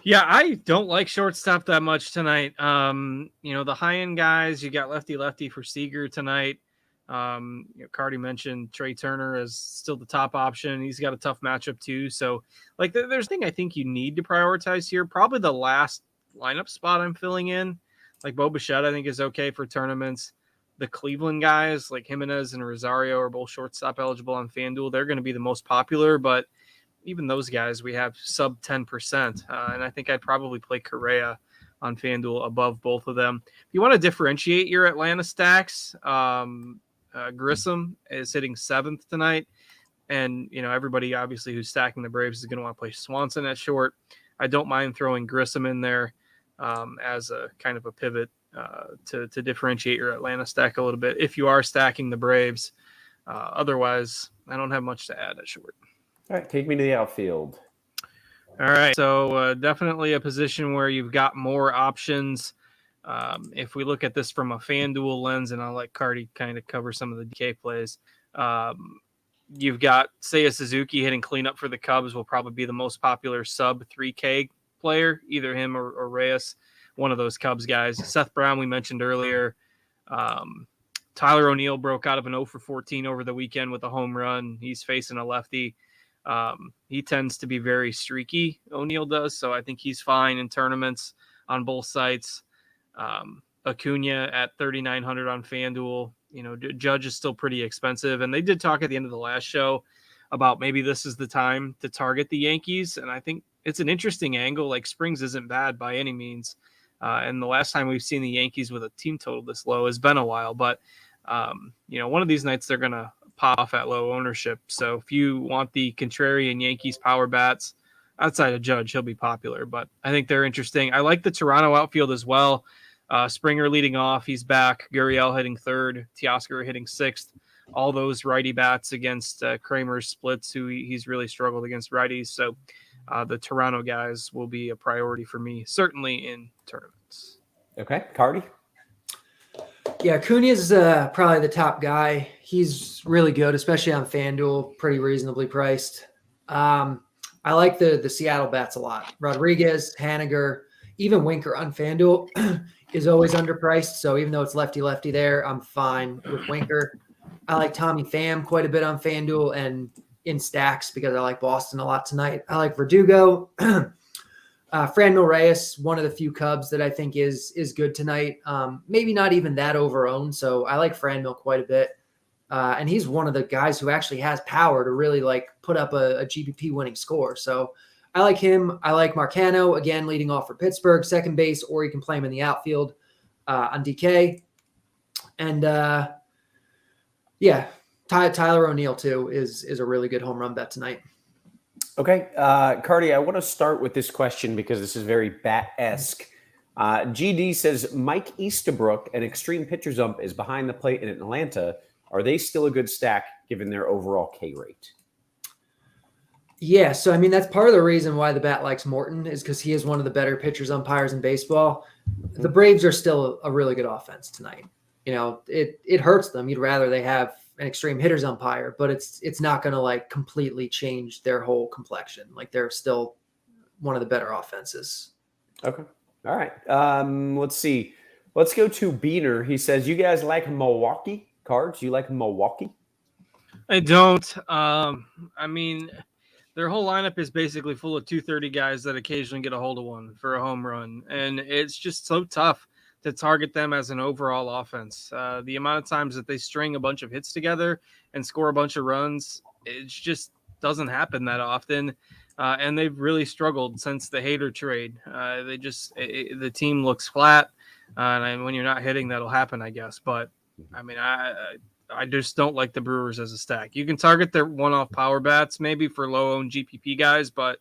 Yeah, I don't like shortstop that much tonight. The high-end guys, you got lefty for Seager tonight. Carty mentioned Trey Turner as still the top option. He's got a tough matchup too. So, there's a thing I think you need to prioritize here. Probably the last lineup spot I'm filling in. Like Bo Bichette, I think is okay for tournaments. The Cleveland guys, like Jimenez and Rosario, are both shortstop eligible on FanDuel. They're going to be the most popular, but even those guys, we have sub 10%. And I think I'd probably play Correa on FanDuel above both of them. If you want to differentiate your Atlanta stacks, Grissom is hitting seventh tonight. And, everybody obviously who's stacking the Braves is going to want to play Swanson at short. I don't mind throwing Grissom in there as a kind of a pivot to differentiate your Atlanta stack a little bit if you are stacking the Braves. Otherwise, I don't have much to add at short. All right, take me to the outfield. All right, so definitely a position where you've got more options. If we look at this from a FanDuel lens, and I'll let Carty kind of cover some of the DK plays, you've got Seiya Suzuki hitting cleanup for the Cubs will probably be the most popular sub 3K player, either him or Reyes, one of those Cubs guys. Seth Brown, we mentioned earlier. Tyler O'Neill broke out of an 0 for 14 over the weekend with a home run. He's facing a lefty. He tends to be very streaky, O'Neill does, so I think he's fine in tournaments on both sites. Acuna at 3,900 on FanDuel. Judge is still pretty expensive, and they did talk at the end of the last show about maybe this is the time to target the Yankees, and I think it's an interesting angle. Like, Springs isn't bad by any means, and the last time we've seen the Yankees with a team total this low has been a while, but one of these nights they're going to pop off at low ownership. So if you want the contrarian Yankees power bats outside of Judge, he'll be popular, but I think they're interesting. I like the Toronto outfield as well. Springer leading off, he's back. Gurriel hitting third, Teoscar hitting sixth. All those righty bats against Kramer's splits, who he's really struggled against righties. So the Toronto guys will be a priority for me, certainly in tournaments. Okay, Carty? Yeah, Acuna's probably the top guy. He's really good, especially on FanDuel, pretty reasonably priced. I like the Seattle bats a lot. Rodriguez, Haniger, even Winker on FanDuel is always underpriced. So even though it's lefty-lefty there, I'm fine with Winker. I like Tommy Pham quite a bit on FanDuel and in stacks because I like Boston a lot tonight. I like Verdugo. Franmil Reyes, one of the few Cubs that I think is good tonight. Maybe not even that over-owned, so I like Franmil quite a bit. And he's one of the guys who actually has power to really put up a GPP winning score. So I like him. I like Marcano, again, leading off for Pittsburgh, second base, or you can play him in the outfield on DK. And Tyler O'Neill too is a really good home run bet tonight. Okay, Carty, I want to start with this question because this is very bat-esque. GD says, Mike Easterbrook, an extreme pitcher's ump, is behind the plate in Atlanta. Are they still a good stack given their overall K rate? Yeah, so I mean, that's part of the reason why the bat likes Morton is because he is one of the better pitchers umpires in baseball. The Braves are still a really good offense tonight. It hurts them. You'd rather they have an extreme hitters umpire, but it's not going to completely change their whole complexion. They're still one of the better offenses. Okay. All right. Let's see. Let's go to Beaner. He says, you guys like Milwaukee cards? You like Milwaukee? I don't. I mean, their whole lineup is basically full of 230 guys that occasionally get a hold of one for a home run. And it's just so tough to target them as an overall offense. The amount of times that they string a bunch of hits together and score a bunch of runs, it just doesn't happen that often. And they've really struggled since the Hader trade. The team looks flat. And when you're not hitting, that'll happen, I guess. But I mean, I just don't like the Brewers as a stack. You can target their one-off power bats maybe for low-owned GPP guys, but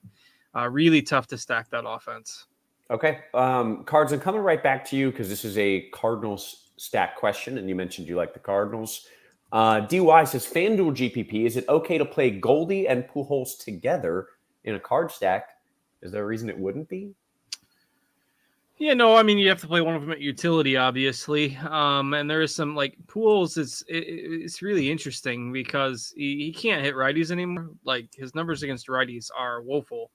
really tough to stack that offense. Okay. Cards, I'm coming right back to you because this is a Cardinals stack question, and you mentioned you like the Cardinals. DY says, FanDuel GPP, is it okay to play Goldie and Pujols together in a card stack? Is there a reason it wouldn't be? Yeah, no, I mean, you have to play one of them at utility, obviously. And there is some, Pujols, it's really interesting because he can't hit righties anymore. His numbers against righties are woeful.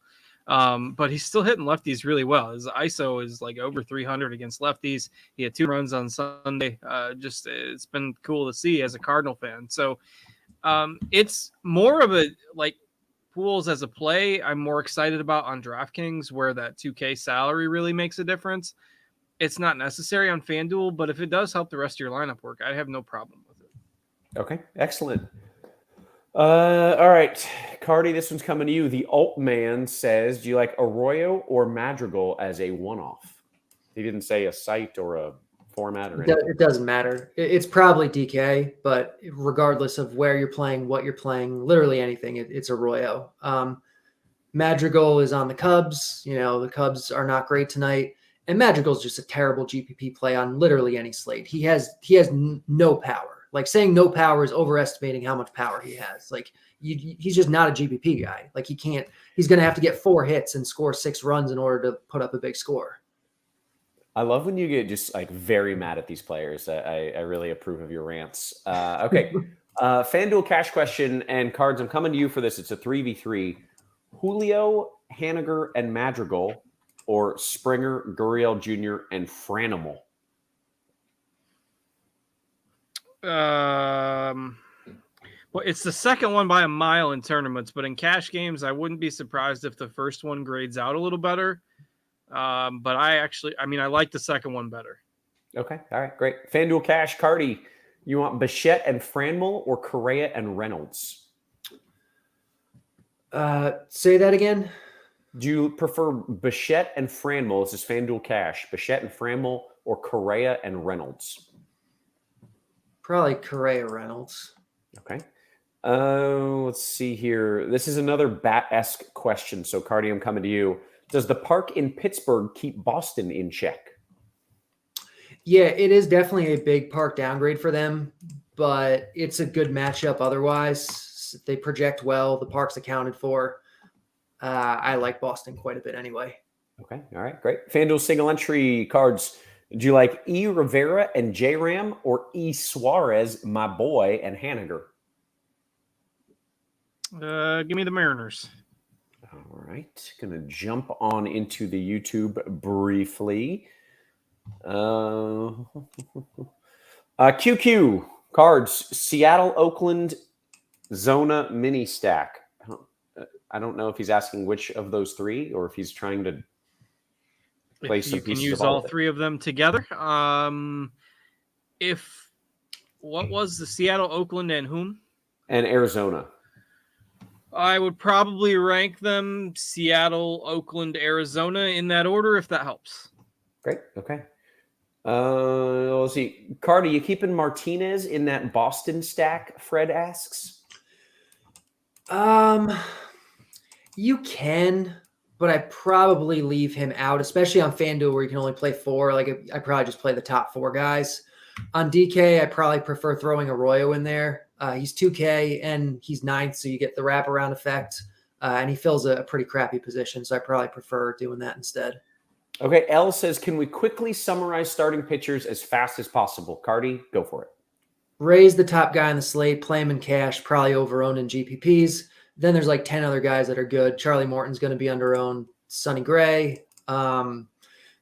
But he's still hitting lefties really well. His ISO is over 300 against lefties. He had 2 runs on Sunday. It's been cool to see as a Cardinal fan. So it's more of a Pujols as a play. I'm more excited about on DraftKings where that 2K salary really makes a difference. It's not necessary on FanDuel, but if it does help the rest of your lineup work, I have no problem with it. Okay, excellent. All right, Carty, this one's coming to you. The Alt Man says, do you like Arroyo or Madrigal as a one-off? He didn't say a site or a format or anything. It doesn't matter. It's probably DK, but regardless of where you're playing, what you're playing, literally anything, it's Arroyo. Madrigal is on the Cubs. The Cubs are not great tonight. And Madrigal's just a terrible GPP play on literally any slate. He has no power. Saying no power is overestimating how much power he has. He's just not a GPP guy. He's going to have to get 4 hits and score 6 runs in order to put up a big score. I love when you get just very mad at these players. I really approve of your rants. Okay. FanDuel cash question and Cards. I'm coming to you for this. It's a 3v3. Julio, Haniger, and Madrigal, or Springer, Gurriel Jr., and Franimal. Well, it's the second one by a mile in tournaments, but in cash games, I wouldn't be surprised if the first one grades out a little better. But I like the second one better. Okay. All right. Great. FanDuel Cash, Carty. You want Bichette and Franmil or Correa and Reynolds? Say that again. Do you prefer Bichette and Franmil? This is FanDuel Cash. Bichette and Franmil or Correa and Reynolds? Probably Correa Reynolds. Okay. Let's see here. This is another bat-esque question. So, Carty, I'm coming to you. Does the park in Pittsburgh keep Boston in check? Yeah, it is definitely a big park downgrade for them, but it's a good matchup otherwise. They project well. The park's accounted for. I like Boston quite a bit anyway. Okay. All right. Great. FanDuel single entry cards. Do you like E. Rivera and J. Ram or E. Suarez, my boy, and Haniger? Give me the Mariners. All right. Going to jump on into the YouTube briefly. QQ cards, Seattle, Oakland, Zona mini stack. I don't know if he's asking which of those three or if he's trying to play some pieces. You can use all three of them together. What was the Seattle, Oakland, and whom? And Arizona. I would probably rank them Seattle, Oakland, Arizona in that order, if that helps. Great. Okay. Let's see. Carty, you keeping Martinez in that Boston stack? Fred asks. You can, but I probably leave him out, especially on FanDuel where you can only play 4. Like I probably just play the top 4 guys. On DK, I probably prefer throwing Arroyo in there. He's 2K and he's 9th, so you get the wraparound effect. And he fills a pretty crappy position, so I probably prefer doing that instead. Okay, L says, can we quickly summarize starting pitchers as fast as possible? Carty, go for it. Ray's the top guy on the slate, play him in cash, probably over-owned in GPPs. Then there's like 10 other guys that are good. Charlie Morton's going to be under-owned. Sonny Gray,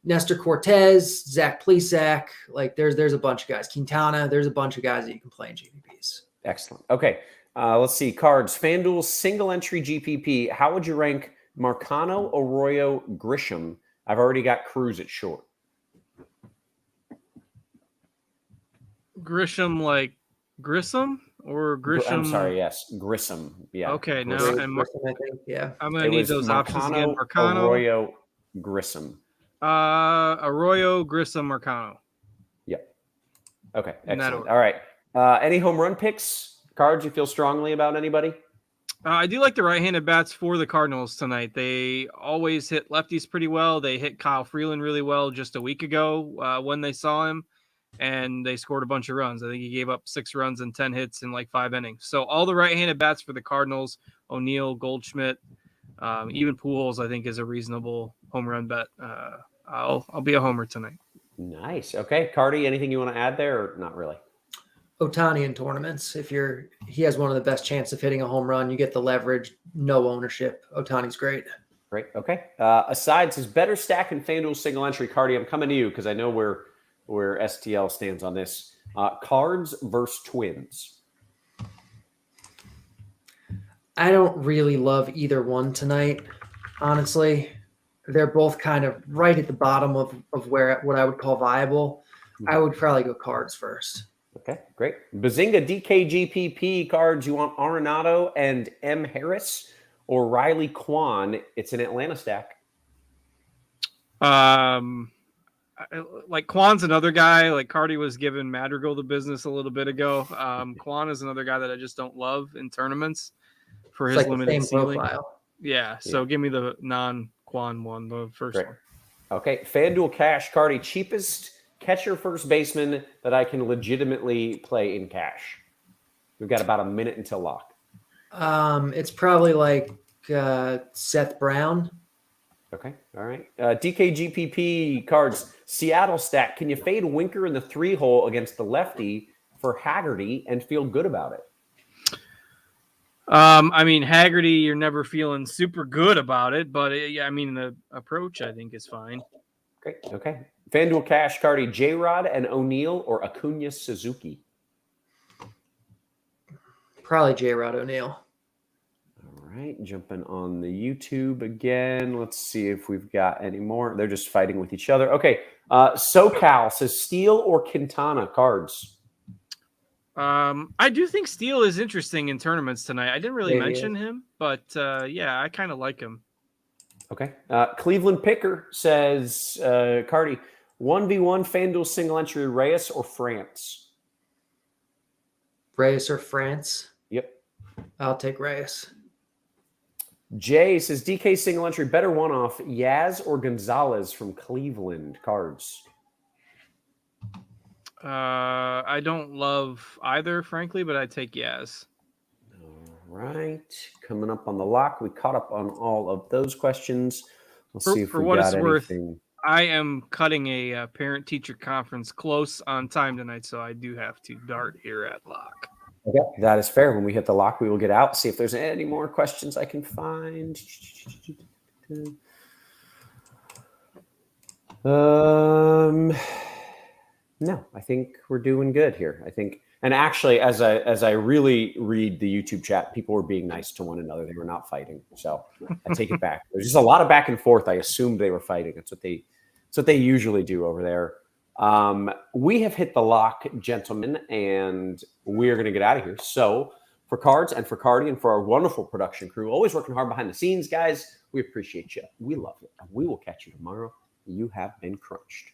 Nestor Cortez, Zach Plesac. Like there's a bunch of guys. Quintana, there's a bunch of guys that you can play in GPPs. Excellent. Okay, let's see. Cards, FanDuel single entry GPP. How would you rank Marcano, Arroyo, Grisham? I've already got Cruz at short. Grisham, like Grissom or Grisham? I'm sorry, yes. Grissom. Yeah. Okay, now Grissom, I think. Yeah. I'm going to need those options again. Marcano, Arroyo, Grissom. Arroyo, Grissom, Marcano. Yep. Okay, excellent. All right. Any home run picks? Cards you feel strongly about anybody? I do like the right-handed bats for the Cardinals tonight. They always hit lefties pretty well. They hit Kyle Freeland really well just a week ago when they saw him, and they scored a bunch of runs. I think he gave up 6 runs and 10 hits in like 5 innings. So all the right-handed bats for the Cardinals, O'Neill, Goldschmidt, even Pujols, I think is a reasonable home run bet. I'll be a homer tonight. Nice. Okay, Carty, anything you want to add there or not really? Otani in tournaments. He has one of the best chances of hitting a home run. You get the leverage, no ownership. Otani's great. Great. Okay. Aside says better stack in FanDuel single entry. Carty, I'm coming to you because I know where STL stands on this. Cards versus Twins. I don't really love either one tonight, honestly. They're both kind of right at the bottom of what I would call viable. I would probably go Cards first. Okay, great. Bazinga DKGPP cards. You want Arenado and M. Harris or Riley Kwan? It's an Atlanta stack. Like Kwan's another guy. Like Carty was giving Madrigal the business a little bit ago. Kwan is another guy that I just don't love in tournaments for his limited ceiling. Profile. Yeah, so give me the non-Kwan one, the first one. Okay, FanDuel Cash, Carty, cheapest catcher first baseman that I can legitimately play in cash. We've got about a minute until lock. It's probably like Seth Brown. Okay, all right. DKGPP cards, Seattle stack. Can you fade Winker in the 3-hole against the lefty for Haggerty and feel good about it? I mean, Haggerty, you're never feeling super good about it, but the approach I think is fine. Great. Okay. FanDuel Cash, Carty, J-Rod and O'Neill or Acuna Suzuki? Probably J-Rod O'Neal. All right, jumping on the YouTube again. Let's see if we've got any more. They're just fighting with each other. Okay, SoCal says Steele or Quintana cards. I do think Steele is interesting in tournaments tonight. I didn't really Yeah, he mention him, but yeah, I kind of like him. Okay. Cleveland Picker says, Carty, 1v1 Fanduel single entry Reyes or France? Reyes or France? Yep. I'll take Reyes. Jay says, DK single entry better one-off Yaz or Gonzalez from Cleveland cards? I don't love either, frankly, but I take Yaz. All right. Coming up on the lock. We caught up on all of those questions. Let's see if For we what got it's worth, anything. I am cutting a parent-teacher conference close on time tonight, so I do have to dart here at lock. Okay, that is fair. When we hit the lock, we will get out, see if there's any more questions I can find. No, I think we're doing good here. I think, and actually, as I really read the YouTube chat, people were being nice to one another. They were not fighting, so I take it back. There's just a lot of back and forth. I assumed they were fighting. That's what they usually do over there. We have hit the lock, gentlemen, and we're going to get out of here. So for Cards and for Carty and for our wonderful production crew, always working hard behind the scenes, guys, we appreciate you. We love you. And we will catch you tomorrow. You have been crunched.